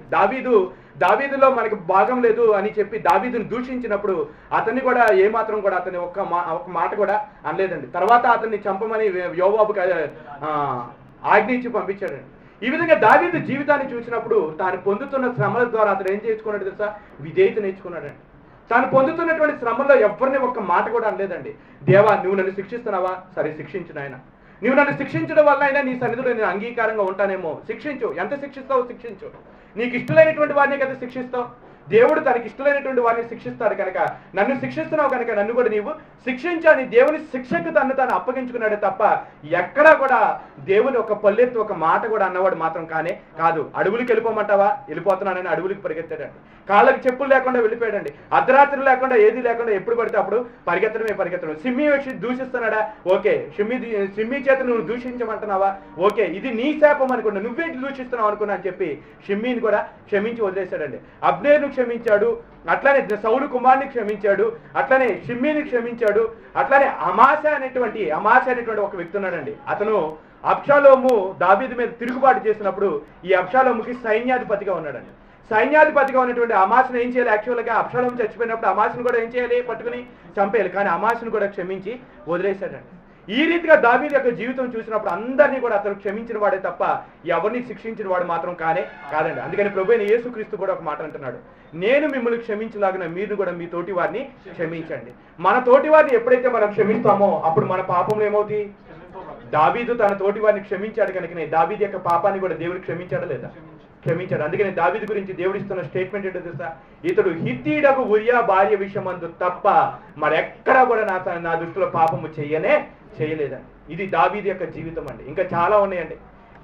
దావీదులో మనకు భాగం లేదు అని చెప్పి దావీదుని దూషించినప్పుడు అతన్ని కూడా ఏమాత్రం కూడా అతని ఒక మాట కూడా అనలేదండి. తర్వాత అతన్ని చంపమని యోవాబుకి ఆజ్ఞించి పంపించాడండి. ఈ విధంగా దావీదు జీవితాన్ని చూసినప్పుడు తాను పొందుతున్న శ్రమల ద్వారా అతను ఏం చేసుకున్నాడు తెలుసా? విధేయత నేర్చుకున్నాడండి. తాను పొందుతున్నటువంటి శ్రమల్లో ఎవరిని ఒక్క మాట కూడా అనలేదండి. దేవా, నువ్వు నన్ను శిక్షిస్తున్నావా? సరే, శిక్షించు నాయన. నువ్వు నన్ను శిక్షించడం వల్ల అయినా నీ సన్నిధిలో నేను అంగీకారంగా ఉంటానేమో. శిక్షించు. ఎంత శిక్షిస్తావో శిక్షించు. నీకు ఇష్టమైనటువంటి వారిని కదా శిక్షిస్తావు. దేవుడు తనకి ఇష్టమైనటువంటి వారిని శిక్షిస్తాడు కనుక నన్ను శిక్షిస్తున్నావు కనుక నన్ను కూడా నీవు శిక్షించాని దేవుని శిక్షకు తాను అప్పగించుకున్నాడే తప్ప ఎక్కడా కూడా దేవుని ఒక పల్లెత్తు ఒక మాట కూడా అన్నవాడు మాత్రం కాదు. అడవులకు వెళ్ళిపోమంటావా? వెళ్ళిపోతున్నానని అడవులకు పరిగెత్తాడండి. కాళ్ళకి చెప్పులు లేకుండా వెళ్ళిపోయాడండి. అర్ధరాత్రి లేకుండా ఏది లేకుండా ఎప్పుడు పడితే అప్పుడు పరిగెత్తడం. సిమ్మి వచ్చి దూషిస్తున్నాడా? ఓకే. సిమ్మి చేత నువ్వు దూషించమంటున్నావా? ఓకే, ఇది నీ శాపం అనుకున్నా, నువ్వే దూషిస్తున్నావు అనుకున్నా అని చెప్పి షిమ్మీని కూడా క్షమించి వదిలేశాడండి. అబ్నేరును క్షమించాడు, అట్లానే సౌలు కుమారుని క్షమించాడు, అట్లానే షిమ్మీని క్షమించాడు, అట్లానే అమాస అనేటువంటి ఒక వ్యక్తి ఉన్నాడండి. అతను అబ్షాలోము దావీదు మీద తిరుగుబాటు చేసినప్పుడు ఈ అబ్షాలోముకి సైన్యాధిపతిగా ఉన్నాడండి. సైన్యాధిపతిగా ఉన్నటువంటి అమాసను ఏం చేయాలి? యాక్చువల్గా అబ్షాలోము చచ్చిపోయినప్పుడు అమాసను కూడా ఏం చేయాలి? పట్టుకుని చంపేయాలి. కానీ అమాసను కూడా క్షమించి వదిలేశాడండి. ఈ రీతిగా దావీదు యొక్క జీవితం చూసినప్పుడు అందరినీ కూడా అతను క్షమించిన వాడే తప్ప ఎవరిని శిక్షించిన వాడు మాత్రం కాదండి. అందుకని ప్రభువైన యేసుక్రీస్తు కూడా ఒక మాట అంటున్నాడు, నేను మిమ్మల్ని క్షమించలాగిన మీరు కూడా మీ తోటి వారిని క్షమించండి. మన తోటి వారిని ఎప్పుడైతే మనం క్షమిస్తామో అప్పుడు మన పాపంలో ఏమవుతుంది? దావీదు తన తోటి వారిని క్షమించాడు కనుకనే దావీదు యొక్క పాపాన్ని కూడా దేవుడు క్షమించాడా లేదా? క్షమించాడు. అందుకని దావీదు గురించి దేవుడు ఇస్తున్న స్టేట్మెంట్ ఏంటో తెలుసా? ఇతడు హిత్తీయుడకు ఉరియా భార్య విషయమందు తప్ప మరెక్కడా కూడా నా దృష్టిలో పాపము చేయలేదండి. ఇది దావీదు యొక్క జీవితం అండి. ఇంకా చాలా ఉన్నాయండి,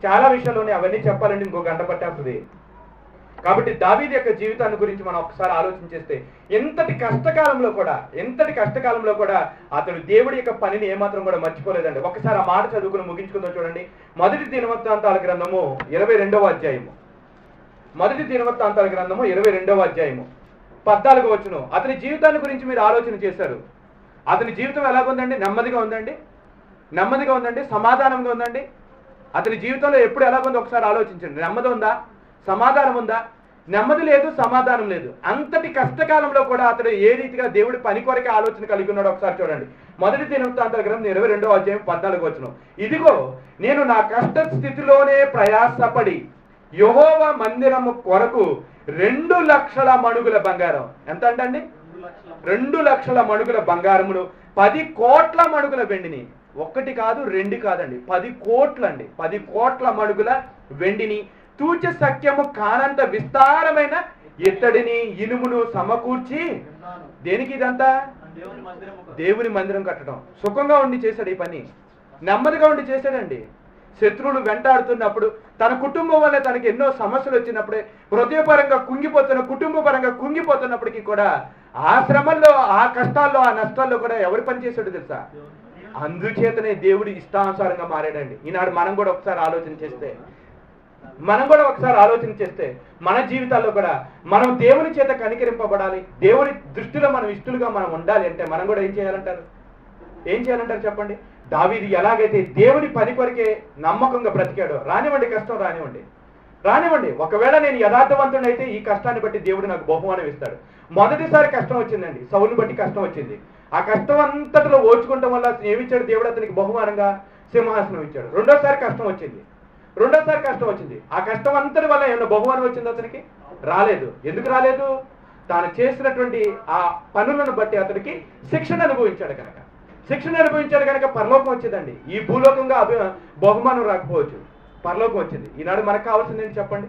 చాలా విషయాలు ఉన్నాయి. అవన్నీ చెప్పాలండి ఇంకో గంట పట్టేస్తుంది. కాబట్టి దావీదు యొక్క జీవితాన్ని గురించి మనం ఒకసారి ఆలోచన చేస్తే ఎంతటి కష్టకాలంలో కూడా అతడు దేవుడి యొక్క పనిని ఏమాత్రం కూడా మర్చిపోలేదండి. ఒకసారి ఆ మాట చదువుకుని ముగించుకుందాం. చూడండి, మొదటి దినవృత్తాంతాల గ్రంథము 22వ అధ్యాయము. మొదటి దినవృత్తాంతాల గ్రంథము 22వ అధ్యాయము 14వ వచనం. అతని జీవితాన్ని గురించి మీరు ఆలోచన చేశారు. అతని జీవితం ఎలాగుందండి? నెమ్మదిగా ఉందండి, సమాధానంగా ఉందండి. అతని జీవితంలో ఎప్పుడు ఎలాగుందో ఒకసారి ఆలోచించండి. నెమ్మది ఉందా? సమాధానం ఉందా? నెమ్మది లేదు, సమాధానం లేదు. అంతటి కష్టకాలంలో కూడా అతడు ఏ రీతిగా దేవుడి పని కొరకే ఆలోచన కలిగి ఉన్నాడు ఒకసారి చూడండి. మొదటి దినవృత్తాంతాల గ్రంథం 22వ అధ్యాయం 14వ వచనం. ఇదిగో నేను నా కష్ట స్థితిలోనే ప్రయాసపడి యెహోవా మందిరము కొరకు 2 లక్షల మణుగుల బంగారం. ఎంత అంటండి? 2 లక్షల మణుగుల బంగారమును 10 కోట్ల మణుగుల వెండిని, ఒక్కటి కాదు రెండు కాదండి, 10 కోట్లండి, 10 కోట్ల మణుగుల వెండిని, తూచ సఖ్యము కానంత విస్తారమైన ఇత్తడిని ఇనుమును సమకూర్చి, దేనికి ఇదంతా? దేవుని మందిరం కట్టడం. సుఖంగా ఉండి చేశాడు ఈ పని, నెమ్మదిగా ఉండి చేశాడండి. శత్రువులు వెంటాడుతున్నప్పుడు, తన కుటుంబం వల్ల తనకి ఎన్నో సమస్యలు వచ్చినప్పుడే, హృదయపరంగా కుటుంబపరంగా కుంగిపోతున్నప్పటికీ కూడా ఆ శ్రమల్లో, ఆ కష్టాల్లో, ఆ నష్టాల్లో కూడా ఎవరు పని చేశాడు తెలుసా? అందుచేతనే దేవుడి ఇష్టానుసారంగా మారాడండి. ఈనాడు మనం కూడా ఒకసారి ఆలోచన చేస్తే మన జీవితాల్లో కూడా మనం దేవుని చేత కనికరింపబడాలి, దేవుని దృష్టిలో మనం ఇష్టలుగా మనం ఉండాలి అంటే మనం కూడా ఏం చేయాలంటారు చెప్పండి? దావీదు ఎలాగైతే దేవుని పని కొరకే నమ్మకంగా బ్రతికాడో, రానివ్వండి కష్టం రానివ్వండి, ఒకవేళ నేను యథార్థవంతుడు అయితే ఈ కష్టాన్ని బట్టి దేవుడు నాకు బహుమానం ఇస్తాడు. మొదటిసారి కష్టం వచ్చిందండి, సౌలుని బట్టి కష్టం వచ్చింది. ఆ కష్టం అంతటిలో ఓర్చుకోవడం వల్ల ఏమిచ్చాడు దేవుడు? అతనికి బహుమానంగా సింహాసనం ఇచ్చాడు. రెండోసారి కష్టం వచ్చింది. ఆ కష్టం అంతటి వల్ల ఏమన్నా బహుమానం వచ్చింది? అతనికి రాలేదు. ఎందుకు రాలేదు? తాను చేసినటువంటి ఆ పనులను బట్టి అతనికి శిక్షణ అనుభవించాడు కనుక. శిక్షణ అనుభవించాడు కనుక పరలోకం వచ్చేదండి. ఈ భూలోకంగా బహుమానం రాకపోవచ్చు, పరలోకం వచ్చింది. ఈనాడు మనకు కావాల్సింది ఏంటి చెప్పండి?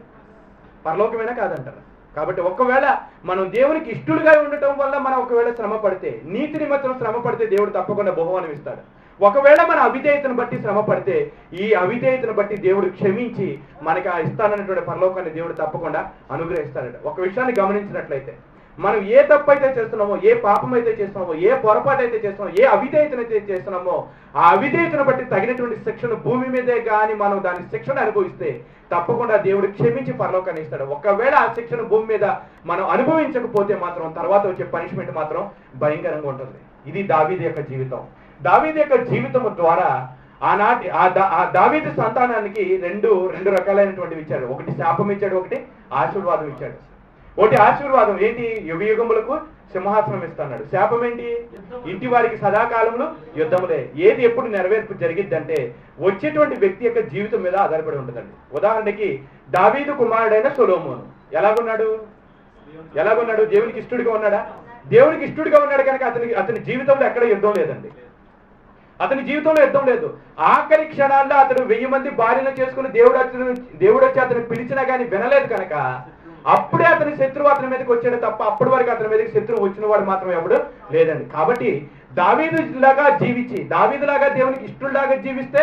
పరలోకమైనా కాదంటారు. కాబట్టి ఒకవేళ మనం దేవునికి ఇష్టలుగా ఉండటం వల్ల మనం ఒకవేళ శ్రమ పడితే, నీతి నిమిత్తం శ్రమ పడితే దేవుడు తప్పకుండా బహుమానం ఇస్తాడు. ఒకవేళ మన అవిధేయతను బట్టి శ్రమ పడితే, ఈ అవిధేయతను బట్టి దేవుడు క్షమించి మనకి ఆ ఇస్తానన్నటువంటి పరలోకాన్ని దేవుడు తప్పకుండా అనుగ్రహిస్తాడట. ఒక విషయాన్ని గమనించినట్లయితే, మనం ఏ తప్పు అయితే చేస్తున్నామో, ఏ పాపం అయితే చేస్తున్నామో, ఏ పొరపాటు అయితే చేస్తున్నామో, ఏ అవిధేయతనైతే చేస్తున్నామో, ఆ అవిధేయతను బట్టి తగినటువంటి శిక్షను భూమి మీదే కానీ మనం దాని శిక్షను అనుభవిస్తే తప్పకుండా దేవుడు క్షమించి పరలోకాన్ని ఇస్తాడు. ఒకవేళ ఆ శిక్షను భూమి మీద మనం అనుభవించకపోతే మాత్రం తర్వాత వచ్చే పనిష్మెంట్ మాత్రం భయంకరంగా ఉంటుంది. ఇది దావీదు యొక్క జీవితం. దావీదు యొక్క జీవితం ద్వారా ఆనాటి ఆ దావీదు సంతానానికి రెండు రకాలైనటువంటివి ఇచ్చాడు. ఒకటి శాపం ఇచ్చాడు, ఒకటి ఆశీర్వాదం ఇచ్చాడు. ఒకటి ఆశీర్వాదం ఏంటి? యుగ యుగములకు సింహాసనం ఇస్తున్నాడు. శాపం ఏంటి? ఇంటి వారికి సదాకాలంలో యుద్ధములే. ఏది ఎప్పుడు నెరవేర్పు జరిగిద్దంటే వచ్చేటువంటి వ్యక్తి యొక్క జీవితం మీద ఆధారపడి ఉంటుందండి. ఉదాహరణకి దావీదు కుమారుడైన సొలొమోను ఎలాగున్నాడు? దేవునికి ఇష్టడిగా ఉన్నాడా? దేవునికి ఇష్టడిగా ఉన్నాడు కనుక అతని జీవితంలో ఎక్కడ యుద్ధం లేదండి. అతని జీవితంలో యుద్ధం లేదు. ఆఖరి క్షణాల్లో అతను 1000 మంది భార్యను చేసుకుని దేవుడు వచ్చి అతను పిలిచినా కానీ వినలేదు కనుక అప్పుడే అతని శత్రువు అతని మీదకి వచ్చాడు తప్ప అప్పటి వరకు అతని మీదకి శత్రువు వచ్చిన వాడు మాత్రం ఎవడు లేదండి. కాబట్టి దావీదులాగా జీవించి, దావీదులాగా దేవునికి ఇష్టలాగా జీవిస్తే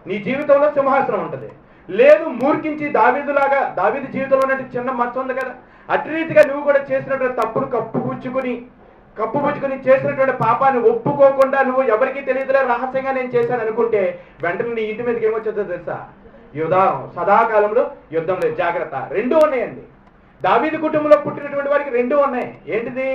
నీ జీవితంలో సింహాసనం ఉంటుంది. లేదు మూర్ఖించి దావీదు జీవితంలో ఉన్నట్టు చిన్న మచ్చ ఉంది కదా, అటు రీతిగా నువ్వు కూడా చేసినటువంటి తప్పును కప్పుపుచ్చుకుని చేసినటువంటి పాపాన్ని ఒప్పుకోకుండా నువ్వు ఎవరికీ తెలియదులే రహస్యంగా నేను చేశాను అనుకుంటే వెంటనే నీ ఇంటి మీదకి ఏమొచ్చిందో తెలుసా? సదాకాలంలో యుద్ధం లేదు. జాగ్రత్త. రెండూ ఉన్నాయండి. దావీదు కుటుంబంలో పుట్టినటువంటి వారికి రెండూ ఉన్నాయి. ఏంటిది?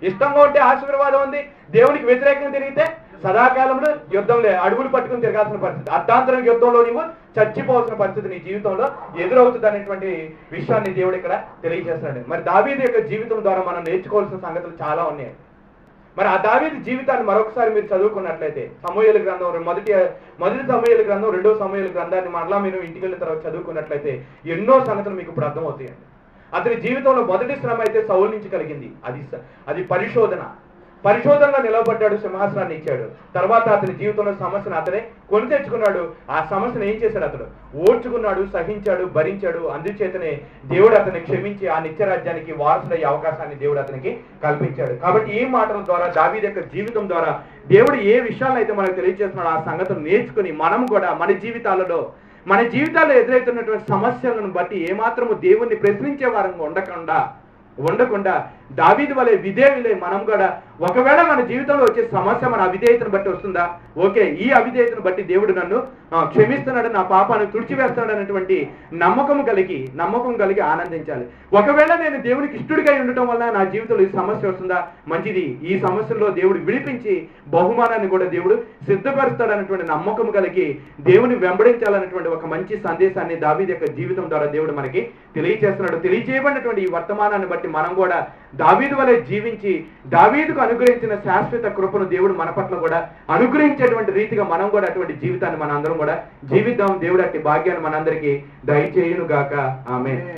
ఇష్టంగా ఉంటే ఆశీర్వాదం ఉంది, దేవునికి వ్యతిరేకంగా తిరిగితే సదాకాలంలో యుద్ధం లేదు. అడుగులు పట్టుకుని తిరగాల్సిన పరిస్థితి, అర్ధాంతరం యుద్ధంలో నువ్వు చచ్చిపోవాల్సిన పరిస్థితి నీ జీవితంలో ఎదురవుతుంది అనేటువంటి విషయాన్ని దేవుడు ఇక్కడ తెలియజేస్తున్నాడు. మరి దావీదు యొక్క జీవితం ద్వారా మనం నేర్చుకోవాల్సిన సంగతులు చాలా ఉన్నాయి. మరి ఆ దావీదు జీవితాన్ని మరొకసారి మీరు చదువుకున్నట్లయితే సమూయేలు గ్రంథం మొదటి సమూయేలు గ్రంథం, 2వ సమూయేలు గ్రంథాన్ని మరలా మీరు ఇంటికి వెళ్ళిన తర్వాత చదువుకున్నట్లయితే ఎన్నో సంగతులు మీకు ఇప్పుడు అర్థమవుతాయండి. అతని జీవితంలో మొదటి శ్రమ అయితే సౌలు నుంచి కలిగింది. అది పరిశోధనలో నిలవబడ్డాడు, సింహాసనాన్ని ఇచ్చాడు. తర్వాత అతని జీవితంలో సమస్యను అతనే కొని తెచ్చుకున్నాడు. ఆ సమస్యను ఏం చేశాడు? అతడు ఓర్చుకున్నాడు, సహించాడు, భరించాడు. అందుచేతనే దేవుడు అతన్ని క్షమించి ఆ నిత్యరాజ్యానికి వారసుడయ్యే అవకాశాన్ని దేవుడు అతనికి కల్పించాడు. కాబట్టి ఈ మాటల ద్వారా, దావీదు యొక్క జీవితం ద్వారా దేవుడు ఏ విషయాలను అయితే మనకు తెలియజేస్తున్నాడో ఆ సంగతులు నేర్చుకుని మనం కూడా మన జీవితాల్లో ఎదురవుతున్నటువంటి సమస్యలను బట్టి ఏమాత్రము దేవుణ్ణి ప్రశ్నించే వారంగా ఉండకుండా దావీదు వలె విధేయులే మనం కూడా, ఒకవేళ మన జీవితంలో వచ్చే సమస్య మన అవిధేయతను బట్టి వస్తుందా, ఓకే ఈ అవిధేయతను బట్టి దేవుడు నన్ను క్షమిస్తున్నాడు, నా పాపాన్ని తుడిచివేస్తాడు అనేటువంటి నమ్మకం కలిగి ఆనందించాలి. ఒకవేళ నేను దేవునికి ఇష్టడిగా ఉండటం వల్ల నా జీవితంలో ఈ సమస్య వస్తుందా, మంచిది, ఈ సమస్యలో దేవుడు విడిపించి బహుమానాన్ని కూడా దేవుడు సిద్ధపరుస్తాడనేటువంటి నమ్మకం కలిగి దేవుని వెంబడించాలనేటువంటి ఒక మంచి సందేశాన్ని దావీదు యొక్క జీవితం ద్వారా దేవుడు మనకి తెలియజేస్తున్నాడు. తెలియజేయబడినటువంటి ఈ వర్తమానాన్ని బట్టి మనం కూడా దావీదు వలె జీవించి దావీదుకు అనుగ్రహించిన శాశ్వత కృపను దేవుడు మన పట్ల కూడా అనుగ్రహించేటువంటి రీతిగా మనం కూడా అటువంటి జీవితాన్ని మన అందరం కూడా జీవిద్దాం. దేవుడు అట్టి భాగ్యాన్ని మనందరికీ దయచేయును గాక. ఆమేన్.